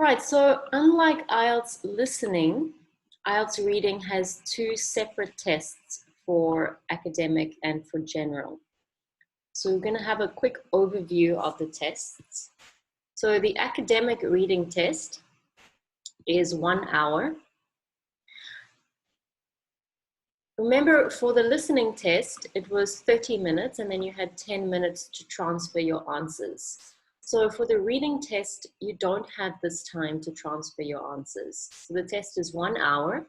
right, so unlike IELTS listening, IELTS reading has two separate tests for academic and for general. So we're going to have a quick overview of the tests. So the academic reading test is 1 hour. Remember, for the listening test, it was 30 minutes and then you had 10 minutes to transfer your answers. So for the reading test, you don't have this time to transfer your answers. So the test is 1 hour,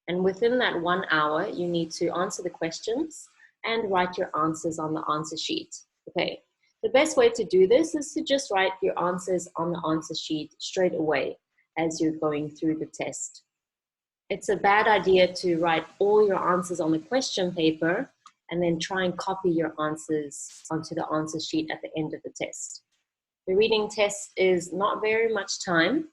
and within that 1 hour, you need to answer the questions and write your answers on the answer sheet. Okay, the best way to do this is to just write your answers on the answer sheet straight away as you're going through the test. It's a bad idea to write all your answers on the question paper and then try and copy your answers onto the answer sheet at the end of the test. The reading test is not very much time,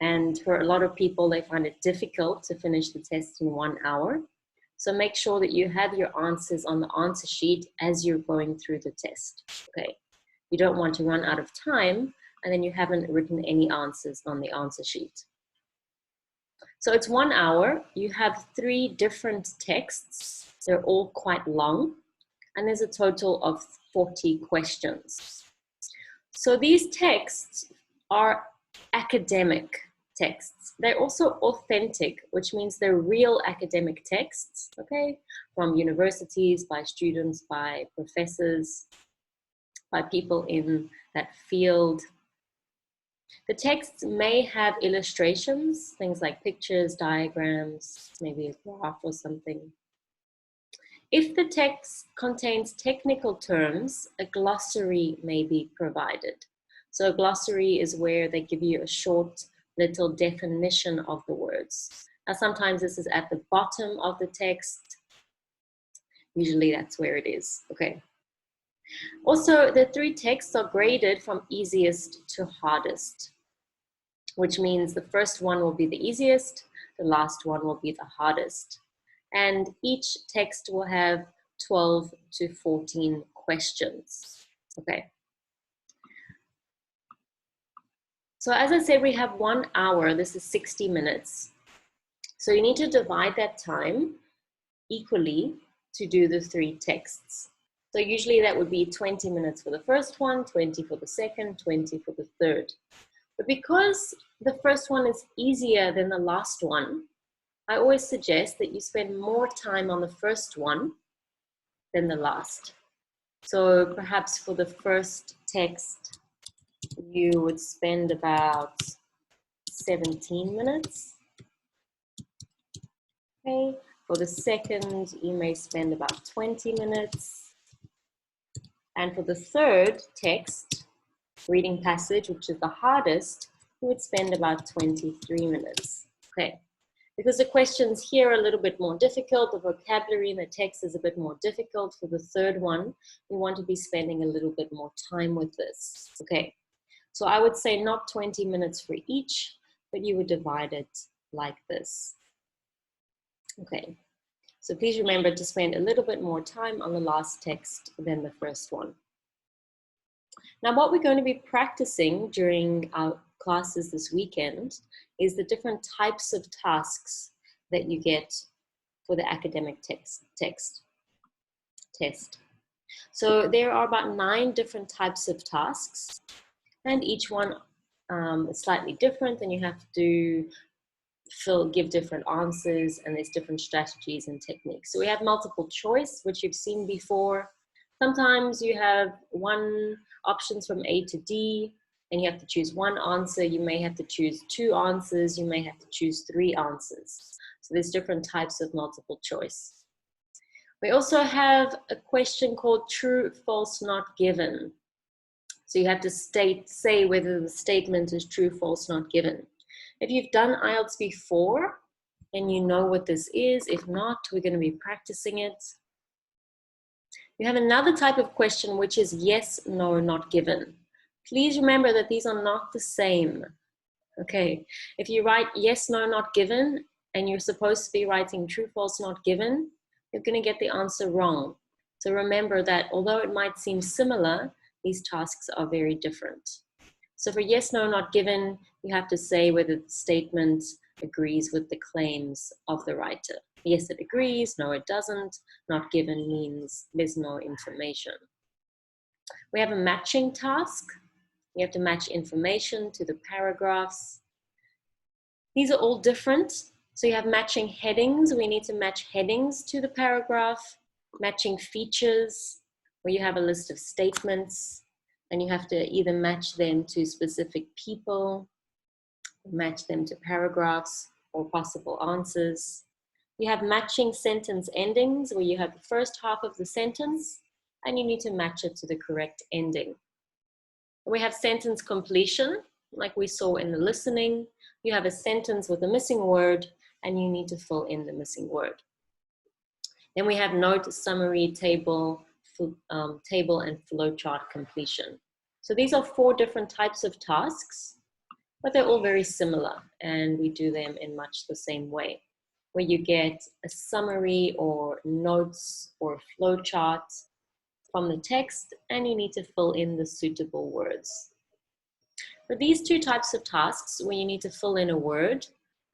and for a lot of people, they find it difficult to finish the test in 1 hour. So make sure that you have your answers on the answer sheet as you're going through the test. Okay, you don't want to run out of time and then you haven't written any answers on the answer sheet. So it's 1 hour. You have 3 different texts. They're all quite long, and there's a total of 40 questions. So these texts are academic texts. They're also authentic, which means they're real academic texts, okay, from universities, by students, by professors, by people in that field. The texts may have illustrations, things like pictures, diagrams, maybe a graph or something. If the text contains technical terms, a glossary may be provided. So a glossary is where they give you a short little definition of the words. Now sometimes this is at the bottom of the text. Usually that's where it is, okay. Also, the 3 texts are graded from easiest to hardest, which means the first one will be the easiest, the last one will be the hardest. And each text will have 12 to 14 questions, okay. So as I said, we have 1 hour, this is 60 minutes. So you need to divide that time equally to do the 3 texts. So usually that would be 20 minutes for the first one, 20 for the second, 20 for the third. But because the first one is easier than the last one, I always suggest that you spend more time on the first one than the last. So perhaps for the first text, you would spend about 17 minutes. Okay. For the second, you may spend about 20 minutes. And for the third text, reading passage, which is the hardest, you would spend about 23 minutes. Okay. Because the questions here are a little bit more difficult, the vocabulary in the text is a bit more difficult. For the third one, you want to be spending a little bit more time with this. Okay. So I would say not 20 minutes for each, but you would divide it like this. Okay, so please remember to spend a little bit more time on the last text than the first one. Now, what we're going to be practicing during our classes this weekend is the different types of tasks that you get for the academic test. So there are about 9 different types of tasks, and each one is slightly different, and you have to give different answers, and there's different strategies and techniques. So we have multiple choice, which you've seen before. Sometimes you have 1 options from A to D, and you have to choose 1 answer. You may have to choose 2 answers. You may have to choose 3 answers. So there's different types of multiple choice. We also have a question called true, false, not given. So you have to say whether the statement is true, false, not given. If you've done IELTS before and you know what this is, if not, we're going to be practicing it. You have another type of question, which is yes, no, not given. Please remember that these are not the same. Okay, if you write yes, no, not given, and you're supposed to be writing true, false, not given, you're going to get the answer wrong. So remember that although it might seem similar, these tasks are very different. So for yes, no, not given, you have to say whether the statement agrees with the claims of the writer. Yes, it agrees, no, it doesn't. Not given means there's no information. We have a matching task. You have to match information to the paragraphs. These are all different. So you have matching headings. We need to match headings to the paragraph. Matching features, where you have a list of statements and you have to either match them to specific people, match them to paragraphs or possible answers. You have matching sentence endings, where you have the first half of the sentence and you need to match it to the correct ending. We have sentence completion, like we saw in the listening. You have a sentence with a missing word and you need to fill in the missing word. Then we have note, summary, table, table and flowchart completion. So these are 4 different types of tasks, but they're all very similar and we do them in much the same way, where you get a summary or notes or flowchart from the text and you need to fill in the suitable words. For these 2 types of tasks, when you need to fill in a word,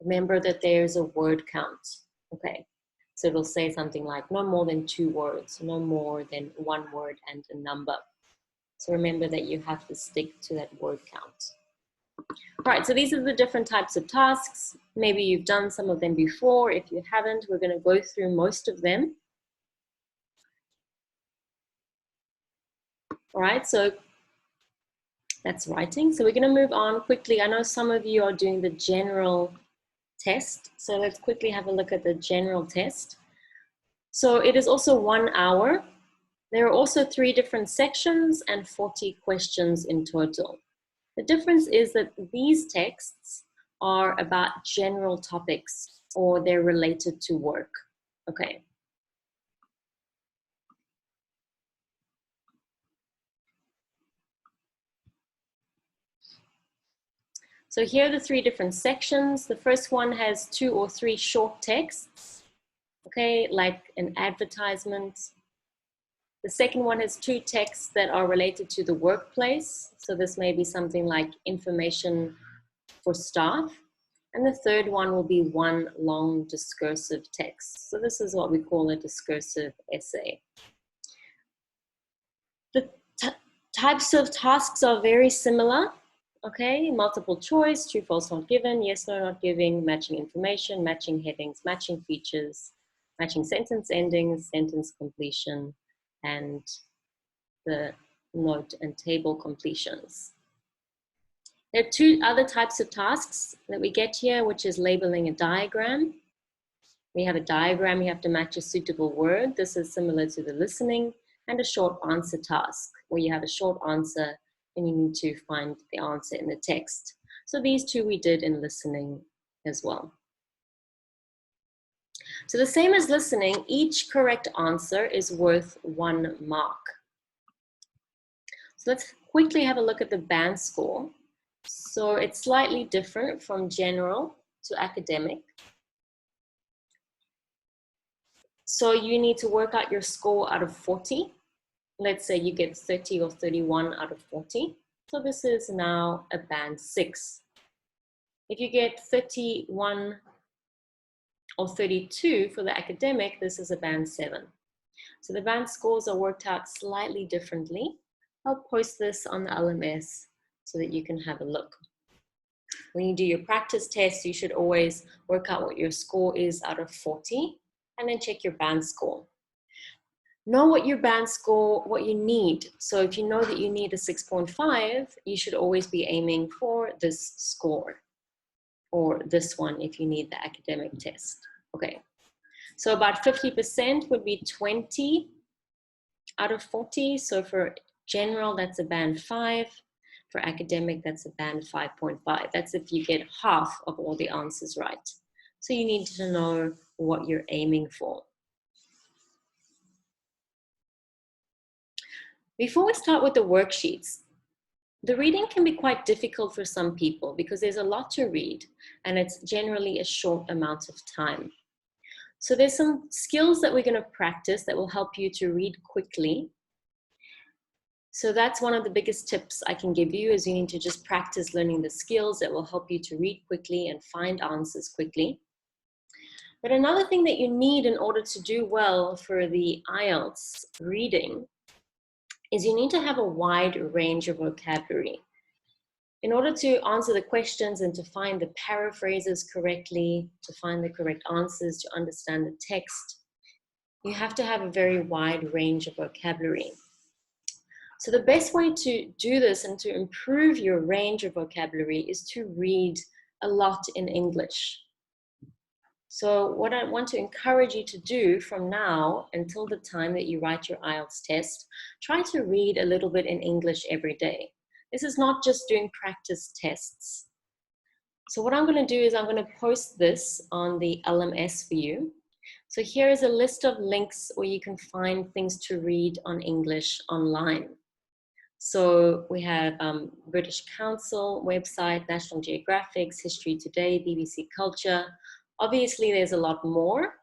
remember that there's a word count, okay? So it'll say something like no more than 2 words, no more than 1 word and a number. So remember that you have to stick to that word count. All right, so these are the different types of tasks. Maybe you've done some of them before. If you haven't, we're going to go through most of them. All right, so that's writing. So we're going to move on quickly. I know some of you are doing the general test. So let's quickly have a look at the general test. So it is also 1 hour. There are also 3 different sections and 40 questions in total. The difference is that these texts are about general topics or they're related to work. Okay. So here are the 3 different sections. The first one has 2 or 3 short texts, okay, like an advertisement. The second one has 2 texts that are related to the workplace. So this may be something like information for staff. And the third one will be 1 long discursive text. So this is what we call a discursive essay. The types of tasks are very similar. Okay, multiple choice, true, false, not given, yes, no, not giving, matching information, matching headings, matching features, matching sentence endings, sentence completion, and the note and table completions. There are 2 other types of tasks that we get here, which is labeling a diagram. We have a diagram, you have to match a suitable word. This is similar to the listening, and a short answer task, where you have a short answer and you need to find the answer in the text. So these 2 we did in listening as well. So the same as listening, each correct answer is worth 1 mark. So let's quickly have a look at the band score. So it's slightly different from general to academic. So you need to work out your score out of 40. Let's say you get 30 or 31 out of 40. So this is now a band 6. If you get 31 or 32 for the academic, this is a band 7. So the band scores are worked out slightly differently. I'll post this on the LMS so that you can have a look. When you do your practice test, you should always work out what your score is out of 40 and then check your band score. Know what your band score, what you need. So if you know that you need a 6.5, you should always be aiming for this score, or this one if you need the academic test. Okay, so about 50% would be 20 out of 40. So for general, that's a band 5. For academic, that's a band 5.5. That's if you get half of all the answers right. So you need to know what you're aiming for. Before we start with the worksheets, the reading can be quite difficult for some people because there's a lot to read and it's generally a short amount of time. So there's some skills that we're going to practice that will help you to read quickly. So that's one of the biggest tips I can give you, is you need to just practice learning the skills that will help you to read quickly and find answers quickly. But another thing that you need in order to do well for the IELTS reading is you need to have a wide range of vocabulary. In order to answer the questions and to find the paraphrases correctly, to find the correct answers, to understand the text, you have to have a very wide range of vocabulary. So the best way to do this and to improve your range of vocabulary is to read a lot in English. So what I want to encourage you to do from now until the time that you write your IELTS test, try to read a little bit in English every day. This is not just doing practice tests. So what I'm going to do is I'm going to post this on the LMS for you. So here is a list of links where you can find things to read on English online. So we have British Council website, National Geographic's, History Today, BBC Culture. Obviously, there's a lot more,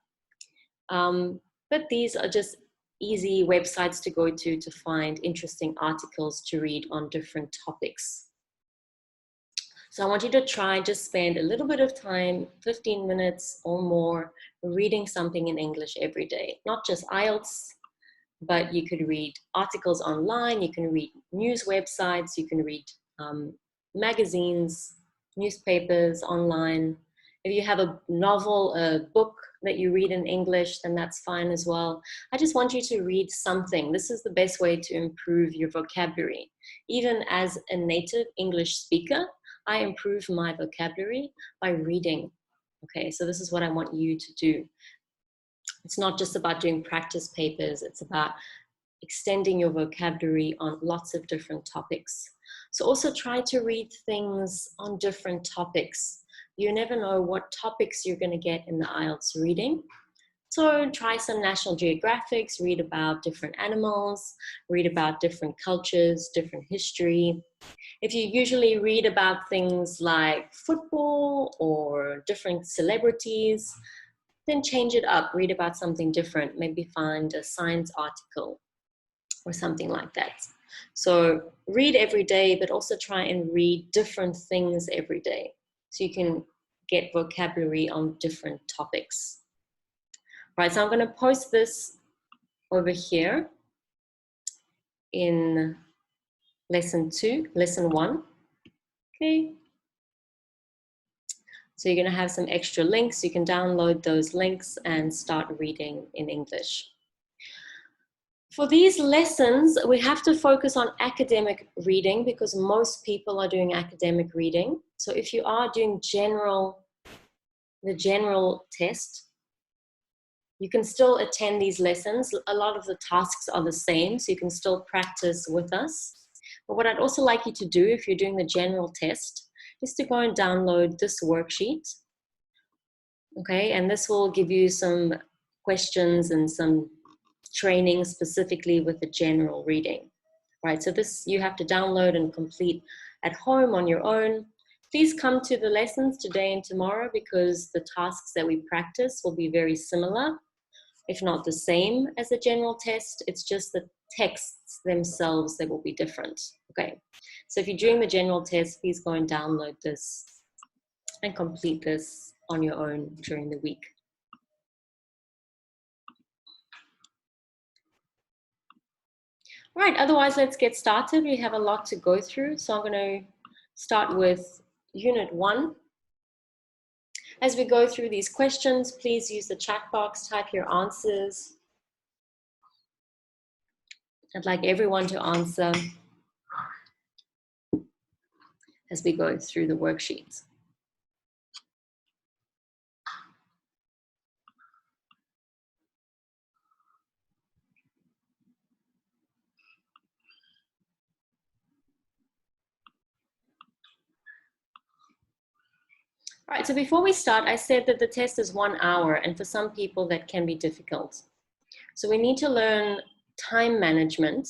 but these are just easy websites to go to find interesting articles to read on different topics. So I want you to try, just spend a little bit of time, 15 minutes or more, reading something in English every day. Not just IELTS, but you could read articles online, you can read news websites, you can read magazines, newspapers online. If you have a novel, a book that you read in English, then that's fine as well. I just want you to read something. This is the best way to improve your vocabulary. Even as a native English speaker, I improve my vocabulary by reading. Okay, so this is what I want you to do. It's not just about doing practice papers, it's about extending your vocabulary on lots of different topics. So also try to read things on different topics. You never know what topics you're going to get in the IELTS reading. So try some National Geographics, read about different animals, read about different cultures, different history. If you usually read about things like football or different celebrities, then change it up, read about something different, maybe find a science article or something like that. So read every day, but also try and read different things every day so you can get vocabulary on different topics. Right, so I'm going to post this over here in lesson 1. Okay. So you're going to have some extra links. You can download those links and start reading in English. For these lessons, we have to focus on academic reading because most people are doing academic reading. So if you are doing the general test, you can still attend these lessons. A lot of the tasks are the same, so you can still practice with us. But what I'd also like you to do if you're doing the general test is to go and download this worksheet. Okay, and this will give you some questions and some training specifically with the general reading. Right, so this you have to download and complete at home on your own. Please come to the lessons today and tomorrow because the tasks that we practice will be very similar, if not the same as the general test. It's just the texts themselves that will be different. Okay, so if you're doing the general test, please go and download this and complete this on your own during the week. All right, otherwise let's get started. We have a lot to go through. So I'm going to start with Unit 1. As we go through these questions, please use the chat box, type your answers. I'd like everyone to answer as we go through the worksheets. All right, so before we start, I said that the test is 1 hour, and for some people that can be difficult. So we need to learn time management.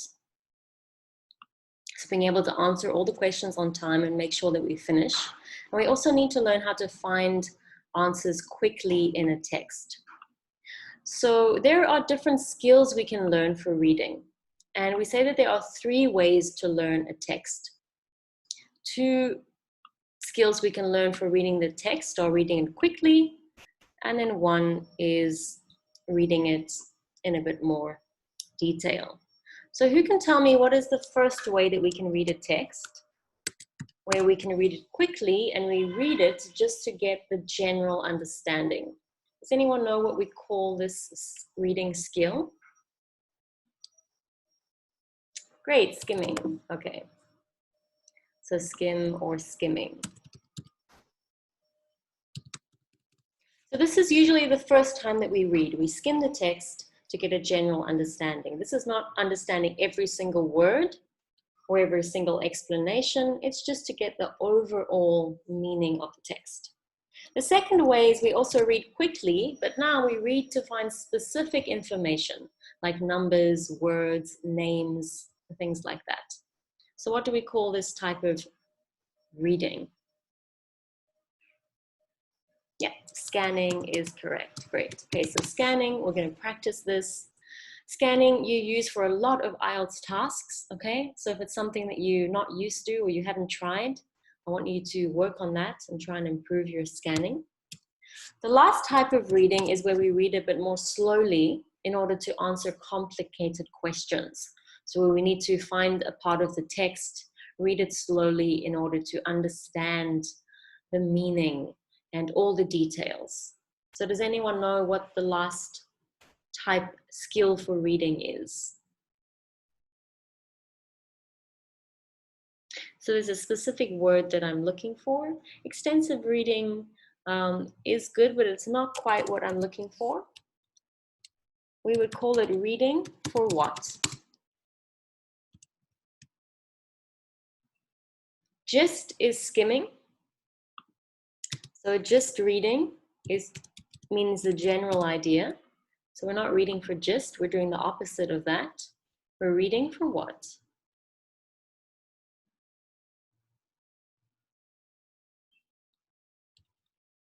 So being able to answer all the questions on time and make sure that we finish. And we also need to learn how to find answers quickly in a text. So there are different skills we can learn for reading. And we say that there are 3 ways to learn a text. 2 skills we can learn for reading the text are reading it quickly, and then 1 is reading it in a bit more detail. So who can tell me what is the first way that we can read a text, where we can read it quickly and we read it just to get the general understanding? Does anyone know what we call this reading skill? Great, skimming. Okay. So skim or skimming. So this is usually the first time that we read. We skim the text to get a general understanding. This is not understanding every single word or every single explanation. It's just to get the overall meaning of the text. The second way is we also read quickly, but now we read to find specific information like numbers, words, names, things like that. So what do we call this type of reading? Yeah, scanning is correct. Great. Okay, so scanning, we're going to practice this. Scanning you use for a lot of IELTS tasks, okay? So if it's something that you're not used to or you haven't tried, I want you to work on that and try and improve your scanning. The last type of reading is where we read a bit more slowly in order to answer complicated questions. So we need to find a part of the text, read it slowly in order to understand the meaning and all the details. So does anyone know what the last type skill for reading is? So there's a specific word that I'm looking for. Extensive reading is good, but it's not quite what I'm looking for. We would call it reading for what? Gist is skimming. So just reading means the general idea. So we're not reading for gist, we're doing the opposite of that. We're reading for what?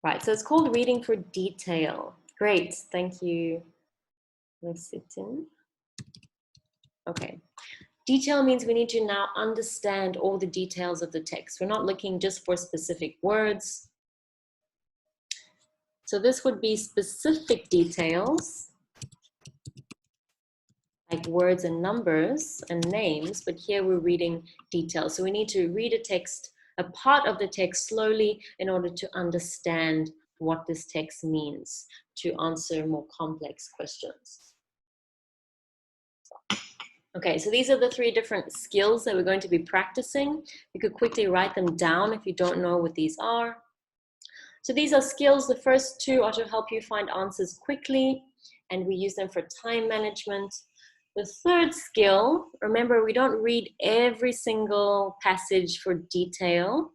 Right, so it's called reading for detail. Great, thank you. Let's sit in. Okay. Detail means we need to now understand all the details of the text. We're not looking just for specific words. So this would be specific details, like words and numbers and names, but here we're reading details. So we need to read a text, a part of the text slowly in order to understand what this text means, to answer more complex questions. Okay, so these are the 3 different skills that we're going to be practicing. You could quickly write them down if you don't know what these are. So these are skills. The first 2 are to help you find answers quickly, and we use them for time management. The third skill, remember, we don't read every single passage for detail.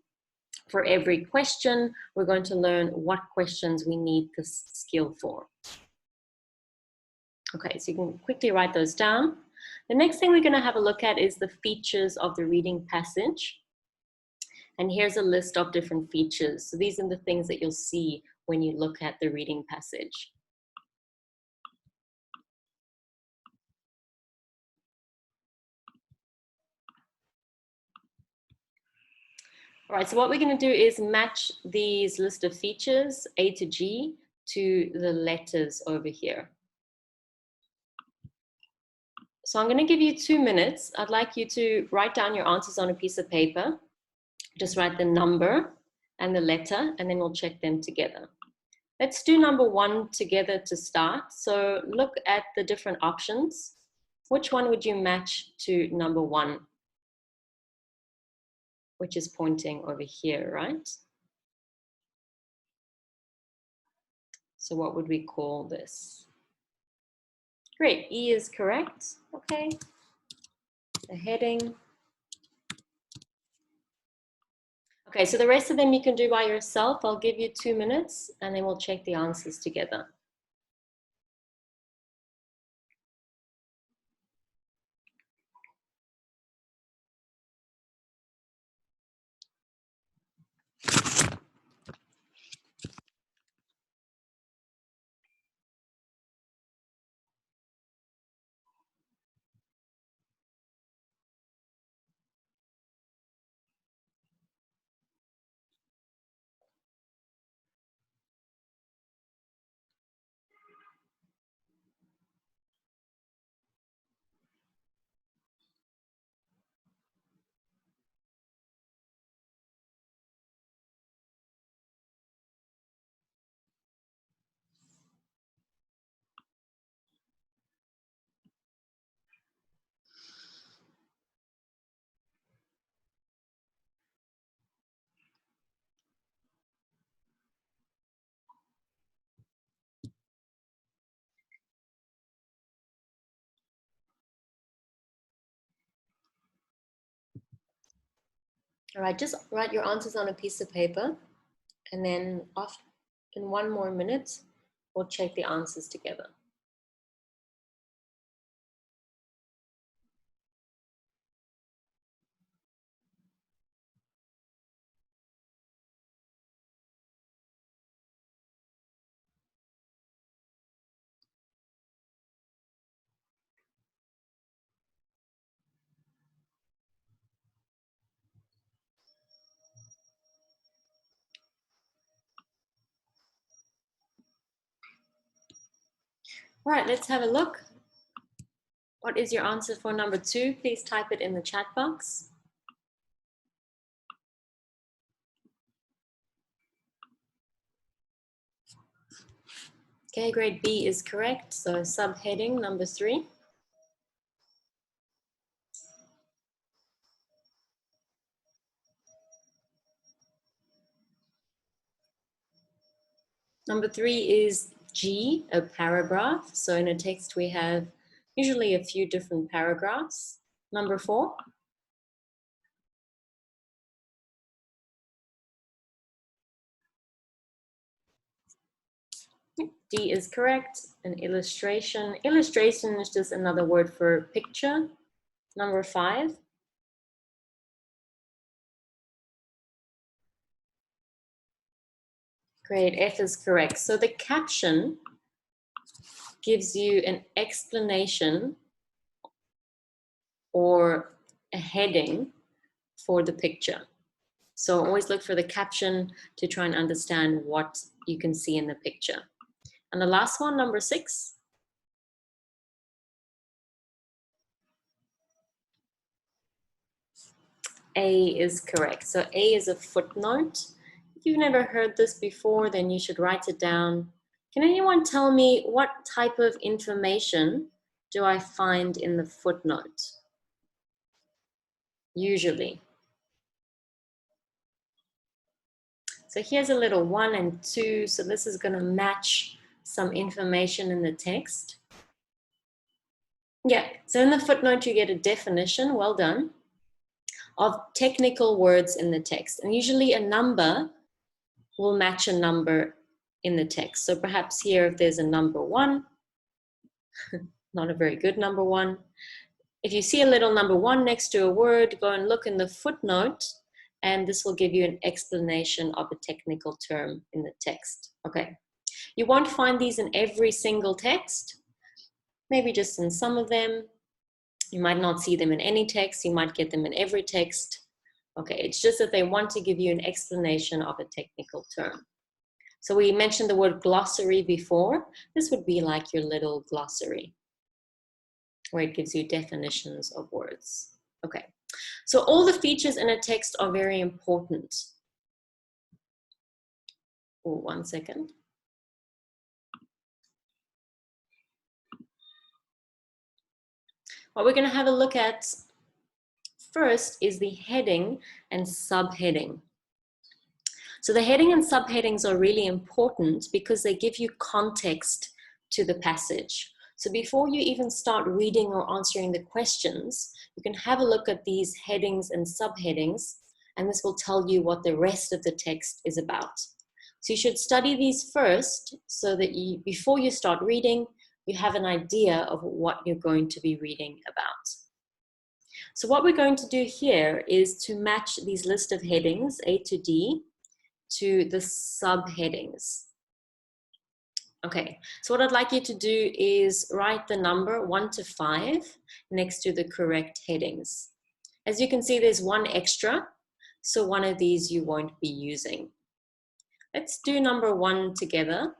For every question, we're going to learn what questions we need this skill for. Okay, so you can quickly write those down. The next thing we're going to have a look at is the features of the reading passage. And here's a list of different features. So these are the things that you'll see when you look at the reading passage. All right, so what we're going to do is match these list of features, A to G, to the letters over here. So I'm going to give you 2 minutes. I'd like you to write down your answers on a piece of paper. Just write the number and the letter, and then we'll check them together. Let's do number 1 together to start. So look at the different options. Which one would you match to number 1? Which is pointing over here, right? So what would we call this? Great, E is correct. Okay, the heading. Okay, so the rest of them you can do by yourself. I'll give you 2 minutes and then we'll check the answers together. All right, just write your answers on a piece of paper, and then in 1 more minute, we'll check the answers together. All right, let's have a look. What is your answer for number 2? Please type it in the chat box. Okay, grade B is correct. So subheading number 3. Number 3 is G, a paragraph. So in a text, we have usually a few different paragraphs. Number 4. D is correct. An illustration. Illustration is just another word for picture. Number 5. Great, F is correct. So the caption gives you an explanation or a heading for the picture. So always look for the caption to try and understand what you can see in the picture. And the last one, number 6. A is correct. So A is a footnote. If you've never heard this before, then you should write it down. Can anyone tell me what type of information do I find in the footnote? Usually. So here's a little 1 and 2. So this is going to match some information in the text. Yeah, so in the footnote, you get a definition, well done, of technical words in the text. And usually a number will match a number in the text. So perhaps here, if there's a number 1, not a very good number 1. If you see a little number 1 next to a word, go and look in the footnote, and this will give you an explanation of a technical term in the text. Okay. You won't find these in every single text, maybe just in some of them. You might not see them in any text. You might get them in every text. Okay, it's just that they want to give you an explanation of a technical term. So we mentioned the word glossary before. This would be like your little glossary, where it gives you definitions of words. Okay, so all the features in a text are very important. Oh, 1 second. What we're going to have a look at first is the heading and subheading. So the heading and subheadings are really important because they give you context to the passage. So before you even start reading or answering the questions, you can have a look at these headings and subheadings, and this will tell you what the rest of the text is about. So you should study these first so that before you start reading, you have an idea of what you're going to be reading about. So what we're going to do here is to match these list of headings, A to D, to the subheadings. Okay, so what I'd like you to do is write the number 1 to 5 next to the correct headings. As you can see, there's 1 extra, so one of these you won't be using. Let's do number 1 together.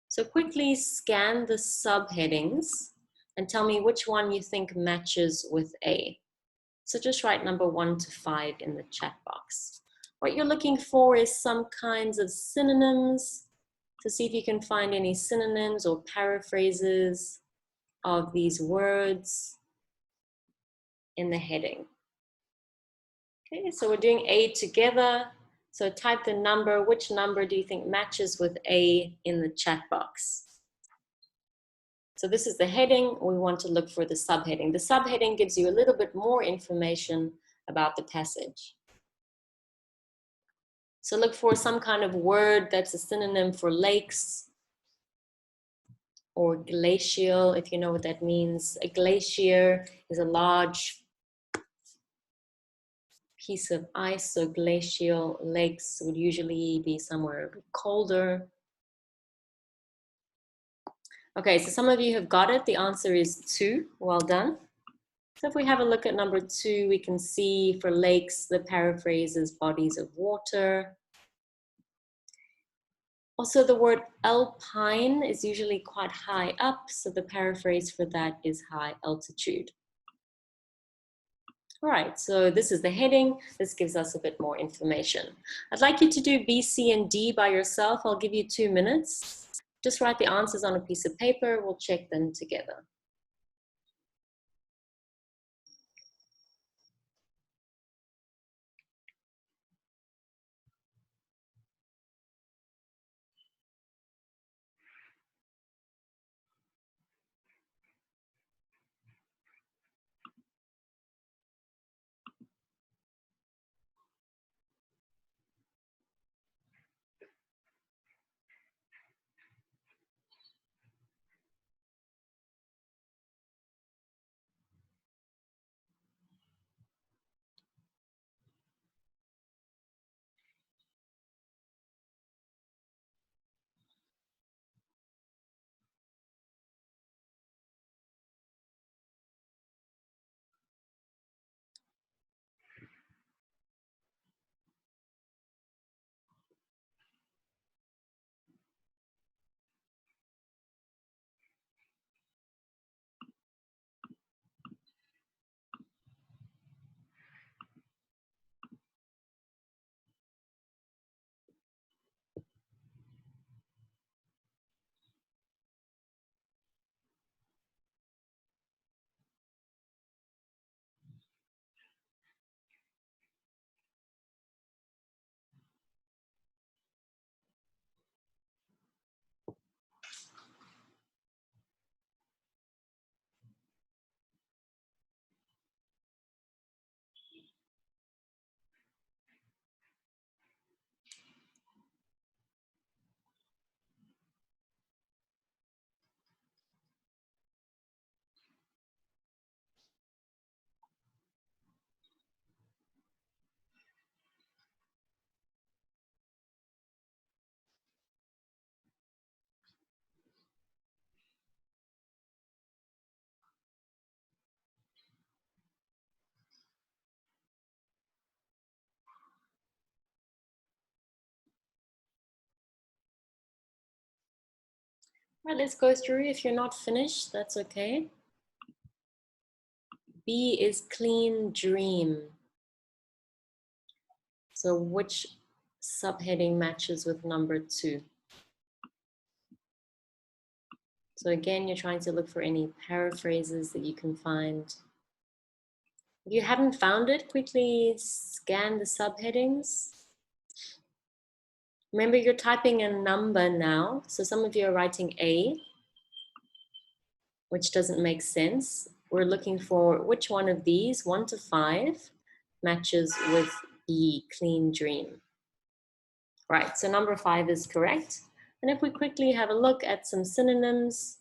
So quickly scan the subheadings and tell me which one you think matches with A. So just write number 1 to 5 in the chat box. What you're looking for is some kinds of synonyms, to see if you can find any synonyms or paraphrases of these words in the heading. Okay, so we're doing A together. So type the number. Which number do you think matches with A in the chat box? So this is the heading. We want to look for the subheading. The subheading gives you a little bit more information about the passage. So look for some kind of word that's a synonym for lakes or glacial, if you know what that means. A glacier is a large piece of ice, so glacial lakes would usually be somewhere colder. Okay, so some of you have got it. The answer is 2. Well done. So if we have a look at number 2, we can see for lakes, the paraphrase is bodies of water. Also, the word alpine is usually quite high up, so the paraphrase for that is high altitude. All right, so this is the heading. This gives us a bit more information. I'd like you to do B, C, and D by yourself. I'll give you 2 minutes. Just write the answers on a piece of paper. We'll check them together. All right, let's go through. If you're not finished, that's okay. B is clean dream. So which subheading matches with number 2? So again, you're trying to look for any paraphrases that you can find. If you haven't found it, quickly scan the subheadings. Remember, you're typing a number now. So some of you are writing A, which doesn't make sense. We're looking for which one of these, 1 to 5, matches with B, clean dream. Right, so number 5 is correct. And if we quickly have a look at some synonyms,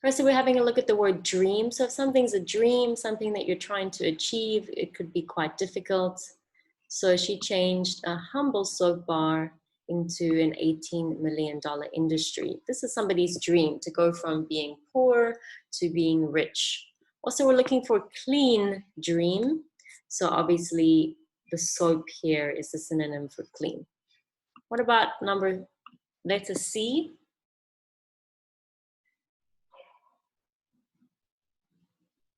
first, we're having a look at the word dream. So if something's a dream, something that you're trying to achieve, it could be quite difficult. So she changed a humble soap bar into an $18 million industry. This is somebody's dream, to go from being poor to being rich. Also, we're looking for clean dream. So obviously the soap here is the synonym for clean. What about letter C?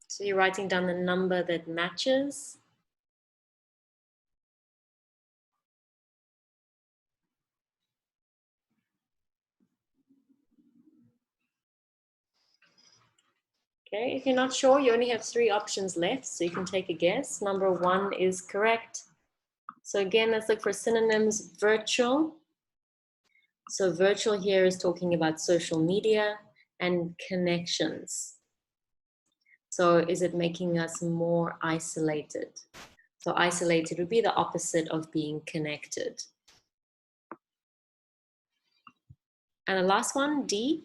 So you're writing down the number that matches. Okay, if you're not sure, you only have 3 options left, so you can take a guess. Number 1 is correct. So again, let's look for synonyms. Virtual. So virtual here is talking about social media and connections. So is it making us more isolated? So isolated would be the opposite of being connected. And the last one, D.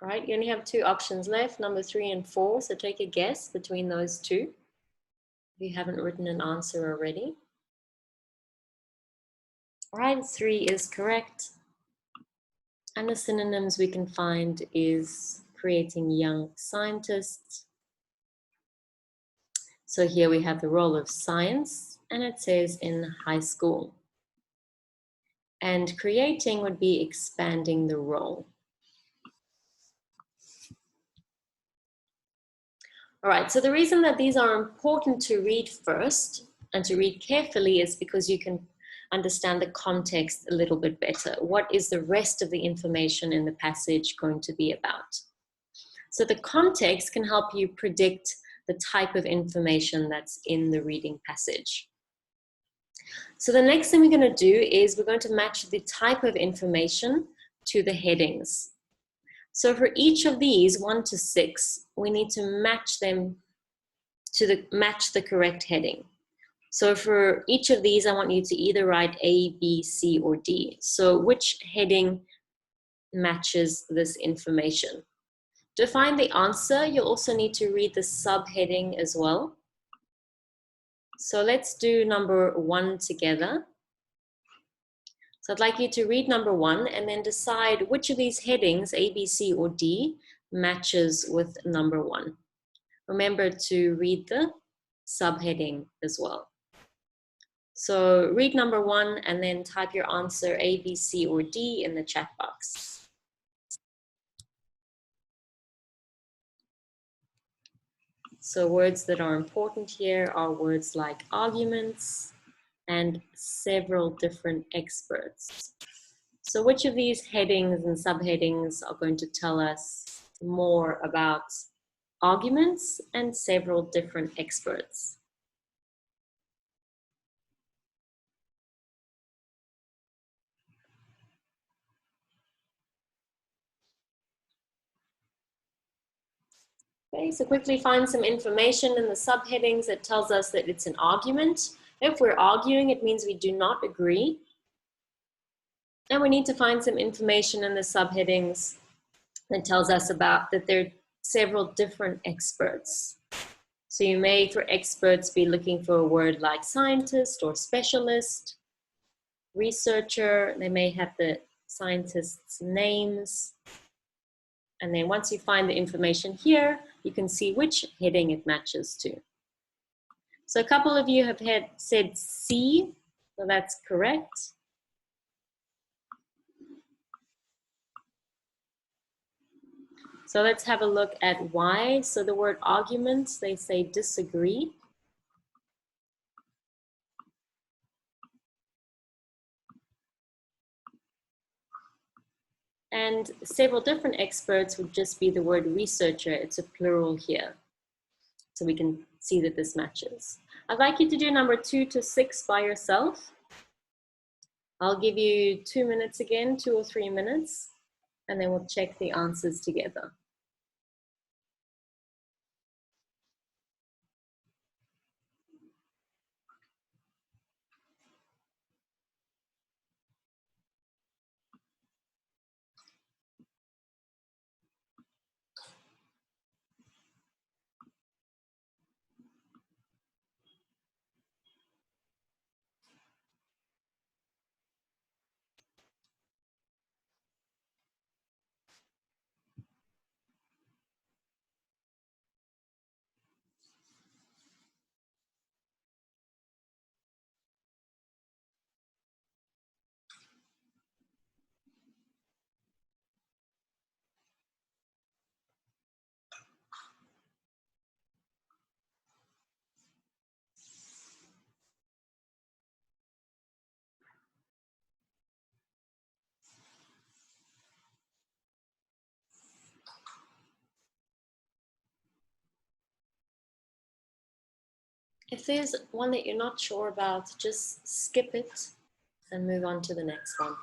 All right, you only have two options left, number 3 and 4. So take a guess between those two. If you haven't written an answer already. All right, 3 is correct. And the synonyms we can find is creating young scientists. So here we have the role of science, and it says in high school. And creating would be expanding the role. All right, so the reason that these are important to read first and to read carefully is because you can understand the context a little bit better. What is the rest of the information in the passage going to be about? So the context can help you predict the type of information that's in the reading passage. So the next thing we're going to do is we're going to match the type of information to the headings. So for each of these, 1 to 6, we need to match them to match the correct heading. So for each of these, I want you to either write A, B, C, or D. So which heading matches this information? To find the answer, you'll also need to read the subheading as well. So let's do number 1 together. So I'd like you to read number 1 and then decide which of these headings, A, B, C, or D, matches with number 1. Remember to read the subheading as well. So read number 1 and then type your answer A, B, C, or D in the chat box. So words that are important here are words like arguments and several different experts. So which of these headings and subheadings are going to tell us more about arguments and several different experts? Okay, so quickly find some information in the subheadings that tells us that it's an argument. If we're arguing, it means we do not agree. And we need to find some information in the subheadings that tells us about that there are several different experts. So you may, for experts, be looking for a word like scientist or specialist, researcher. They may have the scientists' names. And then once you find the information here, you can see which heading it matches to. So a couple of you have said C, so that's correct. So let's have a look at why. So the word arguments, they say disagree. And several different experts would just be the word researcher. It's a plural here. So we can see that this matches. I'd like you to do number 2 to 6 by yourself. I'll give you 2 minutes again, 2 or 3 minutes, and then we'll check the answers together. If there's one that you're not sure about, just skip it and move on to the next one.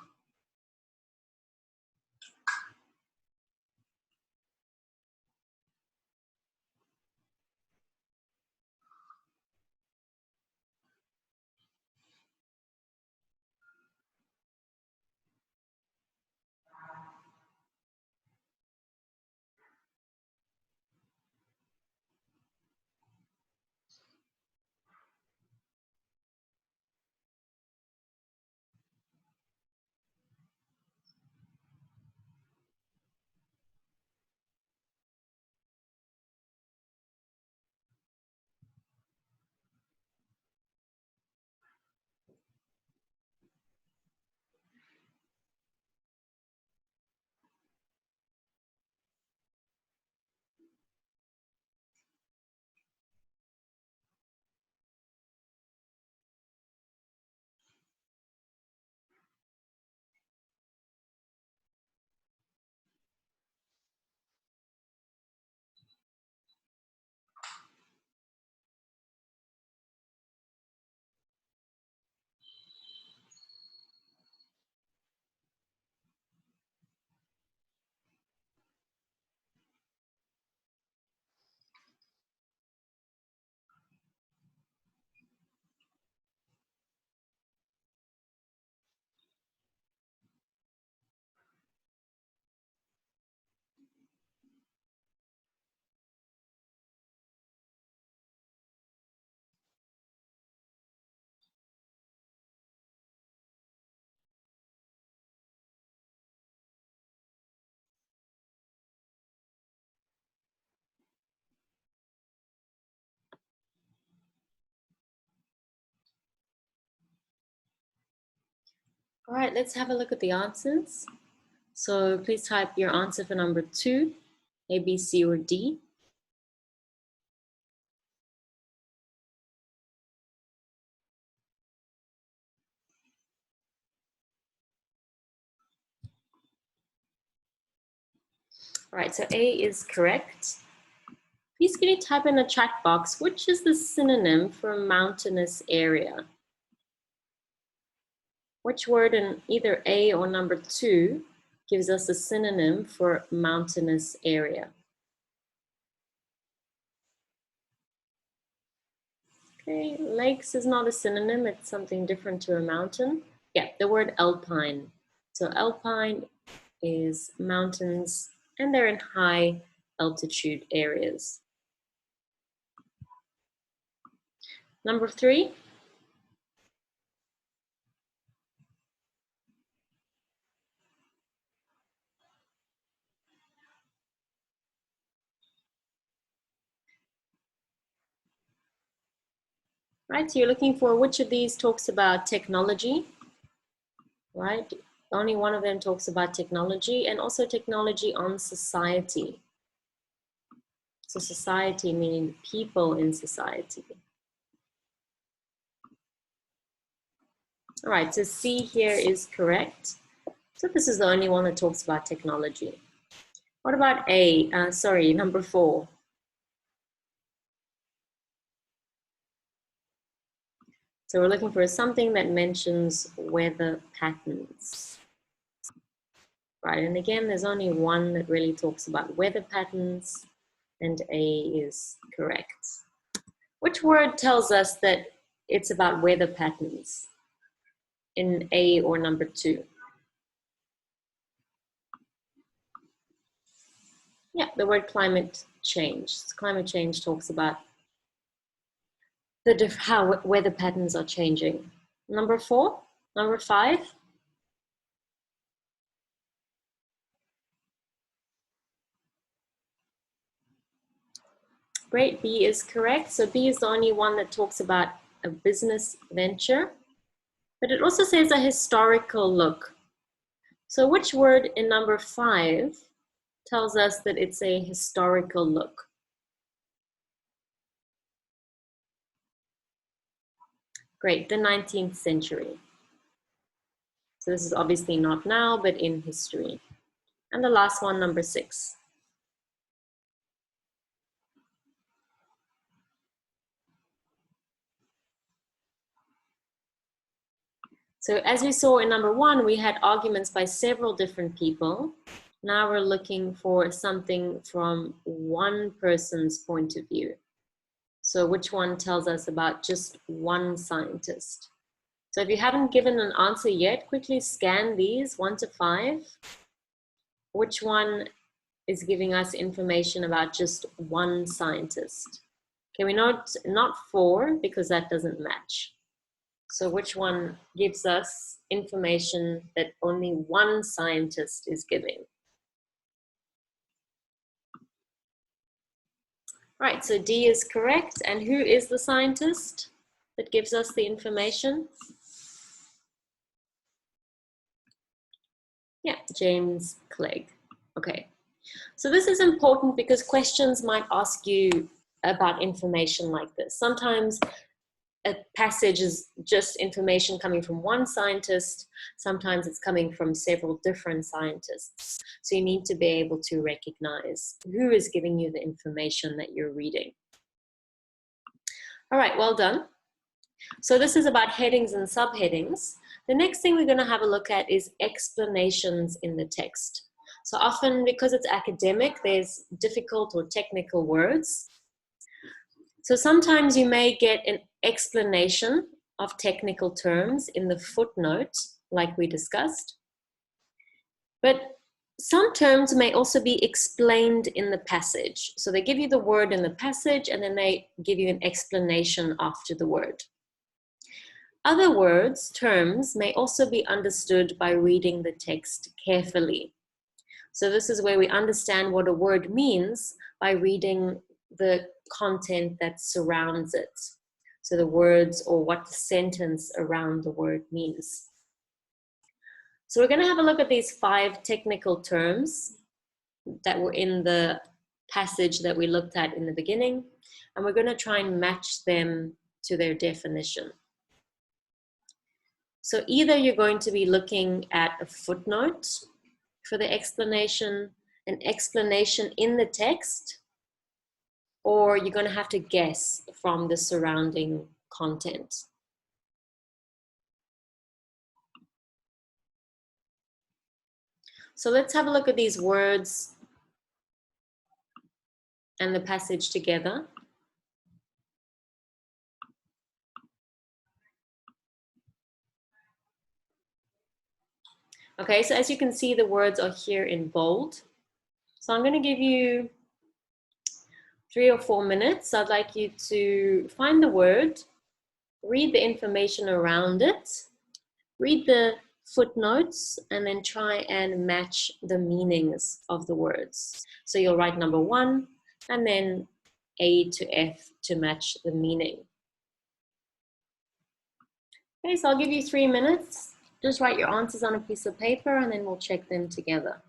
All right, let's have a look at the answers. So please type your answer for number 2, A, B, C, or D. All right, so A is correct. Please can you type in the chat box, which is the synonym for mountainous area? Which word in either A or number 2 gives us a synonym for mountainous area? Okay, lakes is not a synonym, it's something different to a mountain. Yeah, the word alpine. So alpine is mountains and they're in high altitude areas. Number 3. Right, so you're looking for which of these talks about technology, right? Only one of them talks about technology and also technology on society. So society meaning people in society. All right, so C here is correct. So this is the only one that talks about technology. What about A? Number 4. So we're looking for something that mentions weather patterns. Right, and again, there's only one that really talks about weather patterns, and A is correct. Which word tells us that it's about weather patterns in A or number 2? Yeah, the word climate change. Climate change talks about how weather patterns are changing. Number 4, number 5. Great, B is correct. So B is the only one that talks about a business venture, but it also says a historical look. So which word in number 5 tells us that it's a historical look? Great, the 19th century. So this is obviously not now, but in history. And the last one, number 6. So as we saw in number one, we had arguments by several different people. Now we're looking for something from one person's point of view. So which one tells us about just one scientist? So if you haven't given an answer yet, quickly scan these 1 to 5. Which one is giving us information about just one scientist? Okay, we know not 4 because that doesn't match. So which one gives us information that only one scientist is giving? Right, so D is correct. And who is the scientist that gives us the information? Yeah, James Clegg. Okay, so this is important because questions might ask you about information like this. Sometimes a passage is just information coming from one scientist. Sometimes it's coming from several different scientists. So you need to be able to recognize who is giving you the information that you're reading. All right, well done. So this is about headings and subheadings. The next thing we're going to have a look at is explanations in the text. So often, because it's academic, there's difficult or technical words. So sometimes you may get an explanation of technical terms in the footnote, like we discussed. But some terms may also be explained in the passage. So they give you the word in the passage, and then they give you an explanation after the word. Other words, terms, may also be understood by reading the text carefully. So this is where we understand what a word means by reading the content that surrounds it. So the words or what the sentence around the word means. So we're going to have a look at these 5 technical terms that were in the passage that we looked at in the beginning, and we're going to try and match them to their definition. So either you're going to be looking at a footnote for the explanation, an explanation in the text, or you're going to have to guess from the surrounding content. So let's have a look at these words and the passage together. Okay, so as you can see, the words are here in bold. So I'm going to give you 3 or 4 minutes. I'd like you to find the word, read the information around it, read the footnotes, and then try and match the meanings of the words. So you'll write number 1 and then A to F to match the meaning. Okay, so I'll give you 3 minutes. Just write your answers on a piece of paper and then we'll check them together.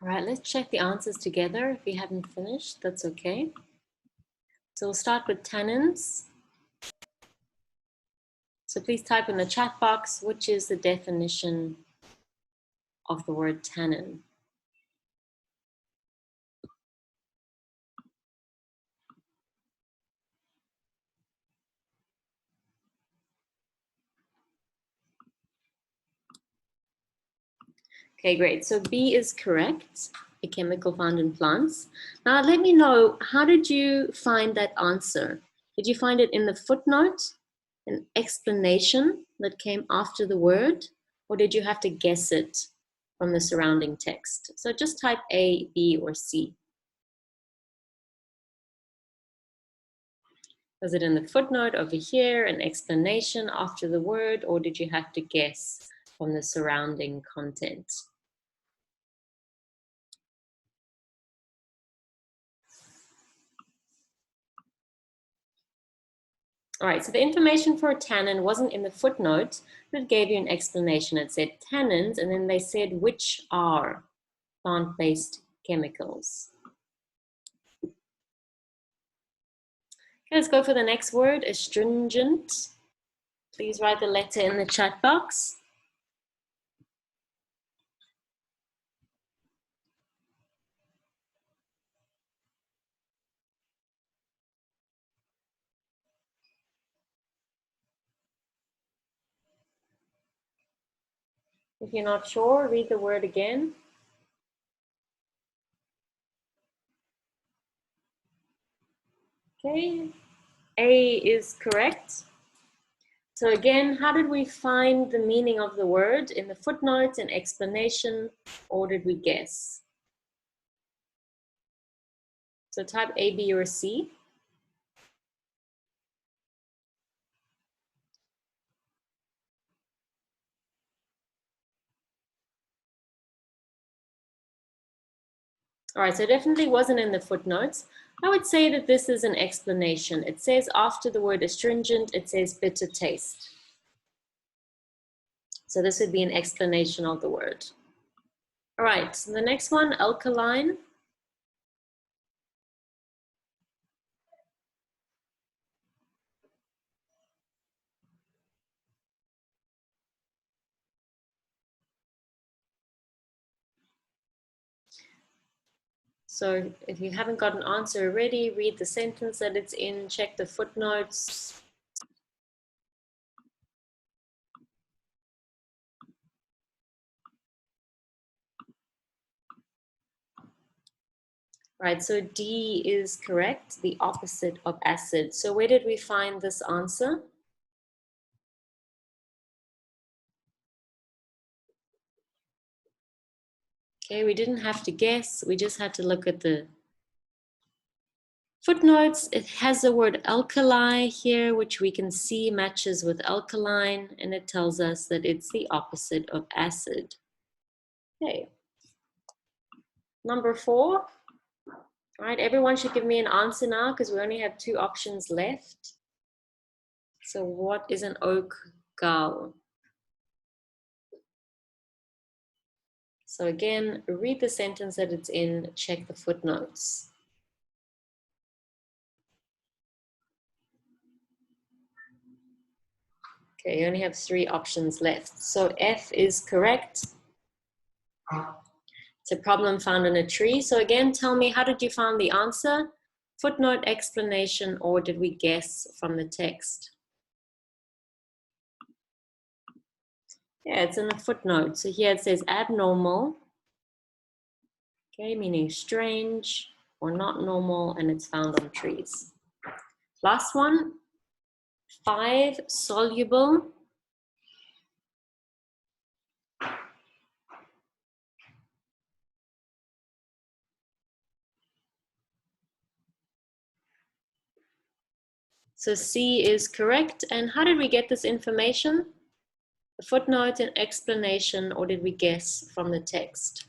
All right, let's check the answers together. If you haven't finished, that's okay. So we'll start with tannins. So please type in the chat box, which is the definition of the word tannin. Okay, great. So B is correct, a chemical found in plants. Now let me know, how did you find that answer? Did you find it in the footnote, an explanation that came after the word, or did you have to guess it from the surrounding text? So just type A, B, or C. Was it in the footnote over here, an explanation after the word, or did you have to guess from the surrounding content? All right, so the information for a tannin wasn't in the footnote, but it gave you an explanation. It said tannins, and then they said which are plant-based chemicals. Okay, let's go for the next word, astringent. Please write the letter in the chat box. If you're not sure, read the word again. Okay, A is correct. So again, how did we find the meaning of the word? In the footnotes, an explanation, or did we guess? So type A, B, or C. All right, so it definitely wasn't in the footnotes. I would say that this is an explanation. It says after the word astringent, it says bitter taste. So this would be an explanation of the word. All right, so the next one, alkaline. So if you haven't got an answer already, read the sentence that it's in, check the footnotes. Right, so D is correct, the opposite of acid. So where did we find this answer? Okay, we didn't have to guess, we just had to look at the footnotes. It has the word alkali here, which we can see matches with alkaline, and it tells us that it's the opposite of acid. Okay. Number 4. All right, everyone should give me an answer now because we only have 2 options left. So what is an oak gall? So again, read the sentence that it's in, check the footnotes. Okay, you only have 3 options left. So F is correct. It's a problem found in a tree. So again, tell me, how did you find the answer? Footnote, explanation, or did we guess from the text? Yeah, it's in the footnote. So here it says abnormal, okay, meaning strange or not normal, and it's found on trees. Last one, 5, soluble. So C is correct. And how did we get this information? A footnote, an explanation, or did we guess from the text?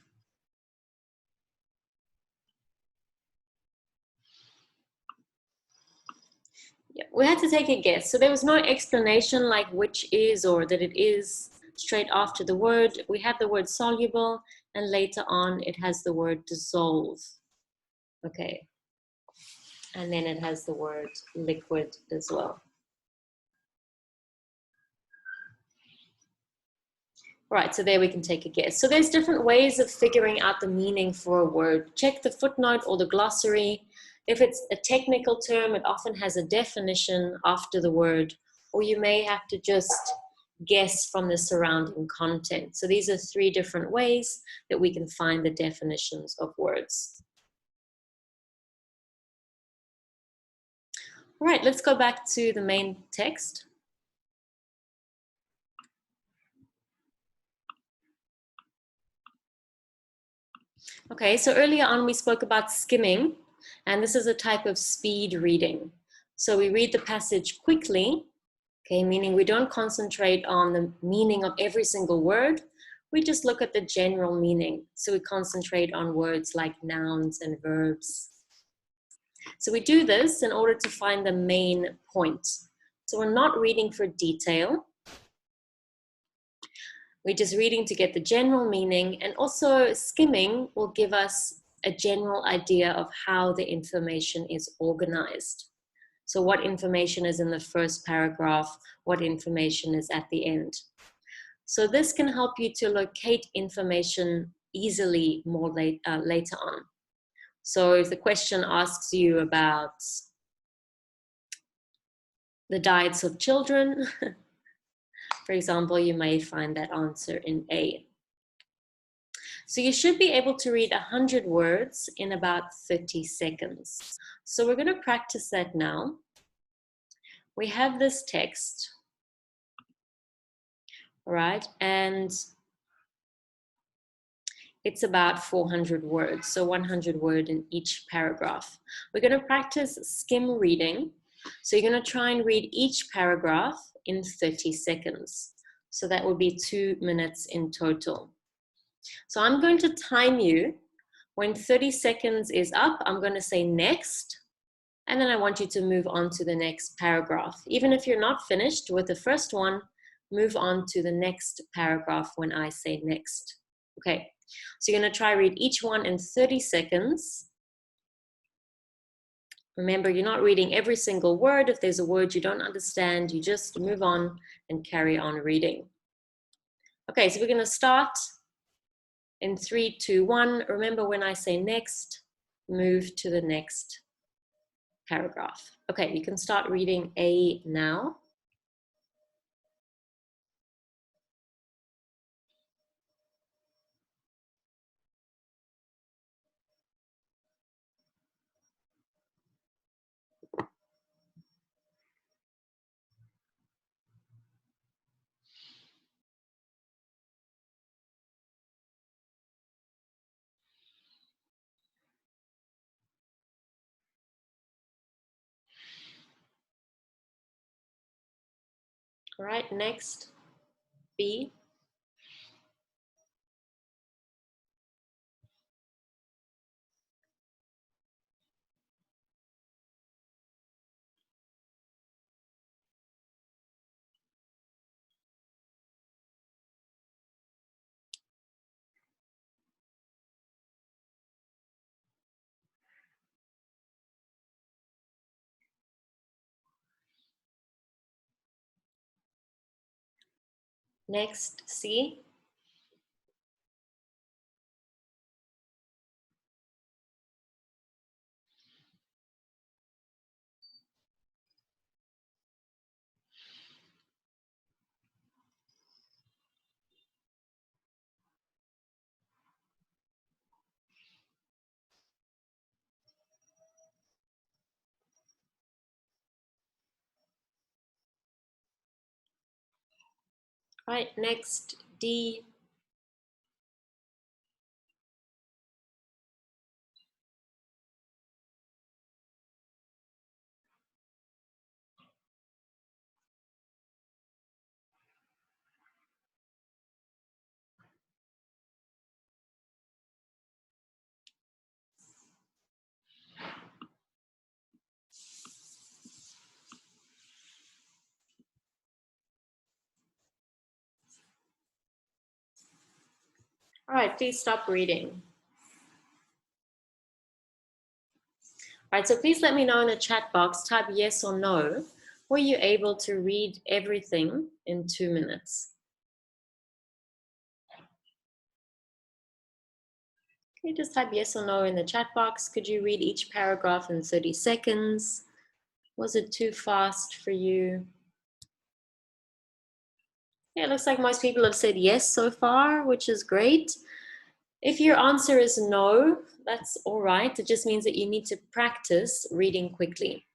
Yeah, we had to take a guess. So there was no explanation like which is or that it is straight after the word. We had the word soluble, and later on it has the word dissolve. Okay. And then it has the word liquid as well. Right, so there we can take a guess. So there's different ways of figuring out the meaning for a word. Check the footnote or the glossary. If it's a technical term, it often has a definition after the word, or you may have to just guess from the surrounding content. So these are 3 different ways that we can find the definitions of words. All right, let's go back to the main text. Okay, so earlier on we spoke about skimming, and this is a type of speed reading. So we read the passage quickly, okay, meaning we don't concentrate on the meaning of every single word. We just look at the general meaning. So we concentrate on words like nouns and verbs. So we do this in order to find the main point. So we're not reading for detail. We're just reading to get the general meaning, and also skimming will give us a general idea of how the information is organized. So what information is in the first paragraph, what information is at the end. So this can help you to locate information easily more later on. So if the question asks you about the diets of children, for example, you may find that answer in A. So you should be able to read 100 words in about 30 seconds. So we're going to practice that now. We have this text, all right, and it's about 400 words, so 100 words in each paragraph. We're going to practice skim reading. So you're going to try and read each paragraph in 30 seconds. So that would be 2 minutes in total. So I'm going to time you. When 30 seconds is up, I'm going to say next, and then I want you to move on to the next paragraph. Even if you're not finished with the first one, move on to the next paragraph when I say next. Okay, so you're going to try read each one in 30 seconds. Remember, you're not reading every single word. If there's a word you don't understand, you just move on and carry on reading. Okay, so we're going to start in 3, 2, 1. Remember, when I say next, move to the next paragraph. Okay, you can start reading A now. All right, next, B. Next, C. All right, next, D. All right, please stop reading. All right, so please let me know in the chat box, type yes or no. Were you able to read everything in 2 minutes? Okay, just type yes or no in the chat box. Could you read each paragraph in 30 seconds? Was it too fast for you? Yeah, it looks like most people have said yes so far, which is great. If your answer is no, that's all right. It just means that you need to practice reading quickly.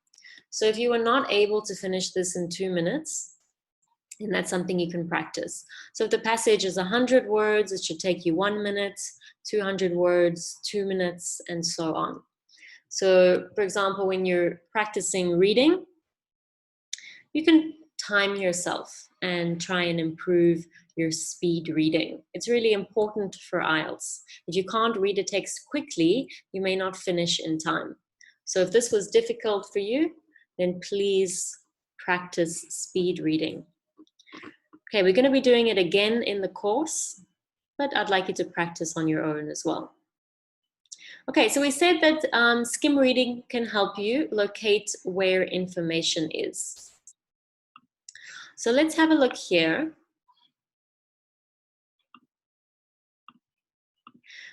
So if you are not able to finish this in 2 minutes, then that's something you can practice. So if the passage is 100 words, it should take you 1 minute, 200 words, 2 minutes, and so on. So for example, when you're practicing reading, you can time yourself and try and improve your speed reading. It's really important for IELTS. If you can't read a text quickly, you may not finish in time. So if this was difficult for you, then please practice speed reading. Okay, we're going to be doing it again in the course, but I'd like you to practice on your own as well. Okay, so we said that skim reading can help you locate where information is. So let's have a look here.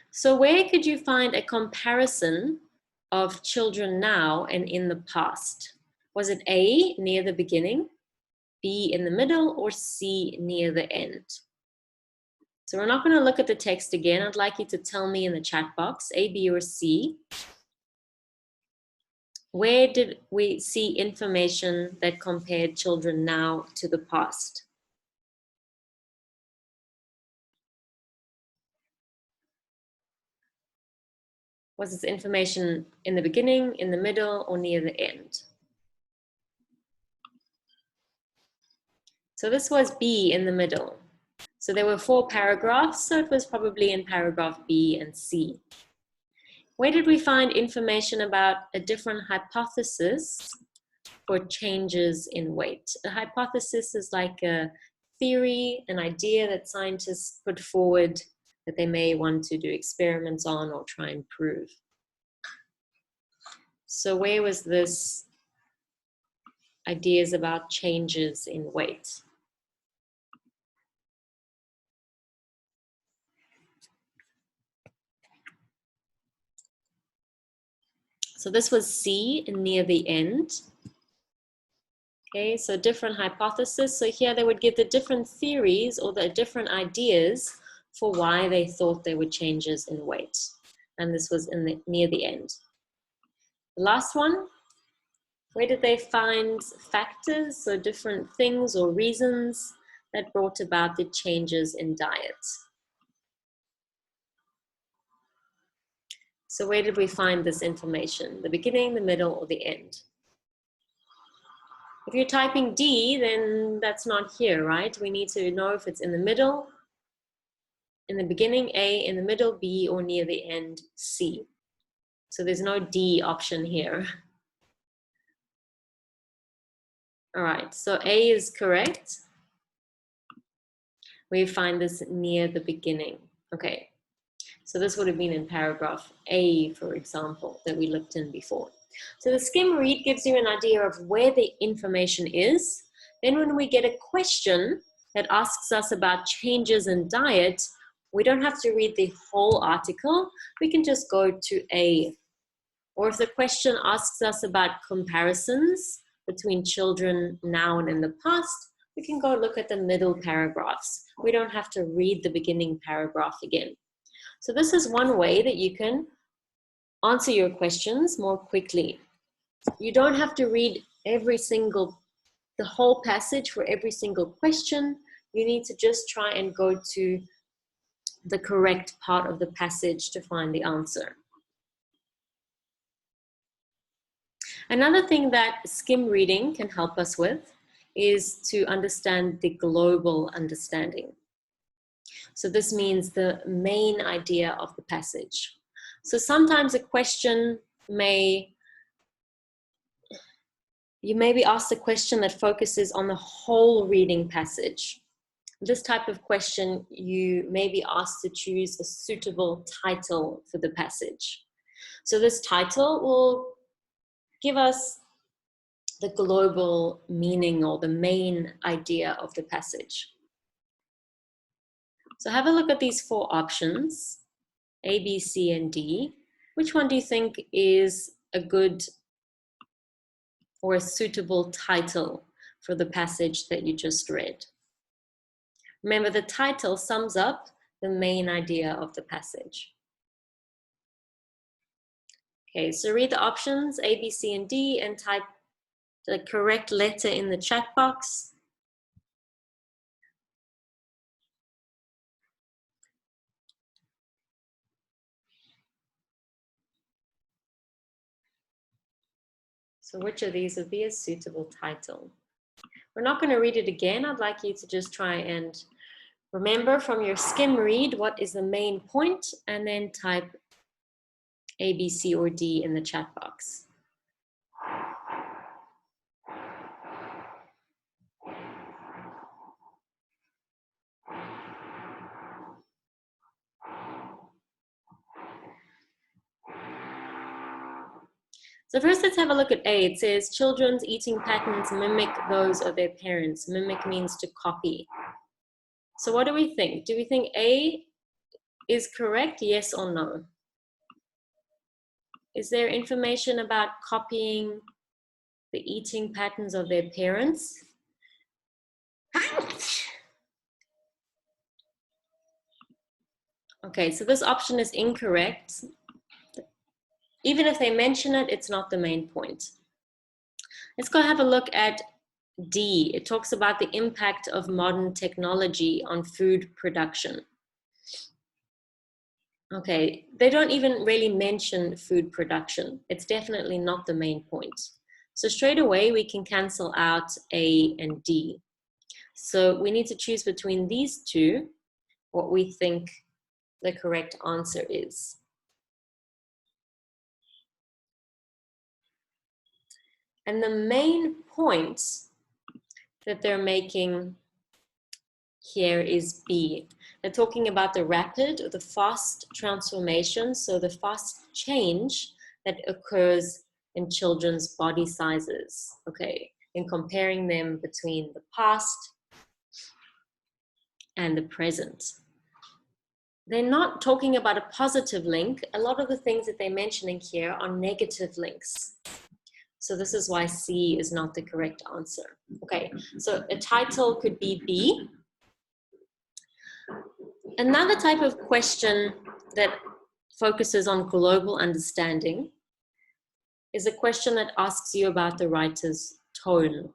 So where could you find a comparison of children now and in the past? Was it A, near the beginning, B, in the middle, or C, near the end? So we're not going to look at the text again. I'd like you to tell me in the chat box, A, B, or C. Where did we see information that compared children now to the past? Was this information in the beginning, in the middle, or near the end? So this was B, in the middle. So there were 4 paragraphs, so it was probably in paragraph B and C. Where did we find information about a different hypothesis for changes in weight? A hypothesis is like a theory, an idea that scientists put forward that they may want to do experiments on or try and prove. So where was this ideas about changes in weight? So this was C, near the end. Okay, so different hypotheses. So here they would give the different theories or the different ideas for why they thought there were changes in weight. And this was near the end. The last one, where did they find factors, so different things or reasons that brought about the changes in diet? So where did we find this information? The beginning, the middle, or the end? If you're typing D, then that's not here, right? We need to know if it's in the middle, in the beginning, A, in the middle, B, or near the end, C. So there's no D option here. All right, so A is correct. We find this near the beginning. Okay, so this would have been in paragraph A, for example, that we looked in before. So the skim read gives you an idea of where the information is. Then when we get a question that asks us about changes in diet, we don't have to read the whole article. We can just go to A. Or if the question asks us about comparisons between children now and in the past, we can go look at the middle paragraphs. We don't have to read the beginning paragraph again. So this is one way that you can answer your questions more quickly. You don't have to read the whole passage for every single question. You need to just try and go to the correct part of the passage to find the answer. Another thing that skim reading can help us with is to understand the global understanding. So this means the main idea of the passage. So sometimes a question you may be asked a question that focuses on the whole reading passage. This type of question, you may be asked to choose a suitable title for the passage. So this title will give us the global meaning or the main idea of the passage. So have a look at these 4 options, A, B, C, and D. Which one do you think is a good or a suitable title for the passage that you just read? Remember, the title sums up the main idea of the passage. Okay, so read the options A, B, C, and D and type the correct letter in the chat box. So which of these would be a suitable title? We're not going to read it again. I'd like you to just try and remember from your skim read what is the main point, and then type A, B, C, or D in the chat box. So first, let's have a look at A. It says, children's eating patterns mimic those of their parents. Mimic means to copy. So what do we think? Do we think A is correct, yes or no? Is there information about copying the eating patterns of their parents? Okay, so this option is incorrect. Even if they mention it, it's not the main point. Let's go have a look at D. It talks about the impact of modern technology on food production. Okay, they don't even really mention food production. It's definitely not the main point. So straight away, we can cancel out A and D. So we need to choose between these two, what we think the correct answer is. And the main point that they're making here is B. They're talking about the rapid or the fast transformation, so the fast change that occurs in children's body sizes, okay, and comparing them between the past and the present. They're not talking about a positive link. A lot of the things that they're mentioning here are negative links. So this is why C is not the correct answer. Okay, so a title could be B. Another type of question that focuses on global understanding is a question that asks you about the writer's tone.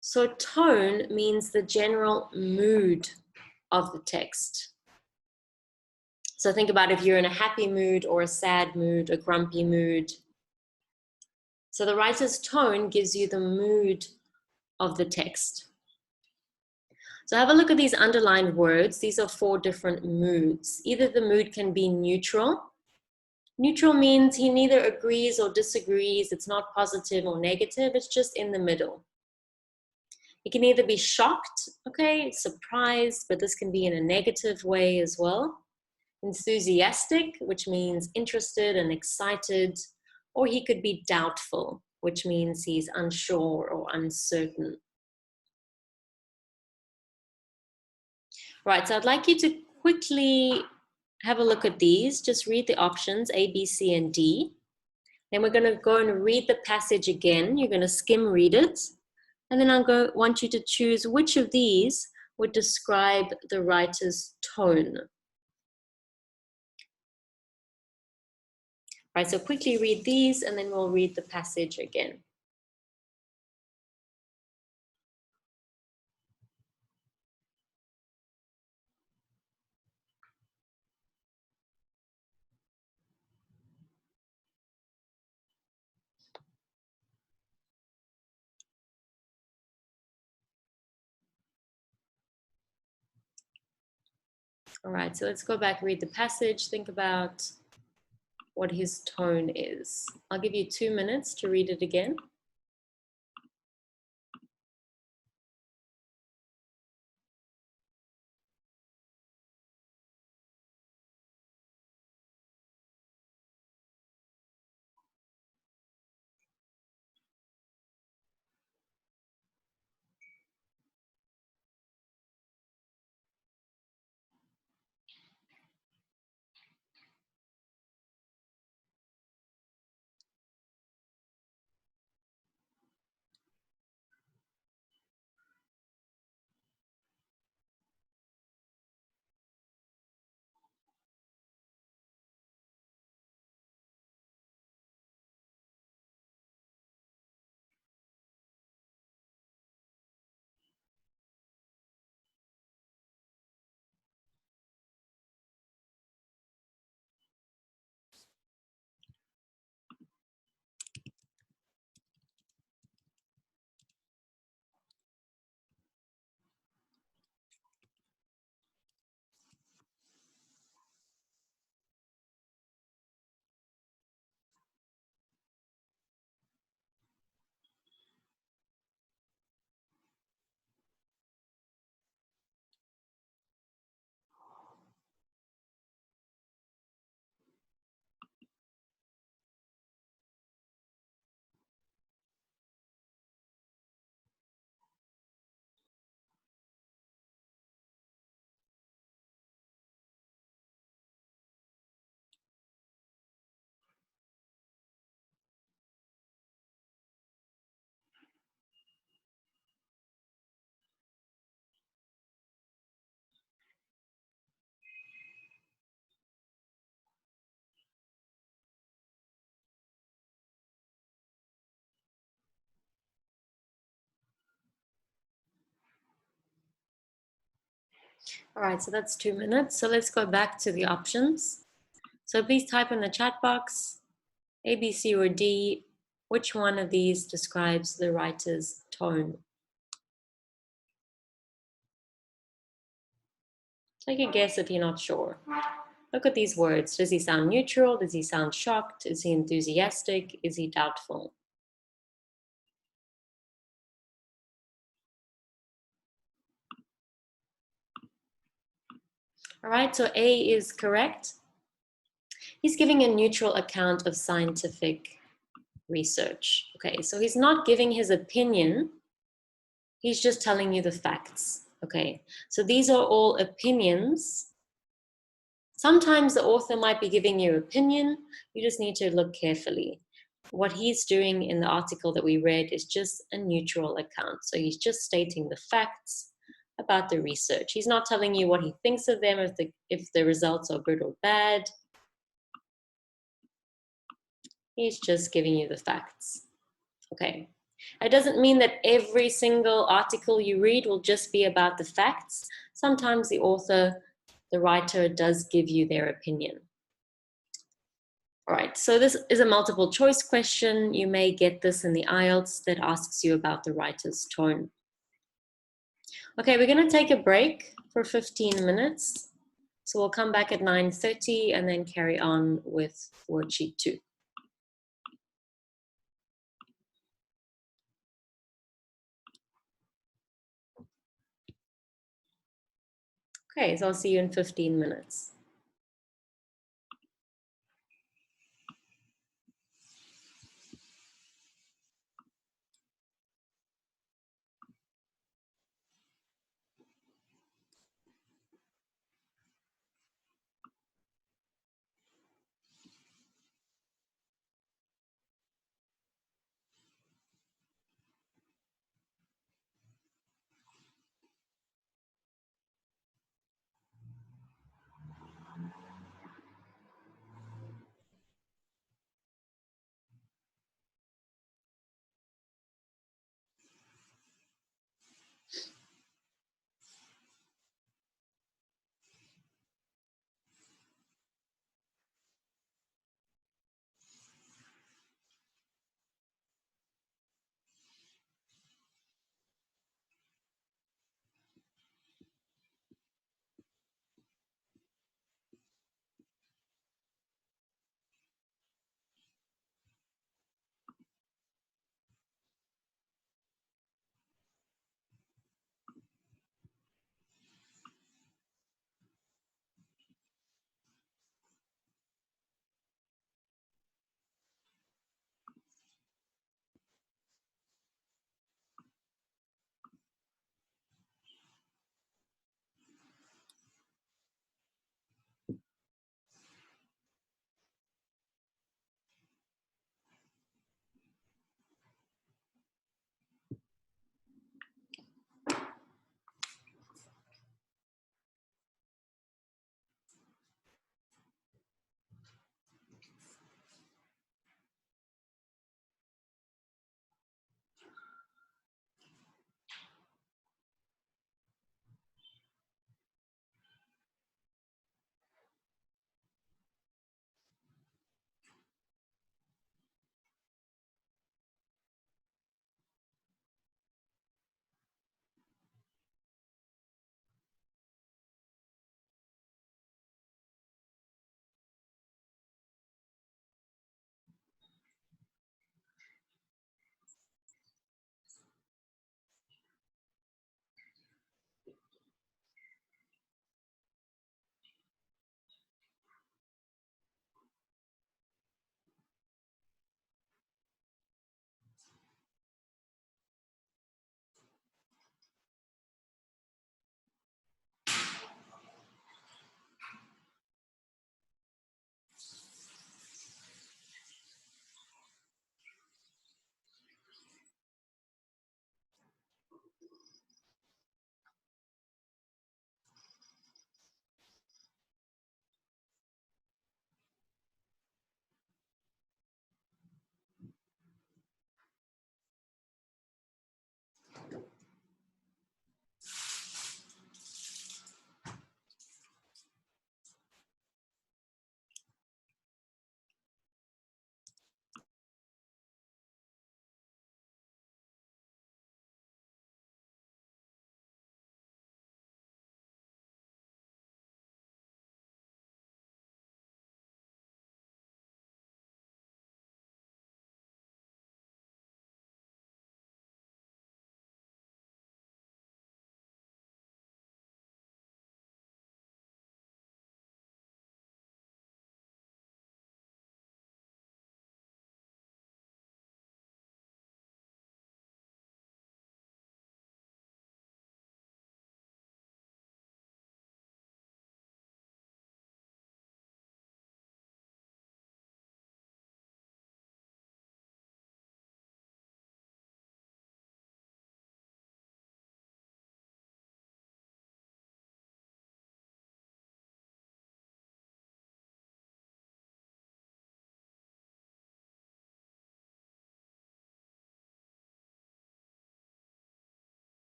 So tone means the general mood of the text. So think about if you're in a happy mood or a sad mood, a grumpy mood. So the writer's tone gives you the mood of the text. So have a look at these underlined words. These are 4 different moods. Either the mood can be neutral. Neutral means he neither agrees or disagrees. It's not positive or negative. It's just in the middle. It can either be shocked, okay, surprised, but this can be in a negative way as well. Enthusiastic, which means interested and excited, or he could be doubtful, which means he's unsure or uncertain. Right, so I'd like you to quickly have a look at these. Just read the options A, B, C, and D. Then we're going to go and read the passage again. You're going to skim read it. And then want you to choose which of these would describe the writer's tone. Right, so quickly read these and then we'll read the passage again. All right, so let's go back, read the passage, think about what his tone is. I'll give you 2 minutes to read it again. All right, so that's 2 minutes. So let's go back to the options. So please type in the chat box, A, B, C, or D, which one of these describes the writer's tone? Take a guess if you're not sure. Look at these words. Does he sound neutral? Does he sound shocked? Is he enthusiastic? Is he doubtful? All right, so A is correct. He's giving a neutral account of scientific research. Okay, so he's not giving his opinion, he's just telling you the facts. Okay, so these are all opinions. Sometimes the author might be giving you opinion, you just need to look carefully. What he's doing in the article that we read is just a neutral account. So he's just stating the facts about the research. He's not telling you what he thinks of them, if the results are good or bad. He's just giving you the facts. Okay. It doesn't mean that every single article you read will just be about the facts. Sometimes the author, the writer, does give you their opinion. All right, so this is a multiple choice question. You may get this in the IELTS that asks you about the writer's tone. Okay, we're going to take a break for 15 minutes. So we'll come back at 9:30 and then carry on with worksheet 2. Okay, so I'll see you in 15 minutes.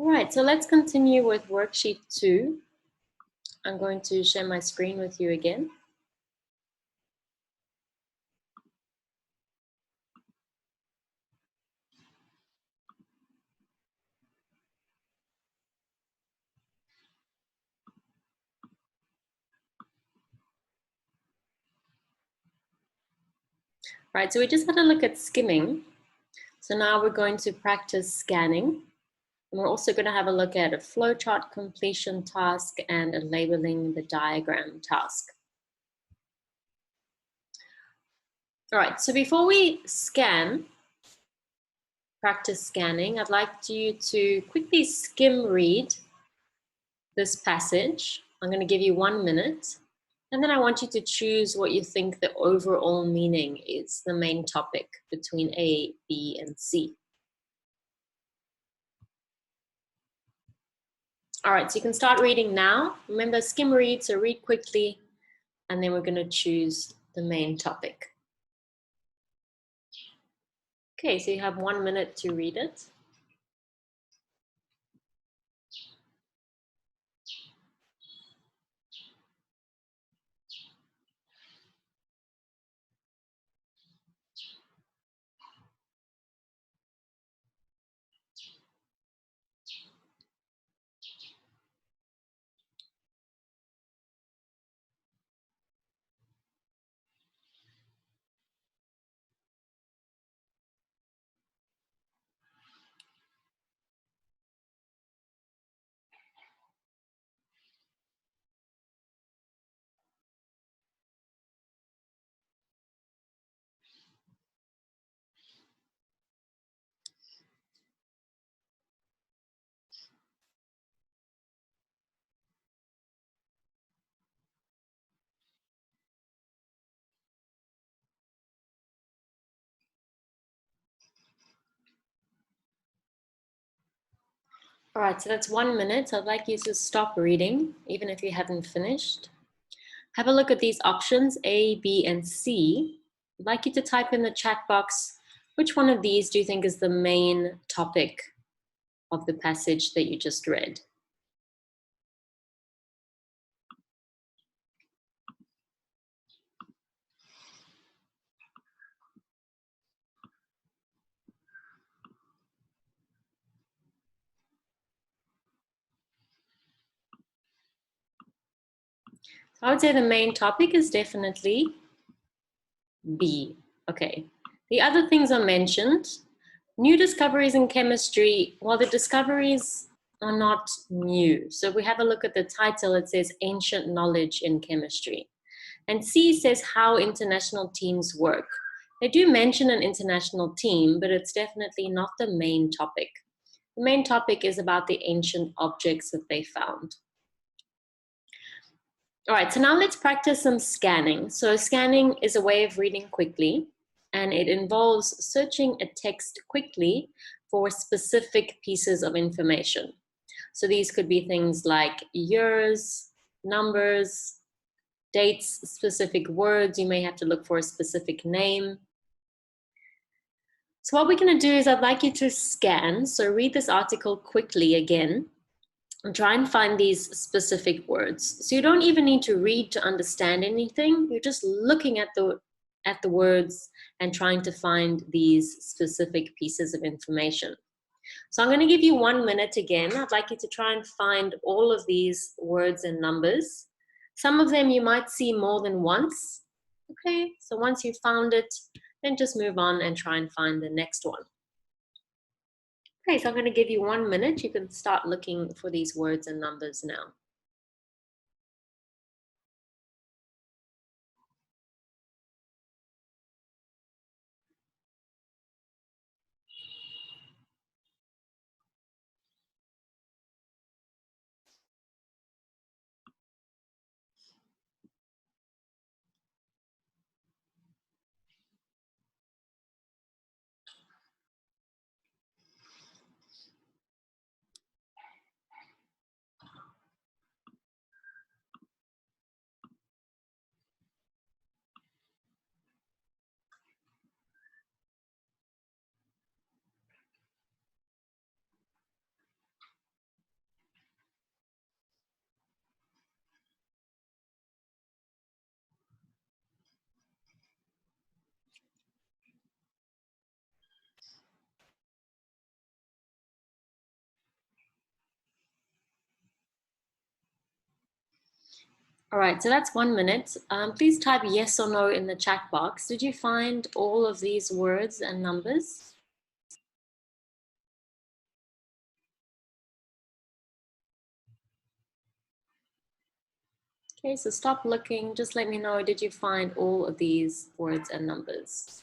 All right, so let's continue with worksheet 2. I'm going to share my screen with you again. Right, so we just had a look at skimming. So now we're going to practice scanning. And we're also going to have a look at a flowchart completion task and a labeling the diagram task. All right, so before we practice scanning, I'd like you to quickly skim read this passage. I'm going to give you 1 minute. And then I want you to choose what you think the overall meaning is, the main topic between A, B, and C. All right, so you can start reading now. Remember, skim read, so read quickly, and then we're going to choose the main topic. Okay, so you have 1 minute to read it. All right, so that's 1 minute. So I'd like you to stop reading, even if you haven't finished. Have a look at these options, A, B, and C. I'd like you to type in the chat box, which one of these do you think is the main topic of the passage that you just read? I would say the main topic is definitely B. Okay. The other things are mentioned. New discoveries in chemistry, well, the discoveries are not new. So if we have a look at the title, it says Ancient Knowledge in Chemistry. And C says how international teams work. They do mention an international team, but it's definitely not the main topic. The main topic is about the ancient objects that they found. All right, so now let's practice some scanning. So scanning is a way of reading quickly, and it involves searching a text quickly for specific pieces of information. So these could be things like years, numbers, dates, specific words. You may have to look for a specific name. So what we're going to do is I'd like you to scan. So read this article quickly again and try and find these specific words. So you don't even need to read to understand anything. You're just looking at the words and trying to find these specific pieces of information. So I'm going to give you 1 minute again. I'd like you to try and find all of these words and numbers. Some of them you might see more than once. Okay, so once you've found it, then just move on and try and find the next one. Okay, so I'm going to give you 1 minute. You can start looking for these words and numbers now. All right, so that's 1 minute. Please type yes or no in the chat box. Did you find all of these words and numbers? Okay, so stop looking. Just let me know, did you find all of these words and numbers?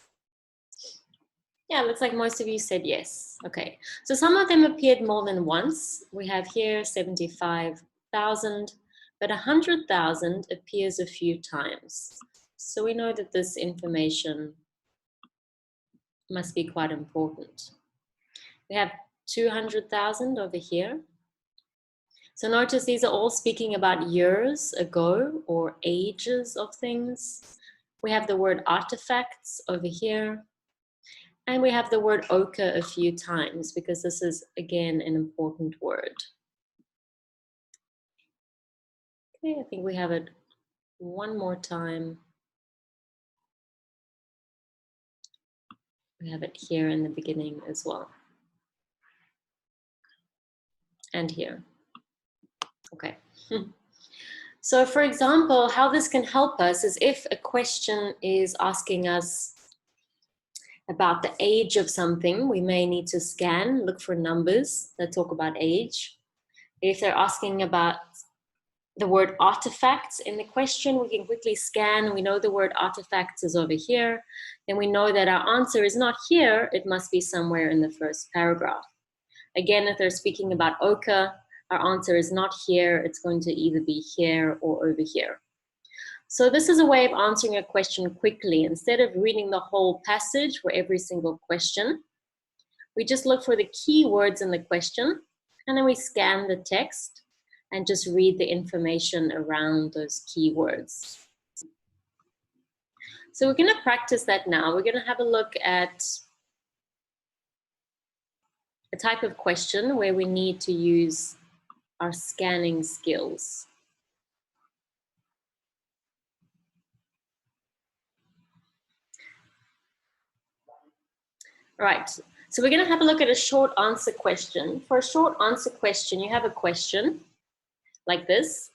Yeah, looks like most of you said yes. Okay, so some of them appeared more than once. We have here 75,000, but 100,000 appears a few times. So we know that this information must be quite important. We have 200,000 over here. So notice these are all speaking about years ago or ages of things. We have the word artifacts over here. And we have the word ochre a few times because this is, again, an important word. Okay, I think we have it one more time. We have it here in the beginning as well. And here. Okay. So for example, how this can help us is if a question is asking us about the age of something, we may need to scan, look for numbers that talk about age. If they're asking about the word artifacts in the question, we can quickly scan. We know the word artifacts is over here. And we know that our answer is not here. It must be somewhere in the first paragraph. Again, if they're speaking about ochre, our answer is not here. It's going to either be here or over here. So this is a way of answering a question quickly. Instead of reading the whole passage for every single question, we just look for the key words in the question, and then we scan the text and just read the information around those key words. So we're going to practice that now. We're going to have a look at a type of question where we need to use our scanning skills. All right, so we're going to have a look at a short answer question. For a short answer question, you have a question like this,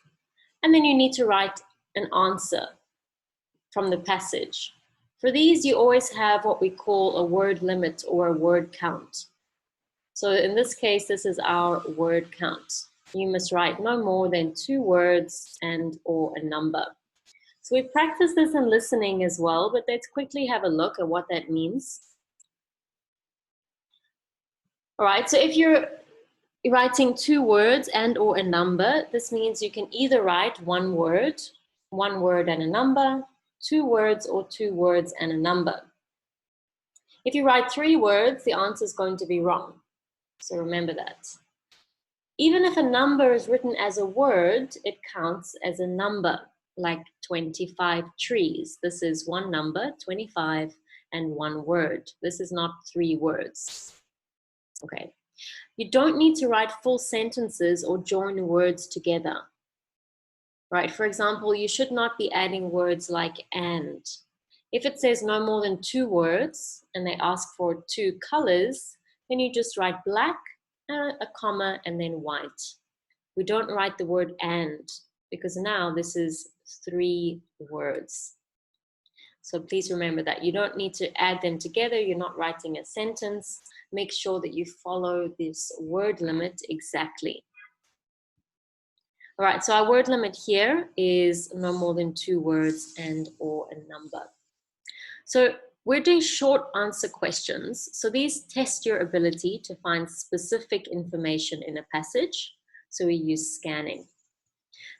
and then you need to write an answer from the passage. For these, you always have what we call a word limit or a word count. So in this case, this is our word count. You must write no more than 2 words and or a number. So we practice this in listening as well, but let's quickly have a look at what that means. All right, so if you're writing 2 words and or a number, this means you can either write 1 word and a number, 2 words, or 2 words and a number. If you write 3 words, the answer is going to be wrong. So remember that. Even if a number is written as a word, it counts as a number, like 25 trees. This is 1 number, 25, and 1 word. This is not 3 words. Okay. You don't need to write full sentences or join words together. Right? For example, you should not be adding words like and. If it says no more than 2 words and they ask for 2 colors, then you just write black, a comma, and then white. We don't write the word and because now this is 3 words. So please remember that you don't need to add them together. You're not writing a sentence. Make sure that you follow this word limit exactly. All right, so our word limit here is no more than 2 words and or a number. So we're doing short answer questions. So these test your ability to find specific information in a passage. So we use scanning.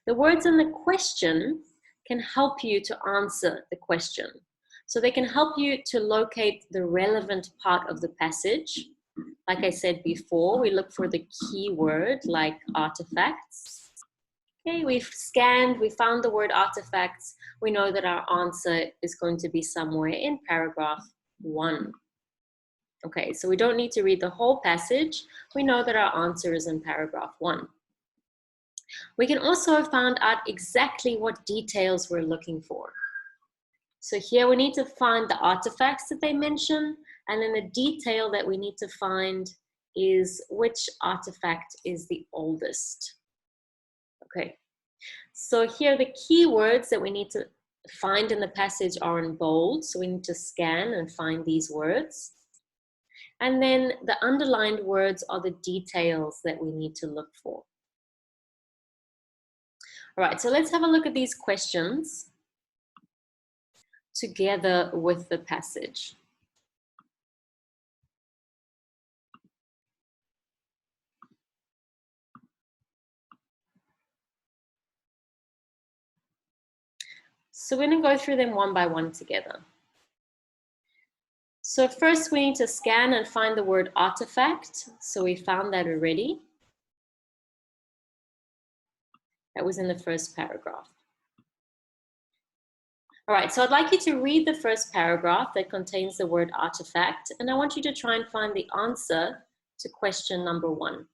The words in the question can help you to answer the question. So they can help you to locate the relevant part of the passage. Like I said before, we look for the key word like artifacts. Okay, we've scanned, we found the word artifacts. We know that our answer is going to be somewhere in paragraph 1. Okay, so we don't need to read the whole passage. We know that our answer is in paragraph 1. We can also have found out exactly what details we're looking for. So here we need to find the artifacts that they mention, and then the detail that we need to find is which artifact is the oldest. Okay, So here the key words that we need to find in the passage are in bold. So we need to scan and find these words. And then the underlined words are the details that we need to look for. All right, so let's have a look at these questions together with the passage. So we're going to go through them one by one together. So first we need to scan and find the word artifact. So we found that already. That was in the first paragraph. All right, so I'd like you to read the first paragraph that contains the word artifact, and I want you to try and find the answer to question number 1.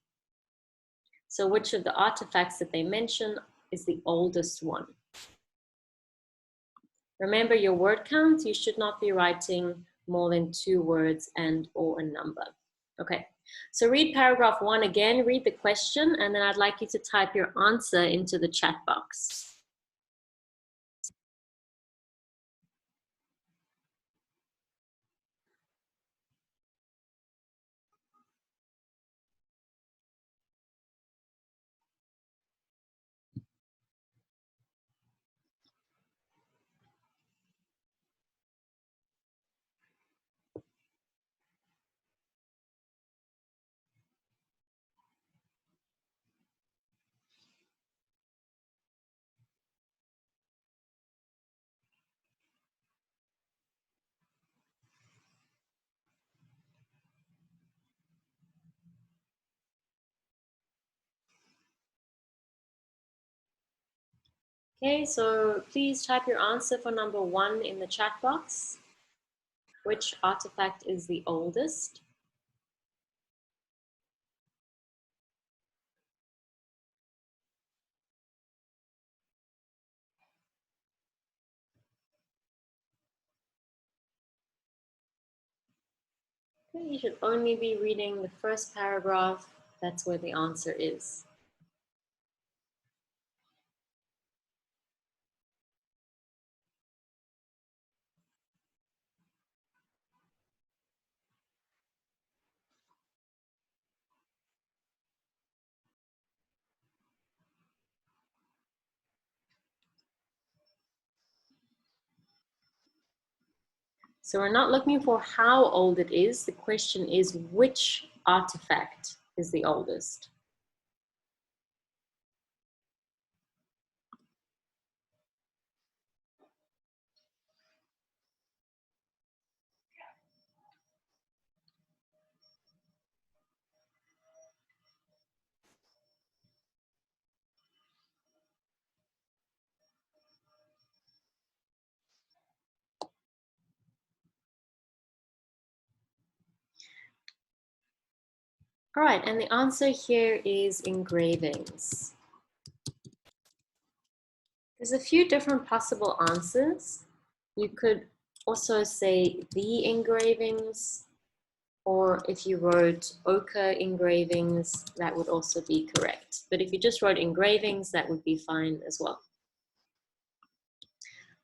So which of the artifacts that they mention is the oldest one? Remember your word count, you should not be writing more than 2 words and or a number. Okay, so read paragraph 1 again, read the question, and then I'd like you to type your answer into the chat box. Okay, so please type your answer for number 1 in the chat box. Which artifact is the oldest? Okay, you should only be reading the first paragraph. That's where the answer is. So we're not looking for how old it is. The question is which artifact is the oldest? All right, and the answer here is engravings. There's a few different possible answers. You could also say the engravings, or if you wrote ochre engravings, that would also be correct. But if you just wrote engravings, that would be fine as well.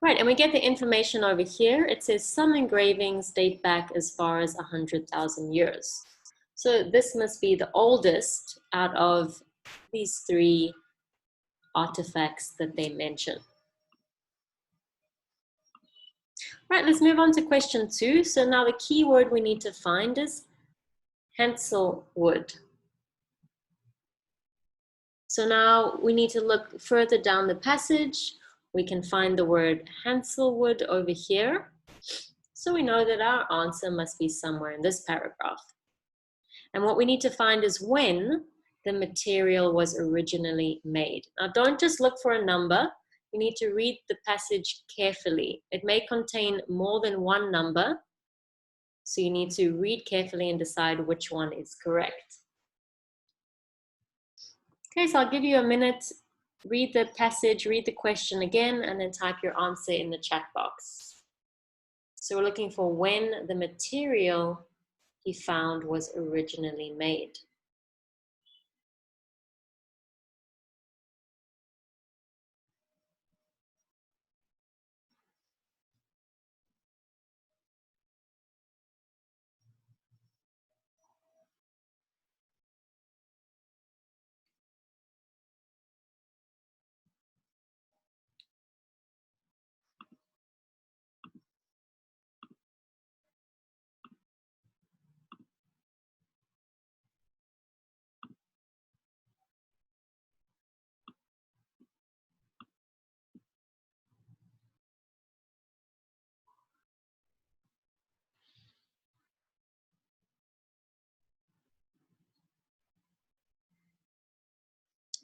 Right, and we get the information over here. It says some engravings date back as far as 100,000 years. So this must be the oldest out of these 3 artifacts that they mention. Right, let's move on to question 2. So now the key word we need to find is Hansel wood. So now we need to look further down the passage. We can find the word Hanselwood over here. So we know that our answer must be somewhere in this paragraph. And what we need to find is when the material was originally made. Now don't just look for a number. You need to read the passage carefully. It may contain more than 1 number. So you need to read carefully and decide which one is correct. Okay, so I'll give you a minute, read the passage, read the question again, and then type your answer in the chat box. So we're looking for when the material he found was originally made.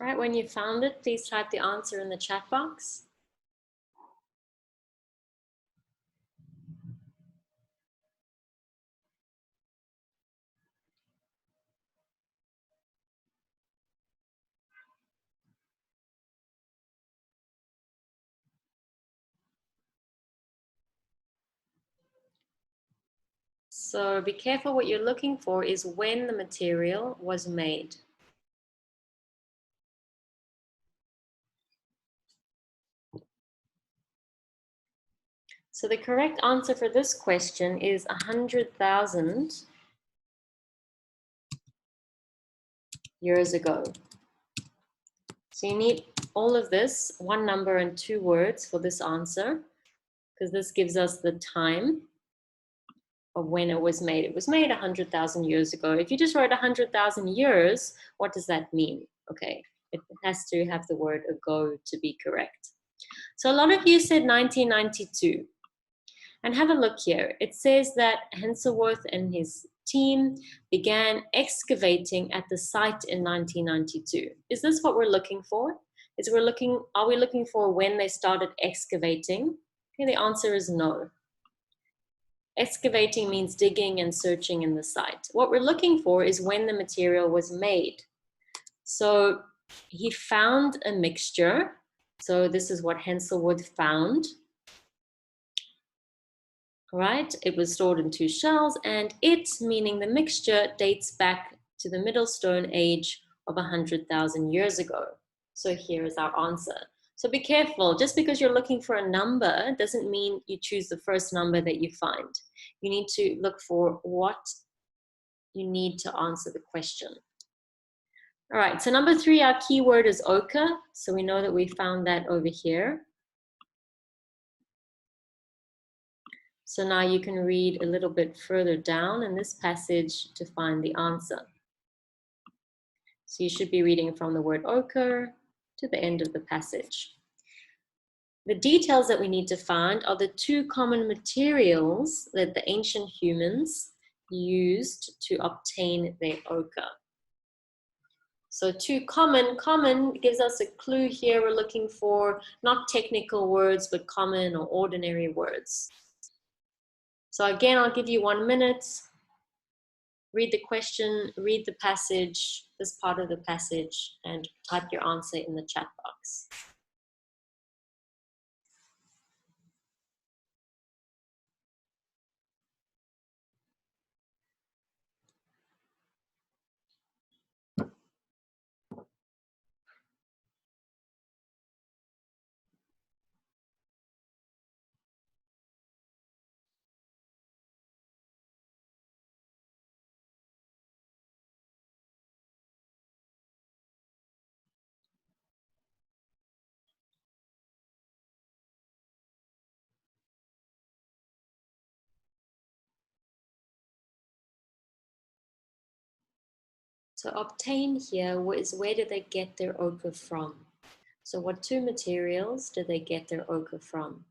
All right, when you found it, please type the answer in the chat box. So be careful, what you're looking for is when the material was made. So the correct answer for this question is 100,000 years ago. So you need all of this, one number and two words for this answer, because this gives us the time of when it was made. It was made 100,000 years ago. If you just wrote 100,000 years, what does that mean? Okay, it has to have the word ago to be correct. So a lot of you said 1992. And have a look here. It says that Hensworth and his team began excavating at the site in 1992. Is this what we're looking for? Are we looking for when they started excavating? Okay, the answer is no. Excavating means digging and searching in the site. What we're looking for is when the material was made. So he found a mixture. So this is what Hensworth found. Right? It was stored in two shells, and it, meaning the mixture, dates back to the Middle Stone Age of 100,000 years ago. So here is our answer. So be careful, just because you're looking for a number doesn't mean you choose the first number that you find. You need to look for what you need to answer the question. All right, so number 3, our keyword is ochre. So we know that we found that over here. So now you can read a little bit further down in this passage to find the answer. So you should be reading from the word ochre to the end of the passage. The details that we need to find are the 2 common materials that the ancient humans used to obtain their ochre. So 2 common gives us a clue here. We're looking for not technical words, but common or ordinary words. So again, I'll give you 1 minute. Read the question, read the passage, this part of the passage, and type your answer in the chat box. So obtain here is where did they get their ochre from? So what 2 materials did they get their ochre from?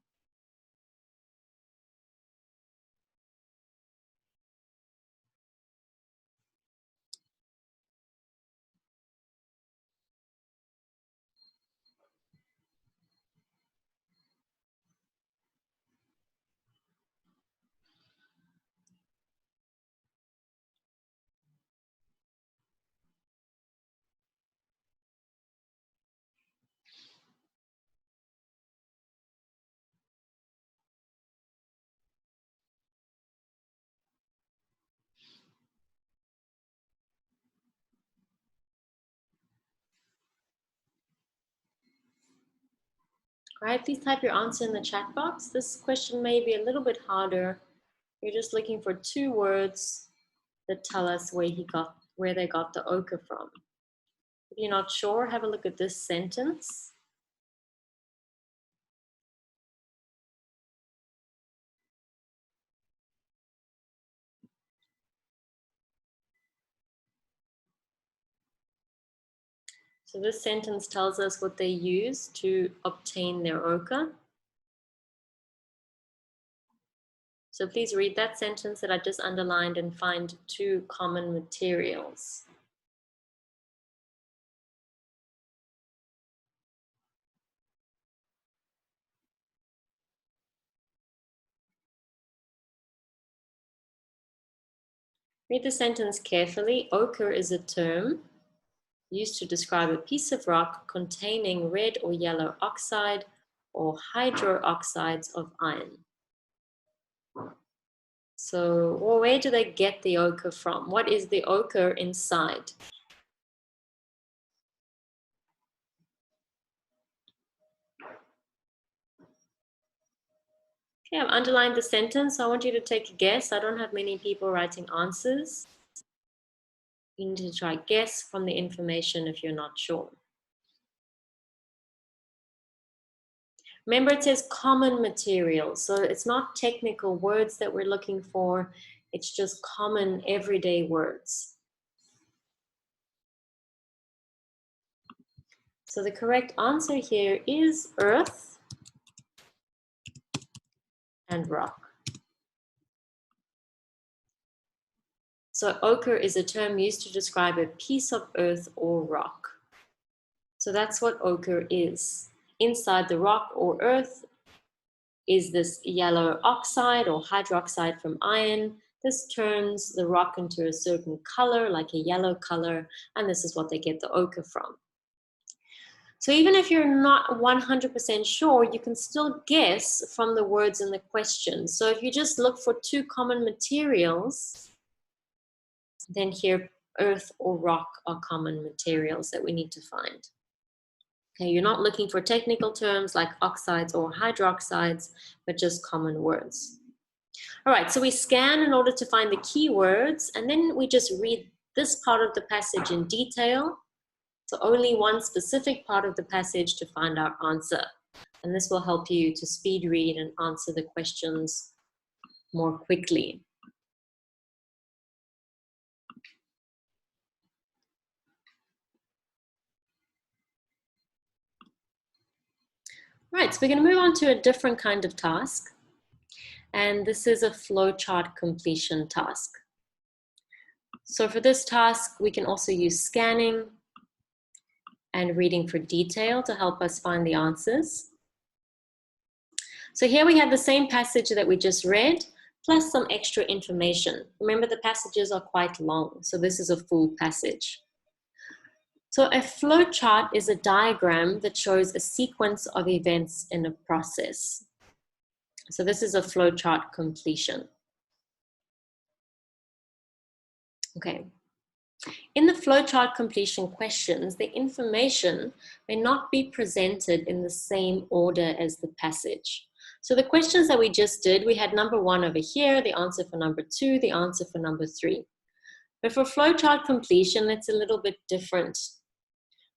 All right, please type your answer in the chat box. This question may be a little bit harder. You're just looking for 2 words that tell us where they got the ochre from. If you're not sure, have a look at this sentence. So this sentence tells us what they used to obtain their ochre. So please read that sentence that I just underlined and find 2 common materials. Read the sentence carefully. Ochre is a term used to describe a piece of rock containing red or yellow oxide or hydroxides of iron. So, well, where do they get the ochre from? What is the ochre inside? Okay, I've underlined the sentence. So I want you to take a guess. I don't have many people writing answers. You need to try guess from the information if you're not sure. Remember, it says common materials. So it's not technical words that we're looking for. It's just common everyday words. So the correct answer here is earth and rock. So ochre is a term used to describe a piece of earth or rock. So that's what ochre is. Inside the rock or earth is this yellow oxide or hydroxide from iron. This turns the rock into a certain color, like a yellow color, and this is what they get the ochre from. So even if you're not 100% sure, you can still guess from the words in the question. So if you just look for two common materials, then here earth or rock are common materials that we need to find. Okay, you're not looking for technical terms like oxides or hydroxides, but just common words. All right, so we scan in order to find the keywords, and then we just read this part of the passage in detail. So only one specific part of the passage to find our answer. And this will help you to speed read and answer the questions more quickly. Right, so we're going to move on to a different kind of task. And this is a flowchart completion task. So for this task, we can also use scanning and reading for detail to help us find the answers. So here we have the same passage that we just read, plus some extra information. Remember, the passages are quite long, so this is a full passage. So a flowchart is a diagram that shows a sequence of events in a process. So this is a flowchart completion. Okay. In the flowchart completion questions, the information may not be presented in the same order as the passage. So the questions that we just did, we had number 1 over here, the answer for number 2, the answer for number 3. But for flowchart completion, it's a little bit different.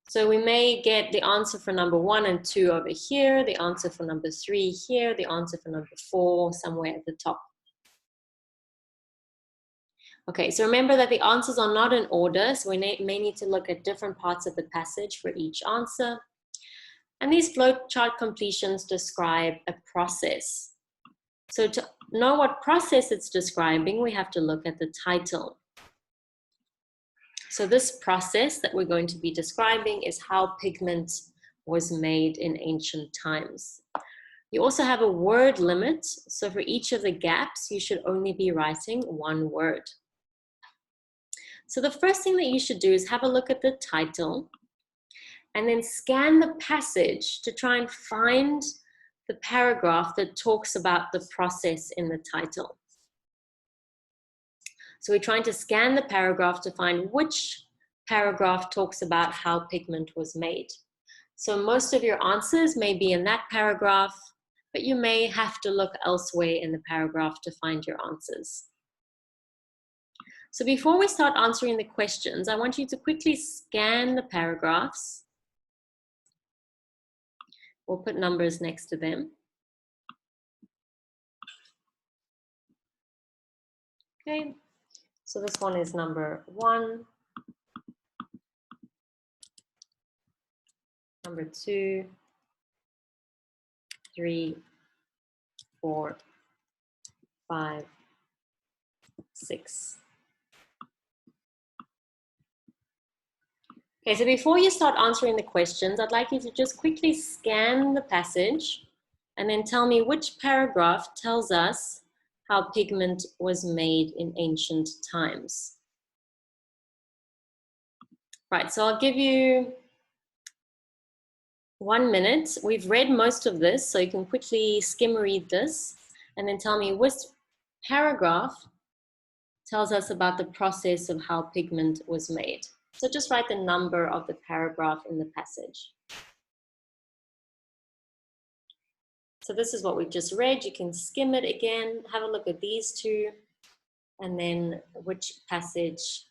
So we may get the answer for number 1 and 2 over here, the answer for number 3 here, the answer for number 4 somewhere at the top. Okay, so remember that the answers are not in order, so we may need to look at different parts of the passage for each answer. And these flowchart completions describe a process. So to know what process it's describing, we have to look at the title. So this process that we're going to be describing is how pigment was made in ancient times. You also have a word limit, so for each of the gaps, you should only be writing 1 word. So the first thing that you should do is have a look at the title and then scan the passage to try and find the paragraph that talks about the process in the title. So we're trying to scan the paragraph to find which paragraph talks about how pigment was made. So most of your answers may be in that paragraph, but you may have to look elsewhere in the paragraph to find your answers. So before we start answering the questions, I want you to quickly scan the paragraphs. We'll put numbers next to them. Okay, so this one is number 1, number 2, 3, 4, 5, 6. Okay, so before you start answering the questions, I'd like you to just quickly scan the passage and then tell me which paragraph tells us how pigment was made in ancient times. Right, so I'll give you 1 minute. We've read most of this, so you can quickly skim read this and then tell me which paragraph tells us about the process of how pigment was made. So just write the number of the paragraph in the passage. So this is what we've just read. You can skim it again, have a look at these two, and then which passage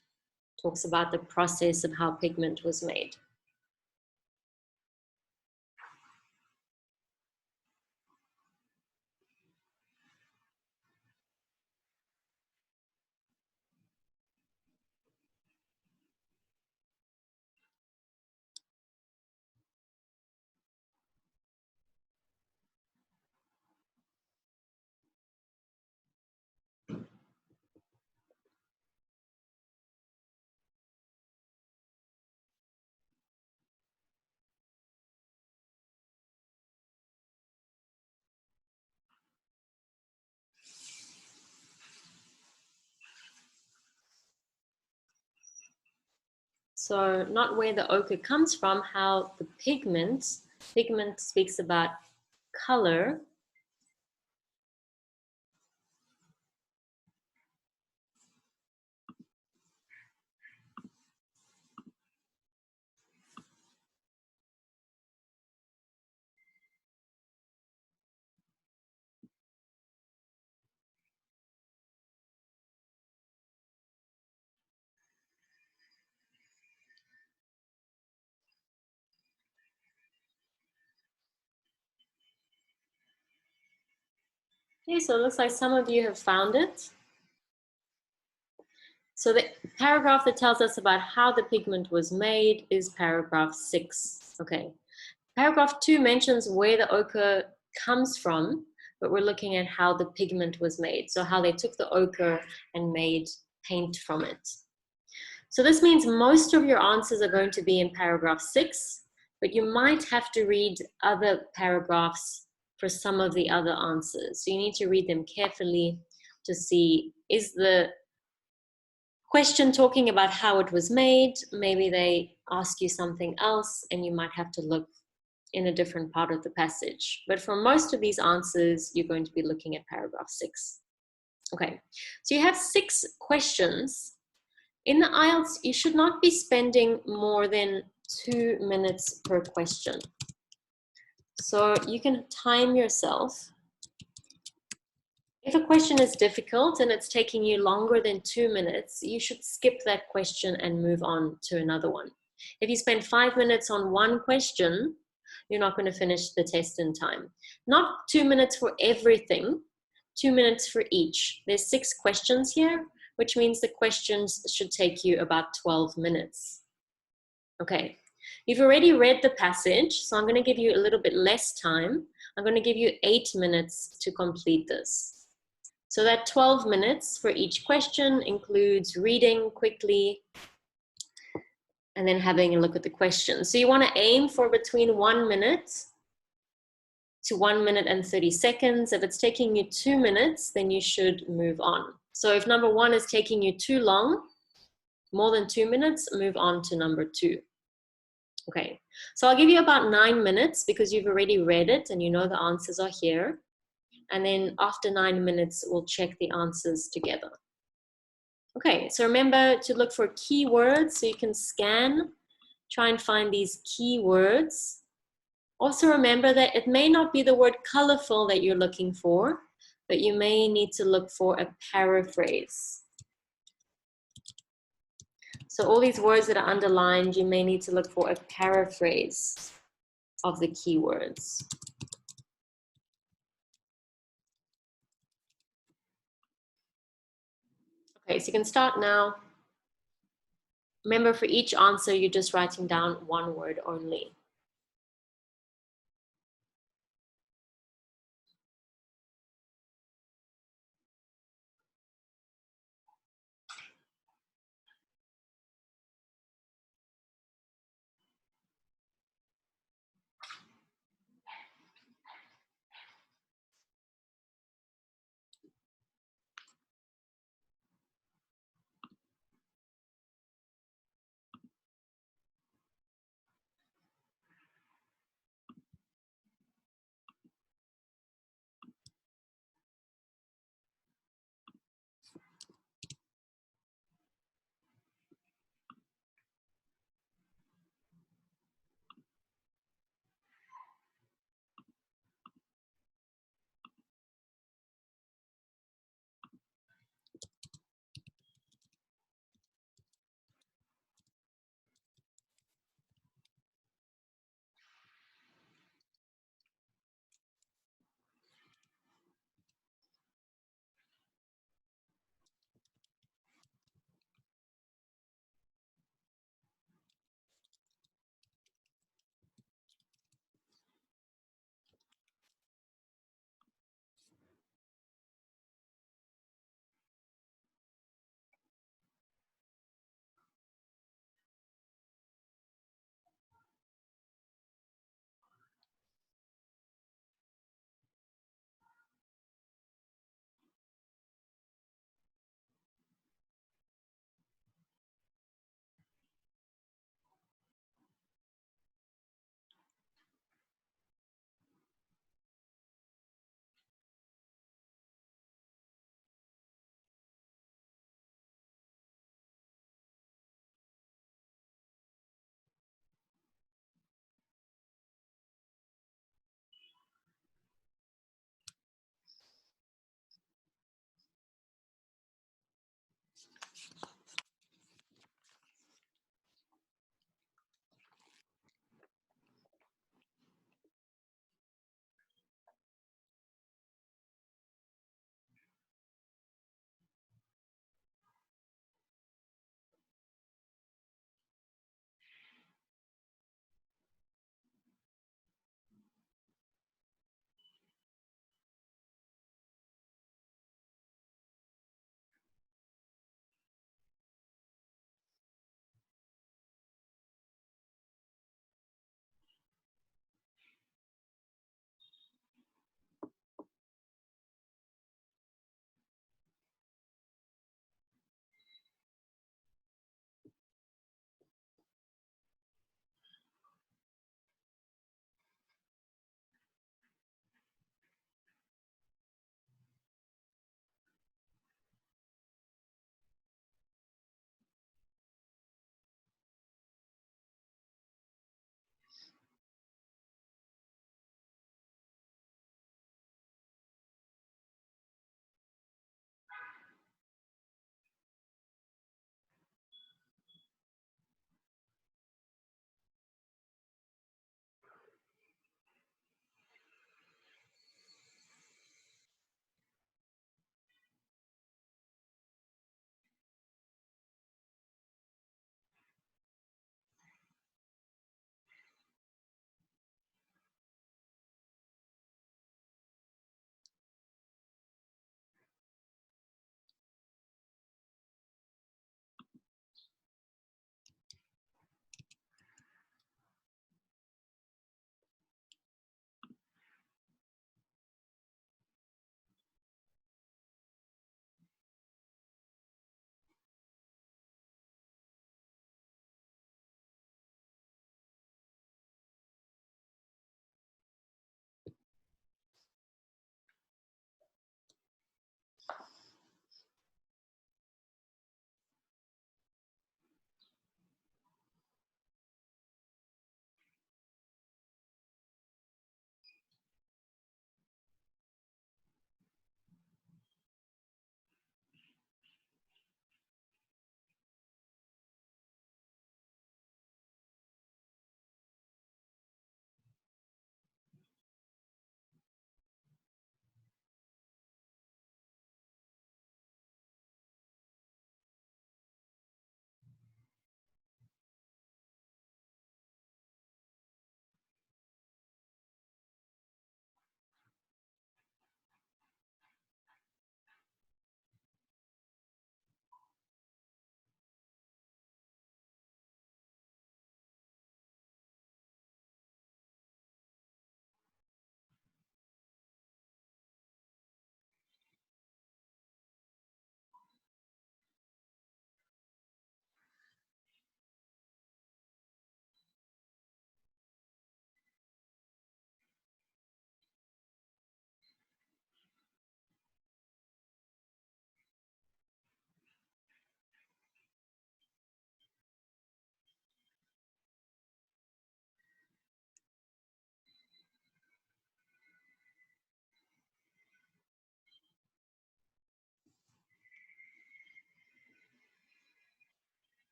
talks about the process of how pigment was made. So not where the ochre comes from, how the pigment speaks about color. Okay, so it looks like some of you have found it. So the paragraph that tells us about how the pigment was made is paragraph 6. Okay. Paragraph 2 mentions where the ochre comes from, but we're looking at how the pigment was made. So how they took the ochre and made paint from it. So this means most of your answers are going to be in paragraph 6, but you might have to read other paragraphs for some of the other answers. So you need to read them carefully to see, is the question talking about how it was made? Maybe they ask you something else and you might have to look in a different part of the passage. But for most of these answers, you're going to be looking at paragraph 6. Okay, so you have 6 questions. In the IELTS, you should not be spending more than 2 minutes per question. So you can time yourself. If a question is difficult and it's taking you longer than 2 minutes, you should skip that question and move on to another one. If you spend 5 minutes on one question, you're not going to finish the test in time. Not 2 minutes for everything, 2 minutes for each. There's 6 questions here, which means the questions should take you about 12 minutes. Okay, you've already read the passage, so I'm going to give you a little bit less time. I'm going to give you 8 minutes to complete this. So that 12 minutes for each question includes reading quickly and then having a look at the question. So you want to aim for between 1 minute to 1 minute and 30 seconds. If it's taking you 2 minutes, then you should move on. So if number 1 is taking you too long, more than 2 minutes, move on to number 2. Okay, so I'll give you about 9 minutes because you've already read it and you know the answers are here. And then after 9 minutes, we'll check the answers together. Okay, so remember to look for keywords so you can scan, try and find these keywords. Also remember that it may not be the word colorful that you're looking for, but you may need to look for a paraphrase. So all these words that are underlined, you may need to look for a paraphrase of the keywords. Okay, so you can start now. Remember, for each answer, you're just writing down one word only.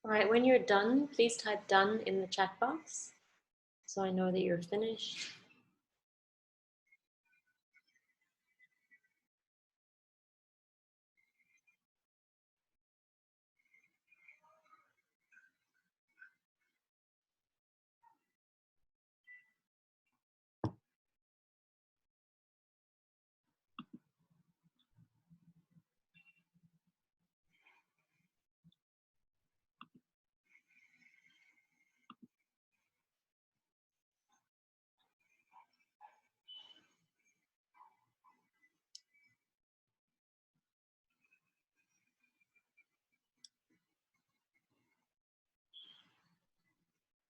All right, when you're done, please type done in the chat box so I know that you're finished.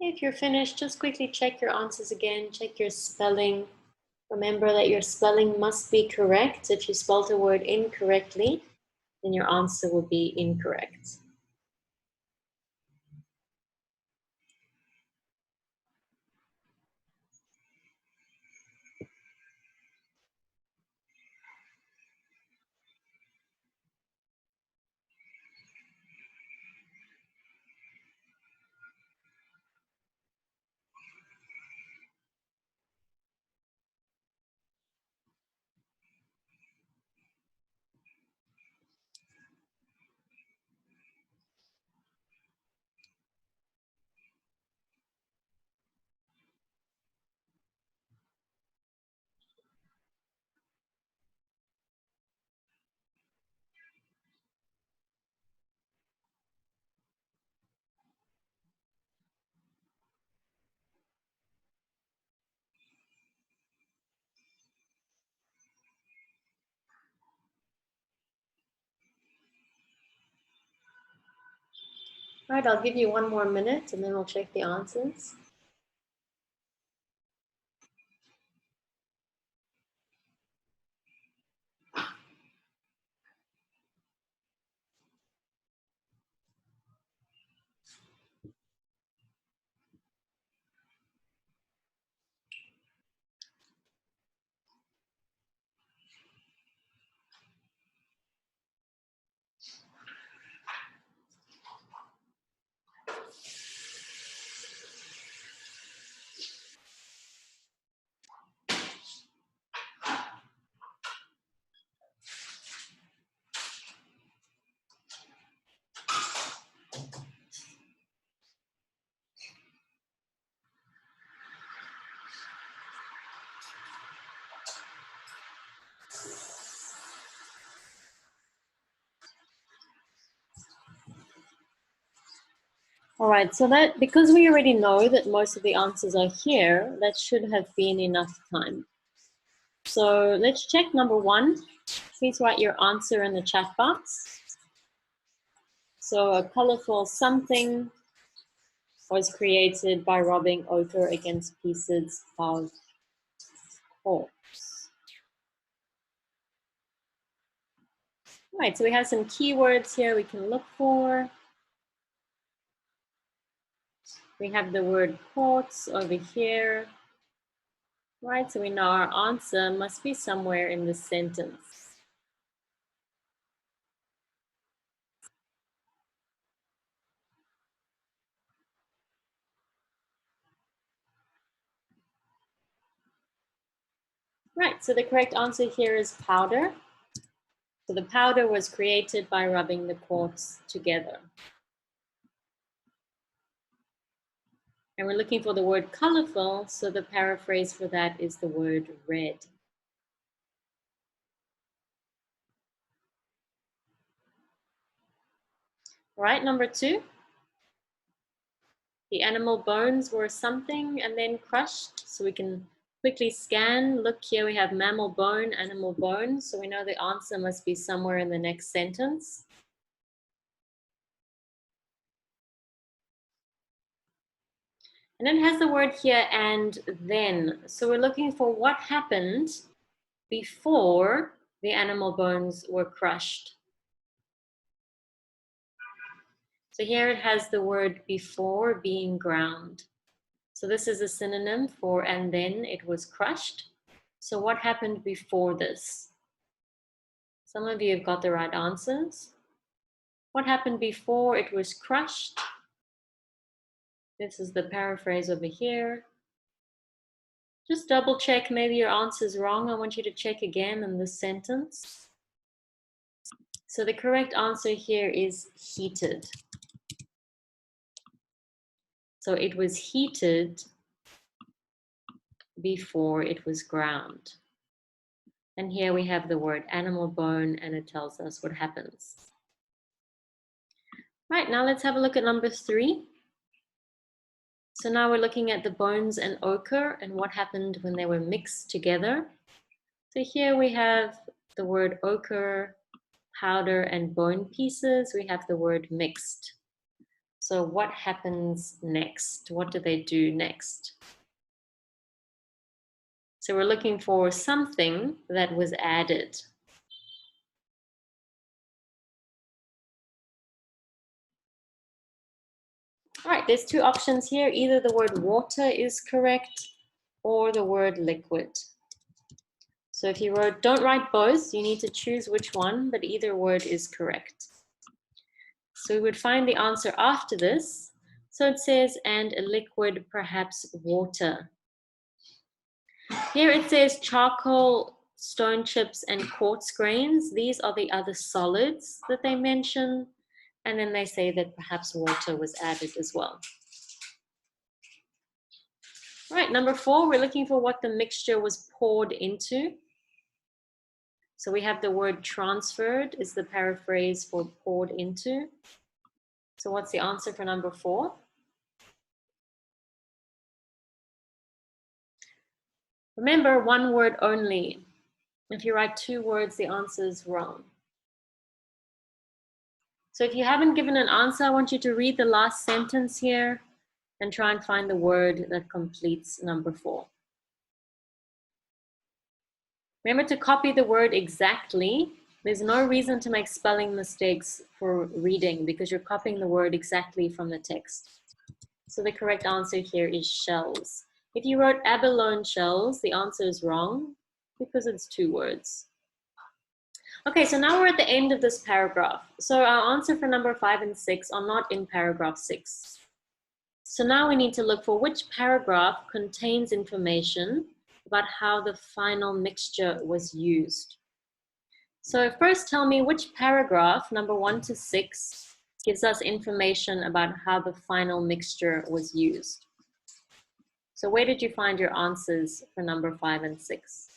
If you're finished, just quickly check your answers again, check your spelling. Remember that your spelling must be correct. If you spelled a word incorrectly, then your answer will be incorrect. All right, I'll give you 1 more minute and then we'll check the answers. All right, so that because we already know that most of the answers are here, that should have been enough time. So let's check number 1. Please write your answer in the chat box. So a colorful something was created by rubbing ochre against pieces of corpse. All right, so we have some keywords here we can look for. We have the word quartz over here. Right, so we know our answer must be somewhere in the sentence. Right, so the correct answer here is powder. So the powder was created by rubbing the quartz together. And we're looking for the word colorful, so the paraphrase for that is the word red. All right, number 2. The animal bones were something and then crushed. So we can quickly scan. Look here, we have mammal bone, animal bone. So we know the answer must be somewhere in the next sentence. And then it has the word here, and then. So we're looking for what happened before the animal bones were crushed. So here it has the word before being ground. So this is a synonym for and then it was crushed. So what happened before this? Some of you have got the right answers. What happened before it was crushed? This is the paraphrase over here. Just double check, maybe your answer is wrong. I want you to check again in this sentence. So the correct answer here is heated. So it was heated before it was ground. And here we have the word animal bone, and it tells us what happens. Right, now let's have a look at number 3. So now we're looking at the bones and ochre and what happened when they were mixed together. So here we have the word ochre, powder, and bone pieces. We have the word mixed. So what happens next? What do they do next? So we're looking for something that was added. All right, there's 2 options here. Either the word water is correct or the word liquid. So if you wrote, don't write both, you need to choose which one, but either word is correct. So we would find the answer after this. So it says, and a liquid, perhaps water. Here it says charcoal, stone chips, and quartz grains. These are the other solids that they mention. And then they say that perhaps water was added as well. All right, number 4, we're looking for what the mixture was poured into. So we have the word transferred is the paraphrase for poured into. So what's the answer for number 4? Remember, 1 word only. If you write 2 words, the answer is wrong. So if you haven't given an answer, I want you to read the last sentence here and try and find the word that completes number 4. Remember to copy the word exactly. There's no reason to make spelling mistakes for reading because you're copying the word exactly from the text. So the correct answer here is shells. If you wrote abalone shells, the answer is wrong because it's 2 words. Okay, so now we're at the end of this paragraph. So our answer for number 5 and 6 are not in paragraph 6. So now we need to look for which paragraph contains information about how the final mixture was used. So first tell me which paragraph, number 1 to 6, gives us information about how the final mixture was used. So where did you find your answers for number 5 and 6?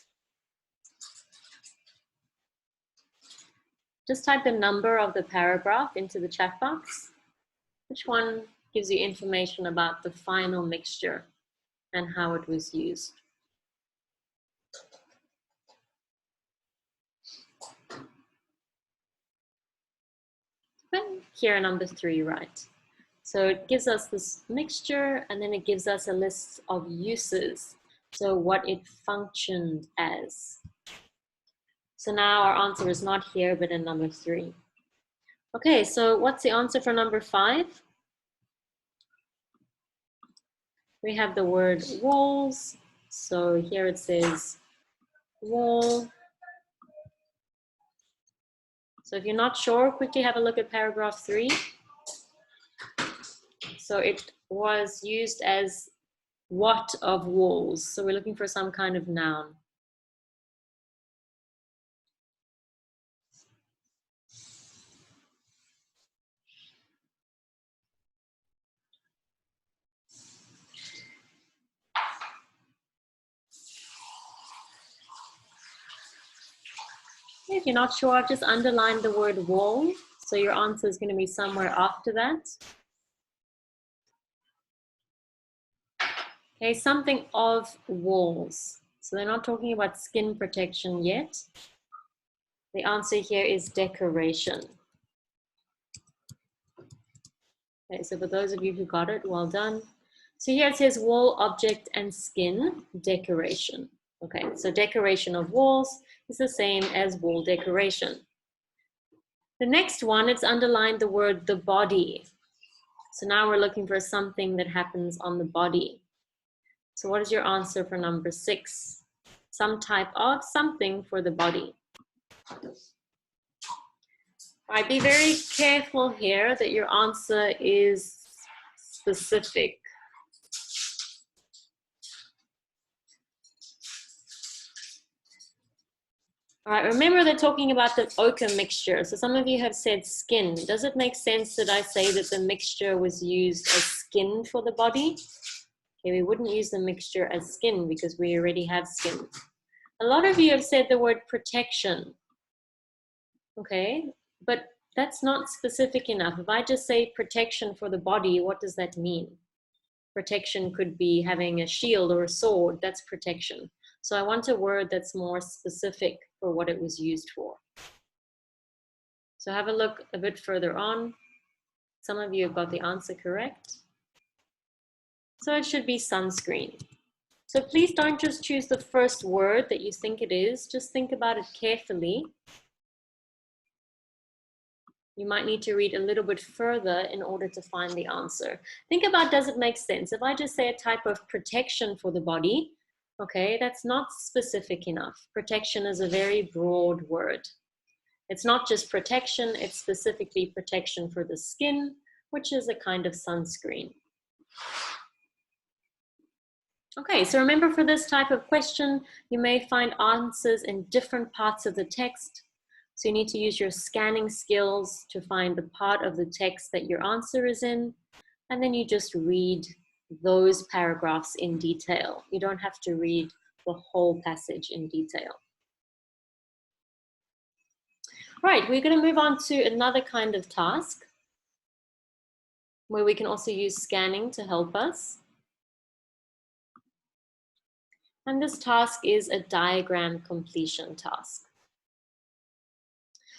Just type the number of the paragraph into the chat box. Which one gives you information about the final mixture and how it was used? Okay, here number 3, right? So it gives us this mixture and then it gives us a list of uses. So what it functioned as. So now our answer is not here, but in number 3. Okay, so what's the answer for number 5? We have the word walls. So here it says wall. So if you're not sure, quickly have a look at paragraph 3. So it was used as what of walls. So we're looking for some kind of noun. If you're not sure, I've just underlined the word wall. So your answer is going to be somewhere after that. Okay, something of walls. So they're not talking about skin protection yet. The answer here is decoration. Okay, so for those of you who got it, well done. So here it says wall, object, and skin, decoration. Okay, so decoration of walls is the same as wall decoration. The next one, it's underlined the word the body. So now we're looking for something that happens on the body. So what is your answer for number 6? Some type of something for the body. All right, be very careful here that your answer is specific. All right, remember they're talking about the ochre mixture. So some of you have said skin. Does it make sense that I say that the mixture was used as skin for the body? Okay, we wouldn't use the mixture as skin because we already have skin. A lot of you have said the word protection. Okay, but that's not specific enough. If I just say protection for the body, what does that mean? Protection could be having a shield or a sword. That's protection. So I want a word that's more specific for what it was used for. So have a look a bit further on. Some of you have got the answer correct. So it should be sunscreen. So please don't just choose the first word that you think it is. Just think about it carefully. You might need to read a little bit further in order to find the answer. Think about, does it make sense? If I just say a type of protection for the body, okay, that's not specific enough. Protection is a very broad word. It's not just protection, it's specifically protection for the skin, which is a kind of sunscreen. Okay, so remember, for this type of question, you may find answers in different parts of the text. So you need to use your scanning skills to find the part of the text that your answer is in, and then you just read those paragraphs in detail. You don't have to read the whole passage in detail. Right, we're going to move on to another kind of task where we can also use scanning to help us. And this task is a diagram completion task.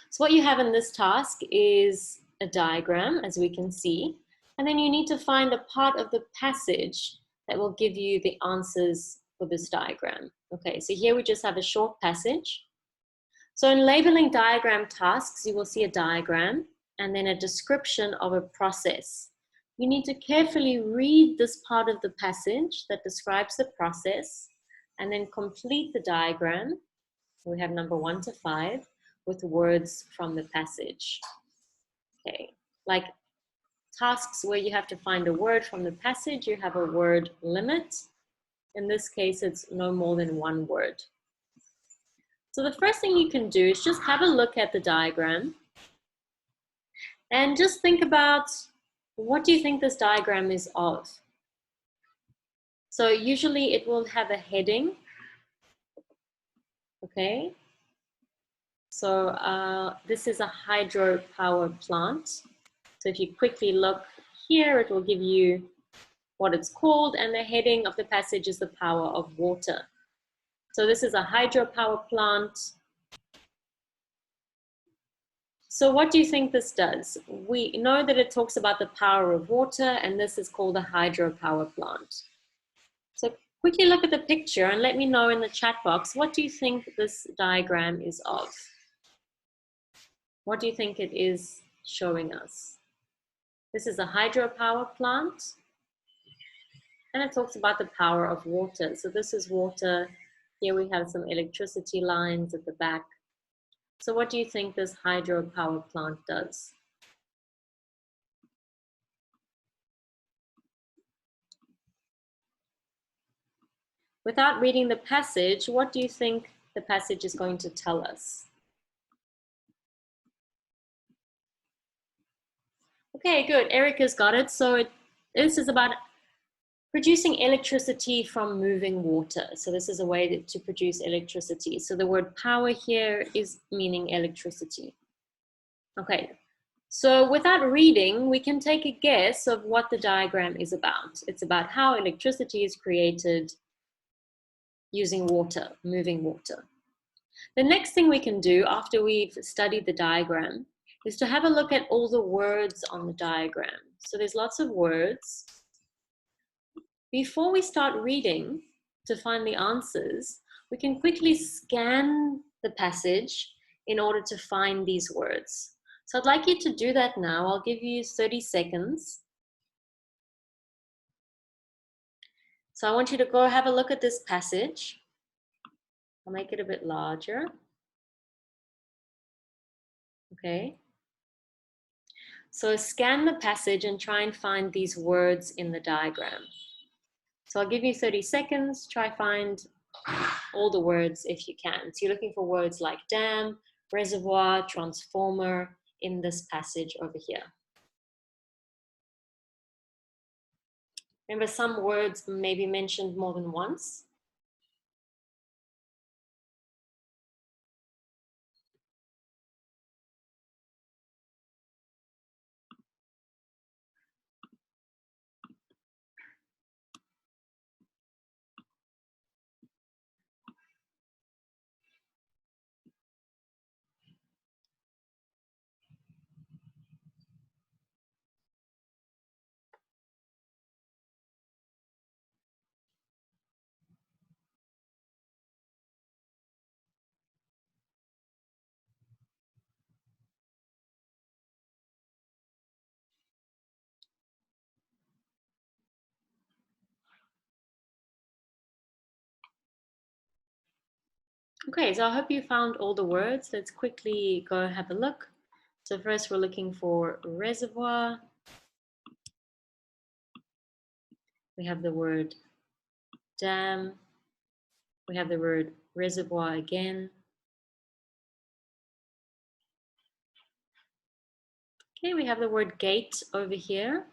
So what you have in this task is a diagram, as we can see, and then you need to find a part of the passage that will give you the answers for this diagram. Okay, so here we just have a short passage. So in labeling diagram tasks, you will see a diagram and then a description of a process. You need to carefully read this part of the passage that describes the process and then complete the diagram. We have number 1 to 5 with words from the passage. Okay, like tasks where you have to find a word from the passage, you have a word limit. In this case, it's no more than 1 word. So the first thing you can do is just have a look at the diagram and just think about, what do you think this diagram is of? So usually it will have a heading. Okay. So this is a hydropower plant. So if you quickly look here, it will give you what it's called, and the heading of the passage is the power of water. So this is a hydropower plant. So what do you think this does? We know that it talks about the power of water, and this is called a hydropower plant. So quickly look at the picture and let me know in the chat box, what do you think this diagram is of? What do you think it is showing us? This is a hydropower plant, and it talks about the power of water. So this is water. Here we have some electricity lines at the back. So what do you think this hydropower plant does? Without reading the passage, what do you think the passage is going to tell us? Okay, good. Erica's got it. So this is about producing electricity from moving water. So this is a way to produce electricity. So the word power here is meaning electricity. Okay, so without reading, we can take a guess of what the diagram is about. It's about how electricity is created using water, moving water. The next thing we can do after we've studied the diagram is to have a look at all the words on the diagram. So there's lots of words. Before we start reading to find the answers, we can quickly scan the passage in order to find these words. So I'd like you to do that now. I'll give you 30 seconds. So I want you to go have a look at this passage. I'll make it a bit larger. Okay. So scan the passage and try and find these words in the diagram. So I'll give you 30 seconds, try find all the words if you can. So you're looking for words like dam, reservoir, transformer in this passage over here. Remember, some words may be mentioned more than once. Okay, so I hope you found all the words. Let's quickly go have a look. So first we're looking for reservoir. We have the word dam. We have the word reservoir again. Okay, we have the word gate over here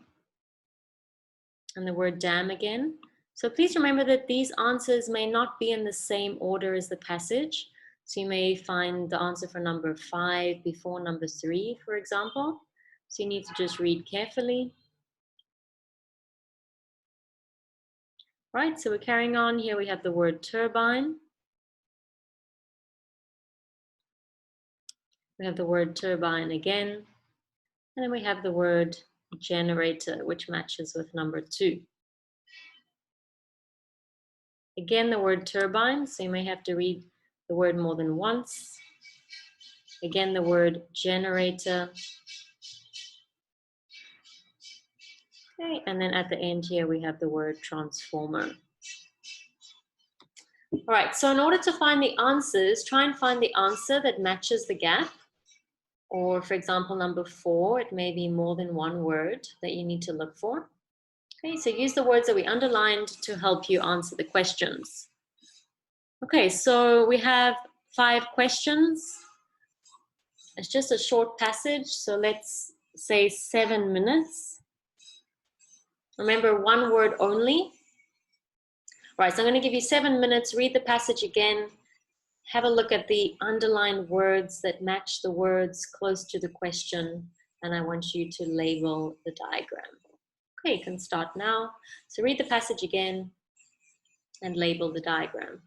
and the word dam again. So please remember that these answers may not be in the same order as the passage. So you may find the answer for number 5 before number 3, for example. So you need to just read carefully. Right, so we're carrying on. Here we have the word turbine. We have the word turbine again. And then we have the word generator, which matches with number 2. Again, the word turbine, so you may have to read the word more than once. Again, the word generator. Okay, and then at the end here, we have the word transformer. All right, so in order to find the answers, try and find the answer that matches the gap. Or for example, number 4, it may be more than one word that you need to look for. Okay, so use the words that we underlined to help you answer the questions. Okay, so we have 5 questions. It's just a short passage, so let's say 7 minutes. Remember, one word only. All right, so I'm going to give you 7 minutes. Read the passage again. Have a look at the underlined words that match the words close to the question, and I want you to label the diagram. Okay, you can start now. So read the passage again and label the diagram.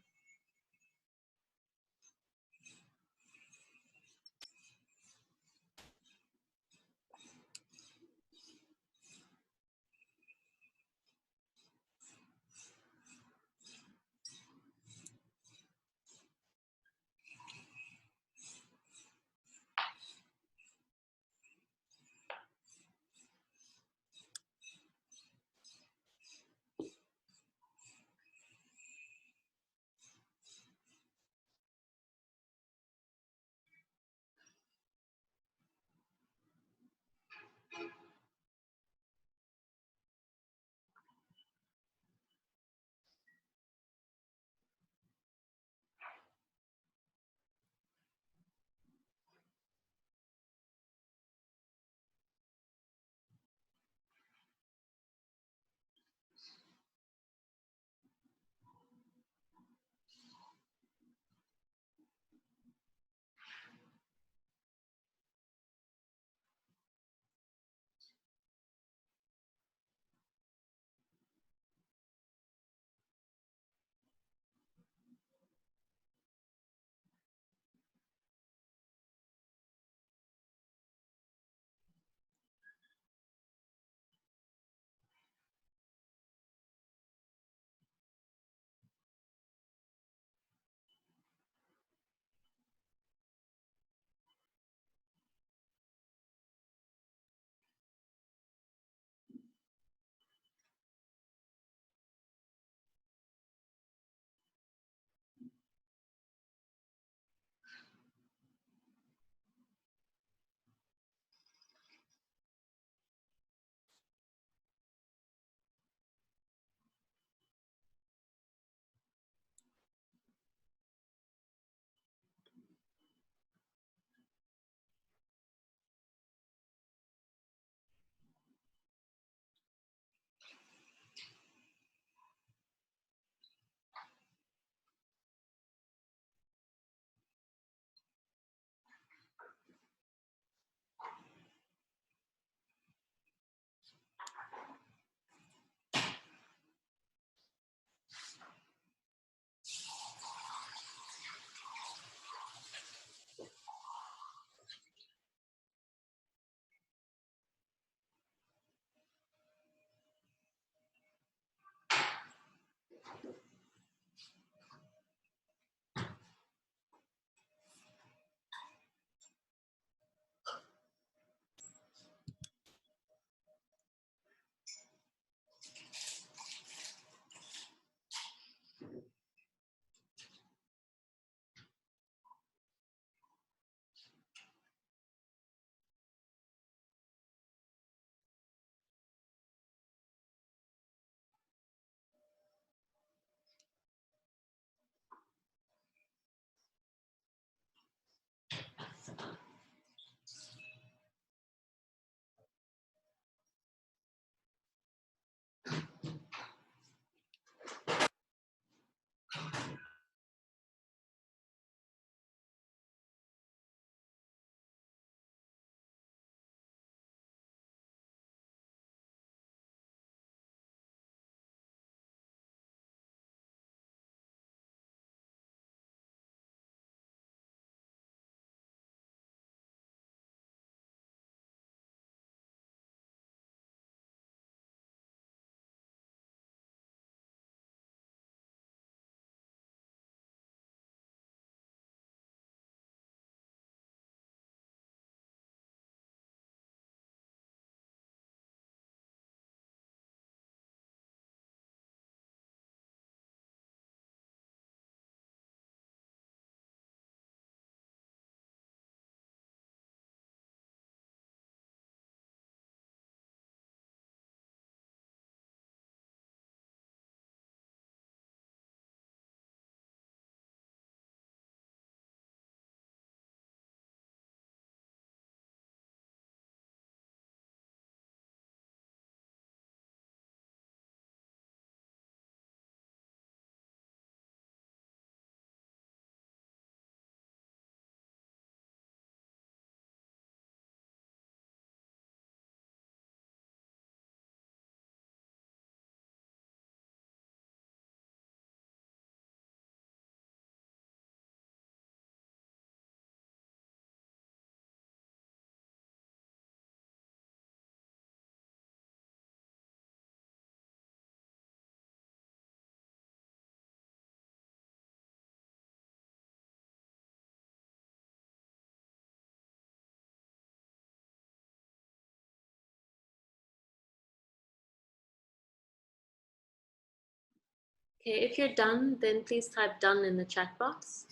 Okay, if you're done, then please type done in the chat box.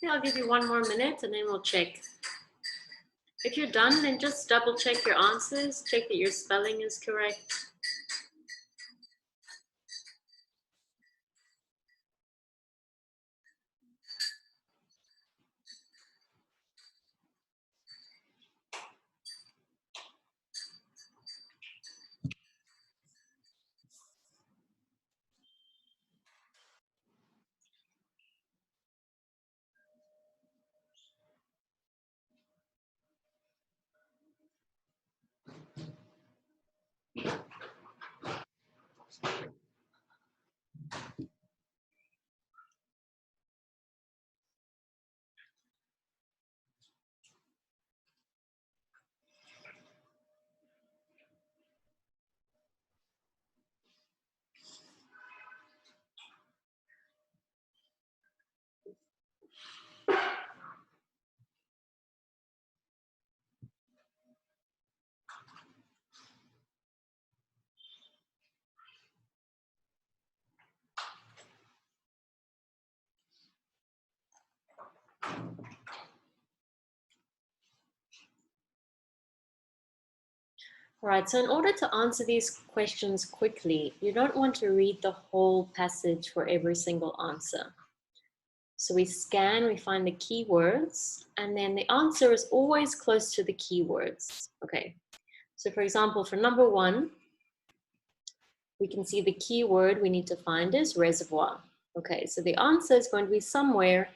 Okay, I'll give you 1 more minute and then we'll check. If you're done, then just double check your answers, check that your spelling is correct. All right, so in order to answer these questions quickly, you don't want to read the whole passage for every single answer. So we scan, we find the keywords, and then the answer is always close to the keywords. Okay, so for example, for number 1, we can see the keyword we need to find is reservoir. Okay, so the answer is going to be somewhere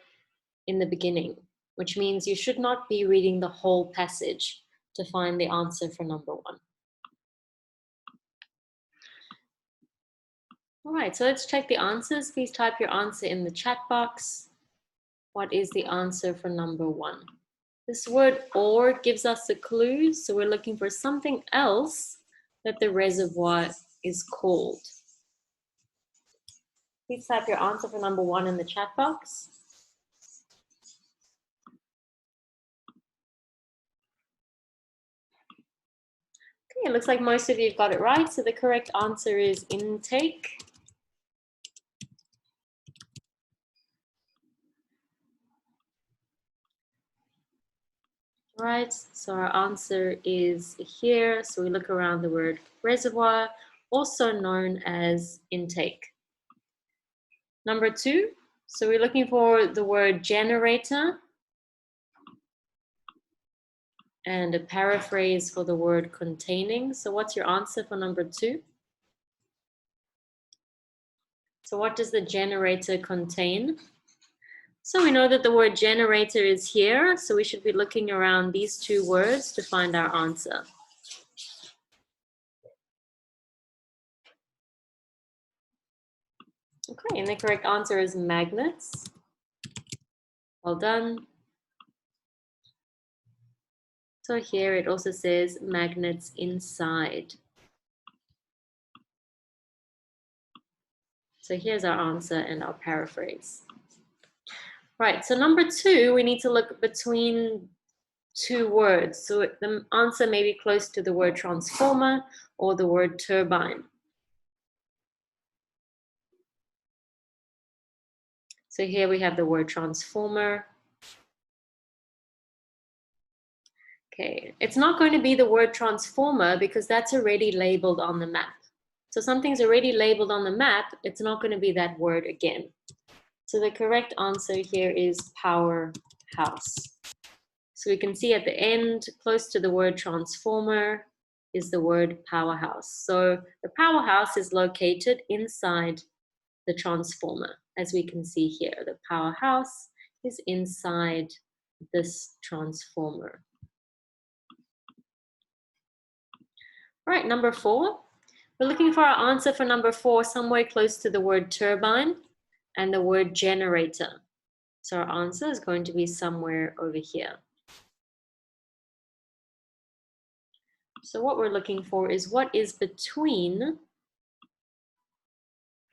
in the beginning, which means you should not be reading the whole passage to find the answer for number 1. All right, so let's check the answers. Please type your answer in the chat box. What is the answer for number 1? This word or gives us a clue, so we're looking for something else that the reservoir is called. Please type your answer for number 1 in the chat box. Okay, it looks like most of you have got it right, so the correct answer is intake. Right, so our answer is here. So we look around the word reservoir, also known as intake. Number 2, so we're looking for the word generator and a paraphrase for the word containing. So what's your answer for number 2? So what does the generator contain? So we know that the word generator is here, so we should be looking around these 2 words to find our answer. Okay, and the correct answer is magnets. Well done. So here it also says magnets inside. So here's our answer and our paraphrase. Right, so number 2, we need to look between 2 words. So the answer may be close to the word transformer or the word turbine. So here we have the word transformer. Okay, it's not going to be the word transformer because that's already labeled on the map. So something's already labeled on the map, it's not going to be that word again. So the correct answer here is powerhouse. So we can see at the end, close to the word transformer, is the word powerhouse. So the powerhouse is located inside the transformer, as we can see here. The powerhouse is inside this transformer. Right, number 4. We're looking for our answer for number 4 somewhere close to the word turbine and the word generator. So our answer is going to be somewhere over here. So what we're looking for is what is between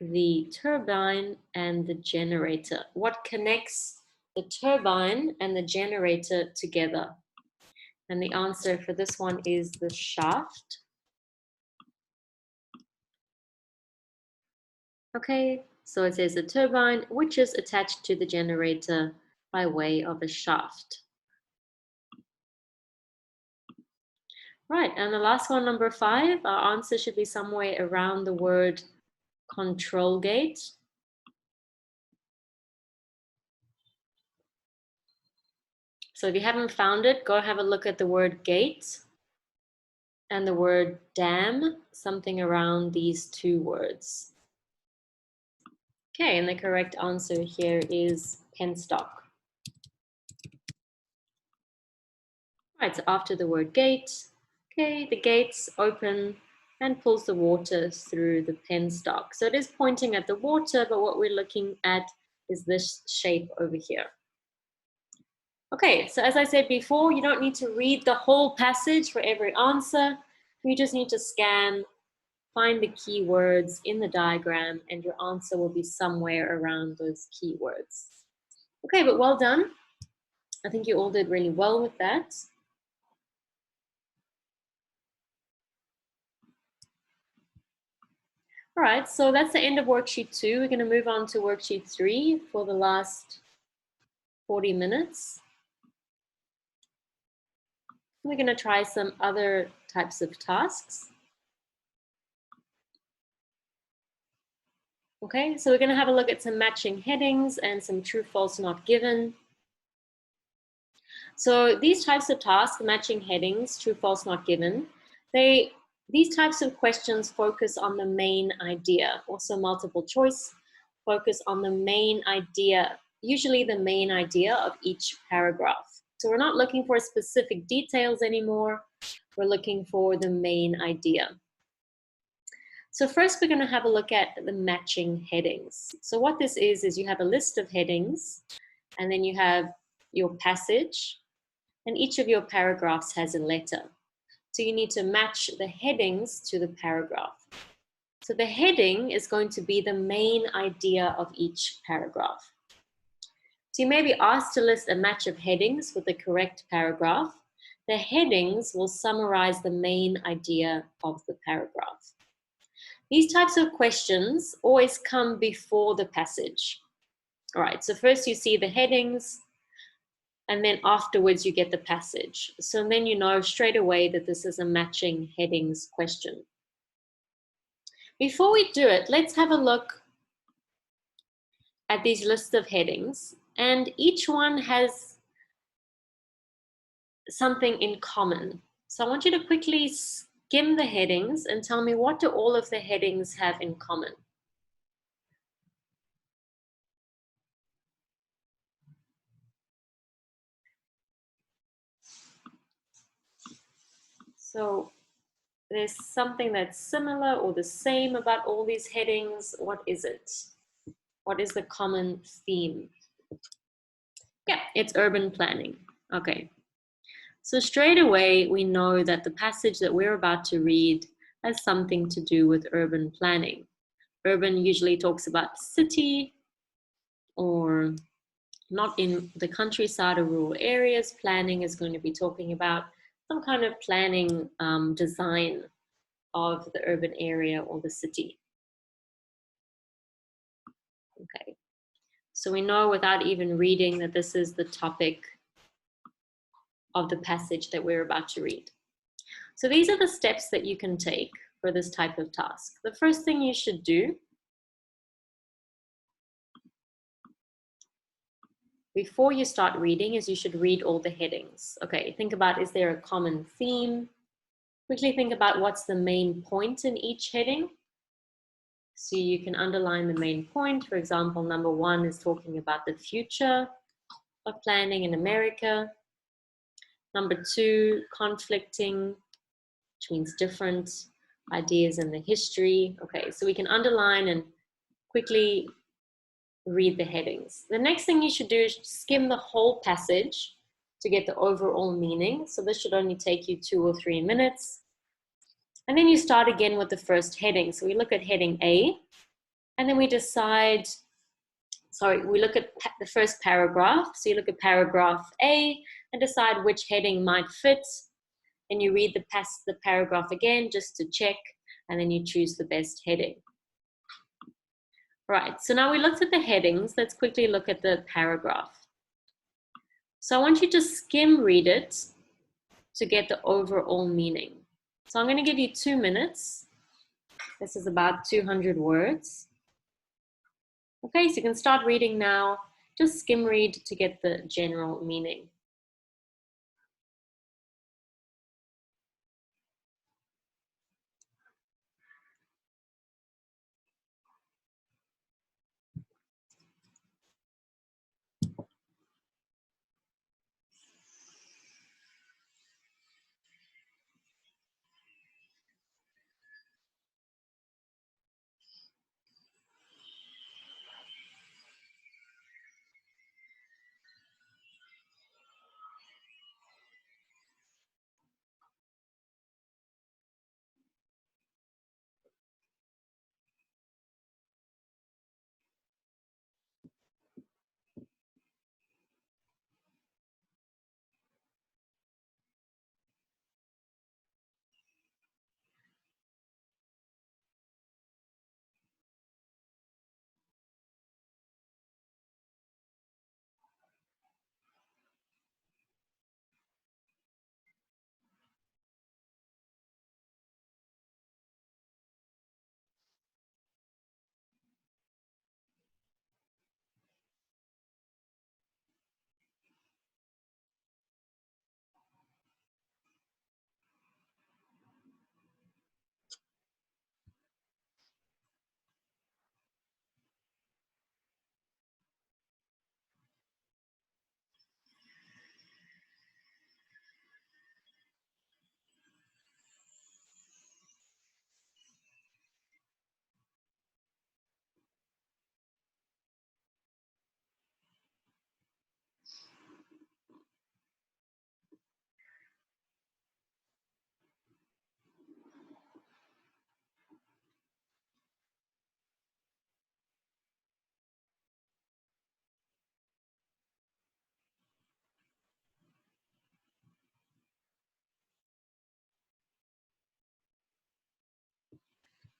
the turbine and the generator. What connects the turbine and the generator together? And the answer for this one is the shaft. Okay, so it says a turbine which is attached to the generator by way of a shaft. Right, and the last one, number 5, our answer should be somewhere around the word control gate. So if you haven't found it, go have a look at the word gate and the word dam, something around these two words. Okay, and the correct answer here is penstock. Right, so after the word gate, okay, the gates open and pulls the water through the penstock. So it is pointing at the water, but what we're looking at is this shape over here. Okay, so as I said before, you don't need to read the whole passage for every answer. You just need to scan, find the keywords in the diagram, and your answer will be somewhere around those keywords. Okay, but well done. I think you all did really well with that. All right, so that's the end of worksheet 2. We're going to move on to worksheet 3 for the last 40 minutes. We're going to try some other types of tasks. Okay, so we're going to have a look at some matching headings and some true, false, not given. So these types of tasks, matching headings, true, false, not given, these types of questions focus on the main idea. Also multiple choice, focus on the main idea, usually the main idea of each paragraph. So we're not looking for specific details anymore. We're looking for the main idea. So first we're going to have a look at the matching headings. So what this is you have a list of headings, and then you have your passage, and each of your paragraphs has a letter. So you need to match the headings to the paragraph. So the heading is going to be the main idea of each paragraph. So you may be asked to list a match of headings with the correct paragraph. The headings will summarize the main idea of the paragraph. These types of questions always come before the passage. All right, so first you see the headings, and then afterwards you get the passage. So then you know straight away that this is a matching headings question. Before we do it, let's have a look at these lists of headings, and each one has something in common. So I want you to quickly skim the headings and tell me, what do all of the headings have in common? So there's something that's similar or the same about all these headings. What is it? What is the common theme? Yeah, it's urban planning. Okay. So straight away, we know that the passage that we're about to read has something to do with urban planning. Urban usually talks about city, or not in the countryside or rural areas. Planning is going to be talking about some kind of planning design of the urban area or the city. Okay, so we know without even reading that this is the topic of the passage that we're about to read. So these are the steps that you can take for this type of task. The first thing you should do before you start reading is you should read all the headings. Okay, think about, is there a common theme? Quickly think about what's the main point in each heading. So you can underline the main point. For example, number 1 is talking about the future of planning in America. Number 2, conflicting, which means different ideas in the history. Okay, so we can underline and quickly read the headings. The next thing you should do is skim the whole passage to get the overall meaning. So this should only take you 2 or 3 minutes. And then you start again with the first heading. So we look at heading A, and then we decide, we look at the first paragraph. So you look at paragraph A and decide which heading might fit. And you read the paragraph again just to check, and then you choose the best heading. Right, so now we looked at the headings. Let's quickly look at the paragraph. So I want you to skim read it to get the overall meaning. So I'm going to give you 2 minutes. This is about 200 words. Okay, so you can start reading now. Just skim read to get the general meaning.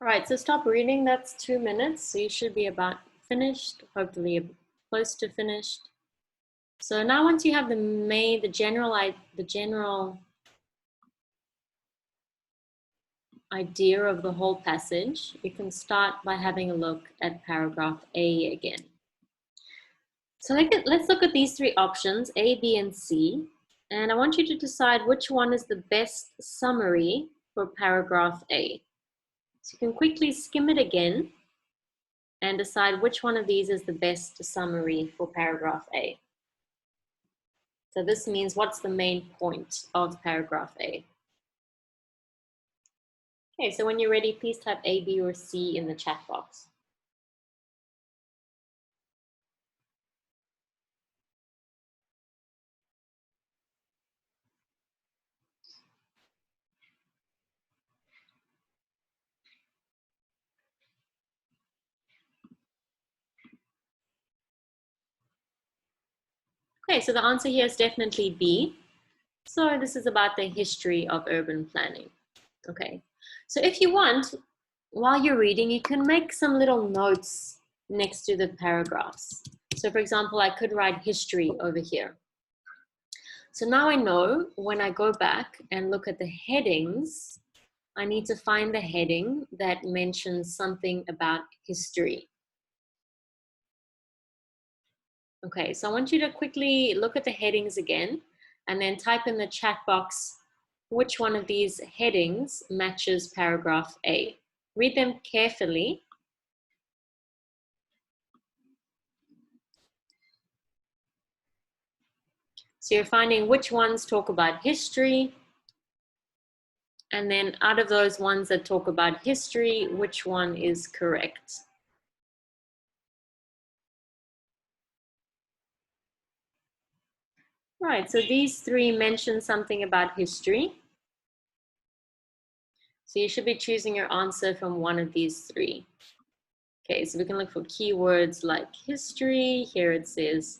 All right, so stop reading. That's 2 minutes. So you should be about finished, hopefully close to finished. So now once you have the general idea of the whole passage, you can start by having a look at paragraph A again. So let's look at these 3 options, A, B, and C. And I want you to decide which one is the best summary for paragraph A. So you can quickly skim it again and decide which one of these is the best summary for paragraph A. So this means what's the main point of paragraph A. Okay, so when you're ready, please type A, B, or C in the chat box. Okay, so the answer here is definitely B. So this is about the history of urban planning. Okay, so if you want, while you're reading, you can make some little notes next to the paragraphs. So for example, I could write history over here. So now I know when I go back and look at the headings, I need to find the heading that mentions something about history. Okay, so I want you to quickly look at the headings again and then type in the chat box which one of these headings matches paragraph A. Read them carefully. So you're finding which ones talk about history, and then out of those ones that talk about history, which one is correct? Right, so these three mention something about history. So you should be choosing your answer from one of these three. Okay, so we can look for keywords like history. Here it says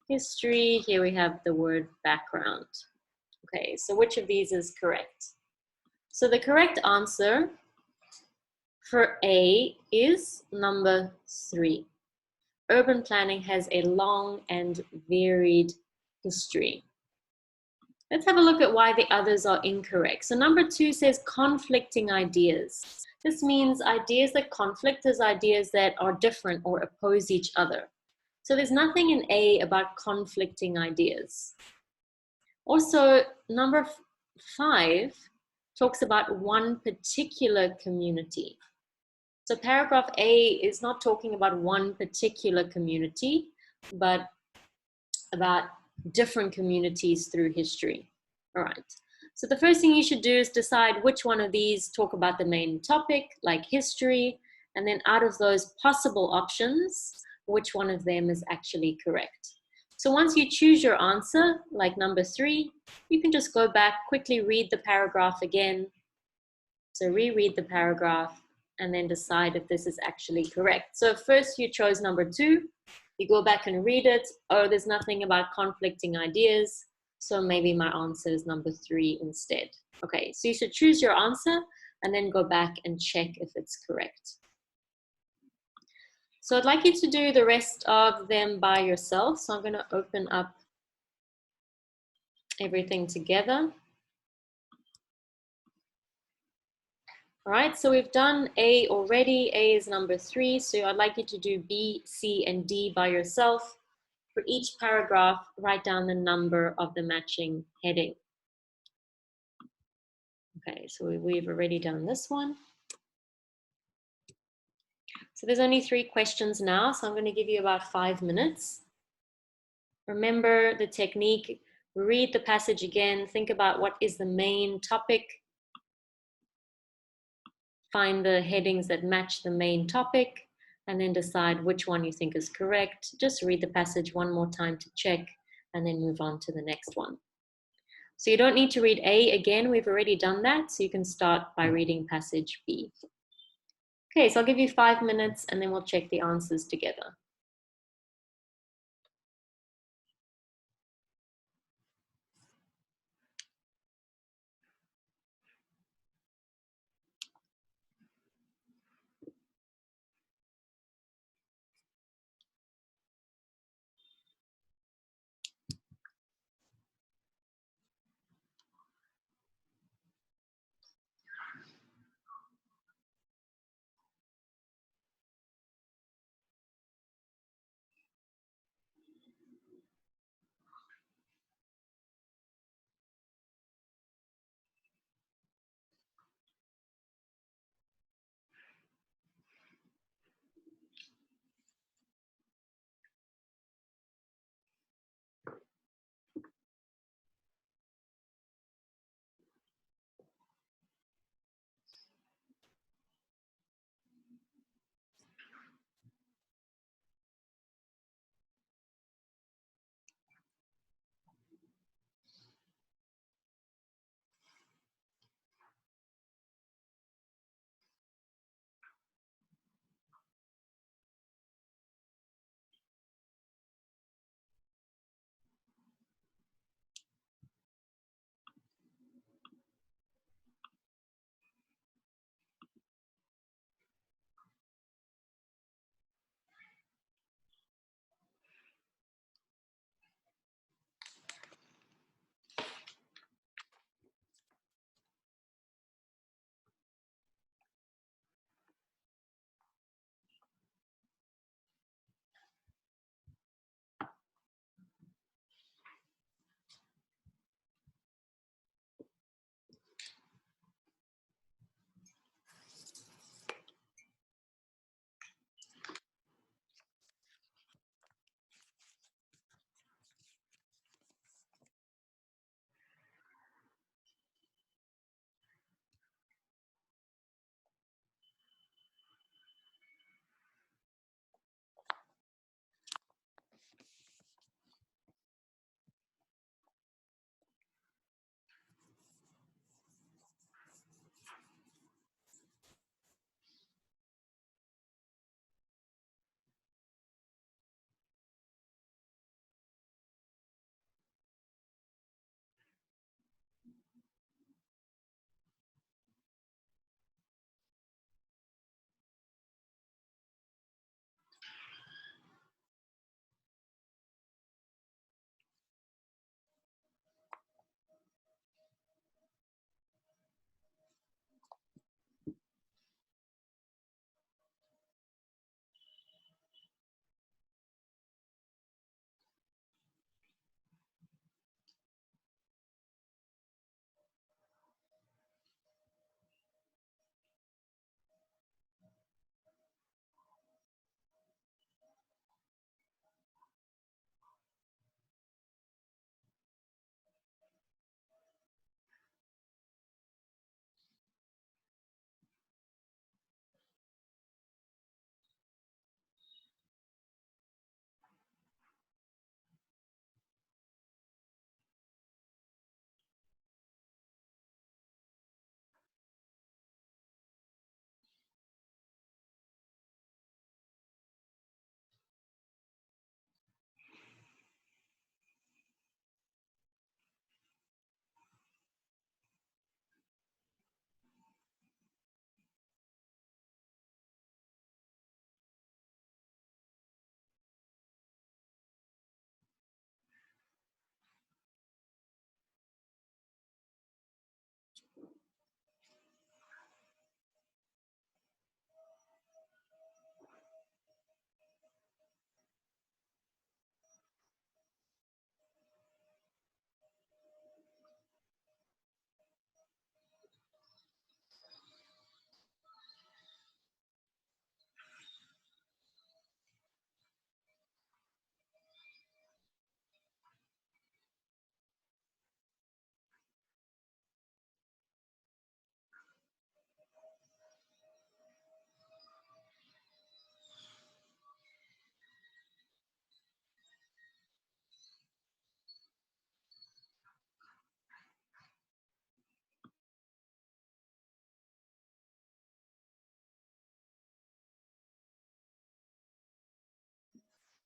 history. Here we have the word background. Okay, so which of these is correct? So the correct answer for A is number 3. Urban planning has a long and varied history. Let's have a look at why the others are incorrect. So number 2 says conflicting ideas. This means ideas that conflict is ideas that are different or oppose each other. So there's nothing in A about conflicting ideas. Also, number 5 talks about one particular community. So paragraph A is not talking about one particular community, but about different communities through history. All right. So the first thing you should do is decide which one of these talk about the main topic, like history, and then out of those possible options, which one of them is actually correct. So once you choose your answer, like number 3, you can just go back, quickly read the paragraph again. So reread the paragraph and then decide if this is actually correct. So first you chose number 2, you go back and read it. Oh, there's nothing about conflicting ideas. So maybe my answer is number 3 instead. Okay, so you should choose your answer and then go back and check if it's correct. So I'd like you to do the rest of them by yourself. So I'm going to open up everything together. All right, so we've done A already. A is number 3. So I'd like you to do B, C, and D by yourself. For each paragraph, write down the number of the matching heading. Okay, so we've already done this one. So there's only 3 questions now, so I'm going to give you about 5 minutes. Remember the technique, read the passage again, think about what is the main topic, find the headings that match the main topic, and then decide which one you think is correct. Just read the passage one more time to check, and then move on to the next one. So you don't need to read A again, we've already done that, so you can start by reading passage B. Okay, so I'll give you 5 minutes and then we'll check the answers together.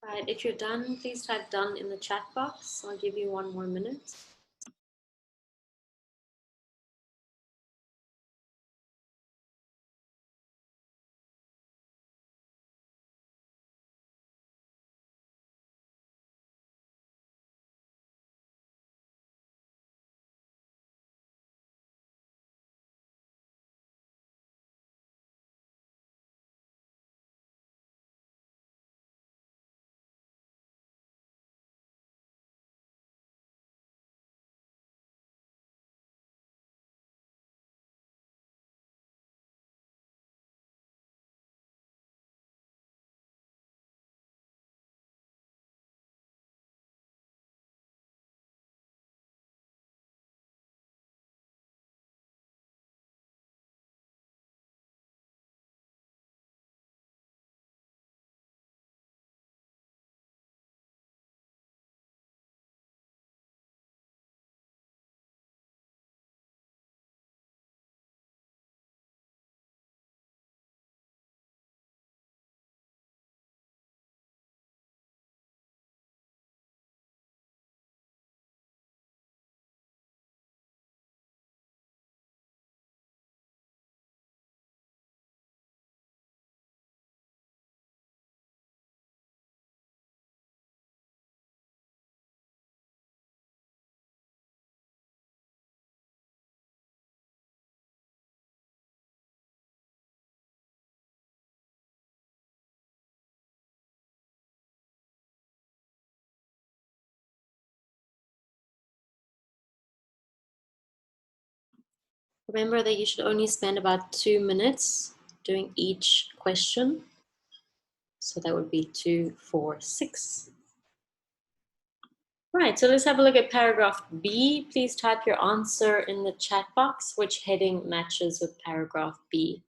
Right, if you're done, please type done in the chat box. I'll give you 1 more minute. Remember that you should only spend about 2 minutes doing each question. So that would be 2, 4, 6. Right, so let's have a look at paragraph B. Please type your answer in the chat box. Which heading matches with paragraph B?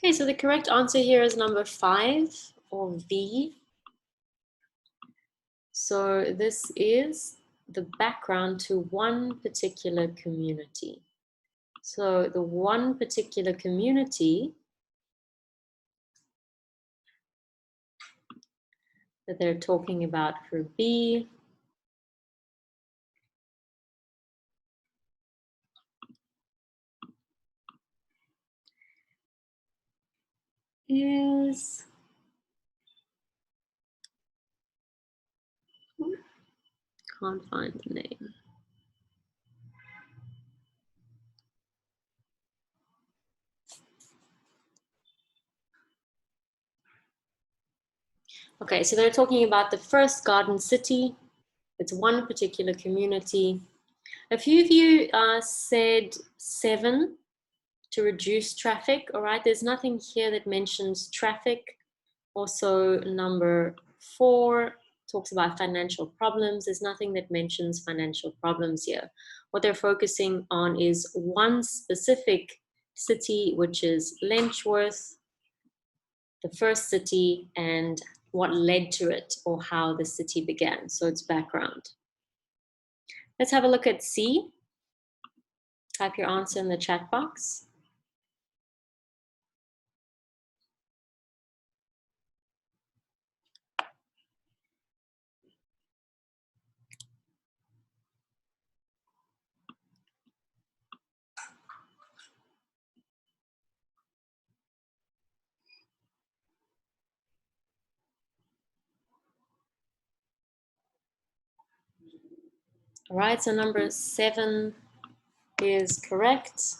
Okay, so the correct answer here is number 5, or V. So this is the background to one particular community. So the one particular community that they're talking about for B is, can't find the name. Okay, so they're talking about the first garden city. It's one particular community. A few of you said 7 to reduce traffic. All right, there's nothing here that mentions traffic. Also, number 4 talks about financial problems. There's nothing that mentions financial problems here. What they're focusing on is one specific city, which is Lenchworth, the first city, and what led to it, or how the city began. So it's background. Let's have a look at C. Type your answer in the chat box. All right, so number 7 is correct.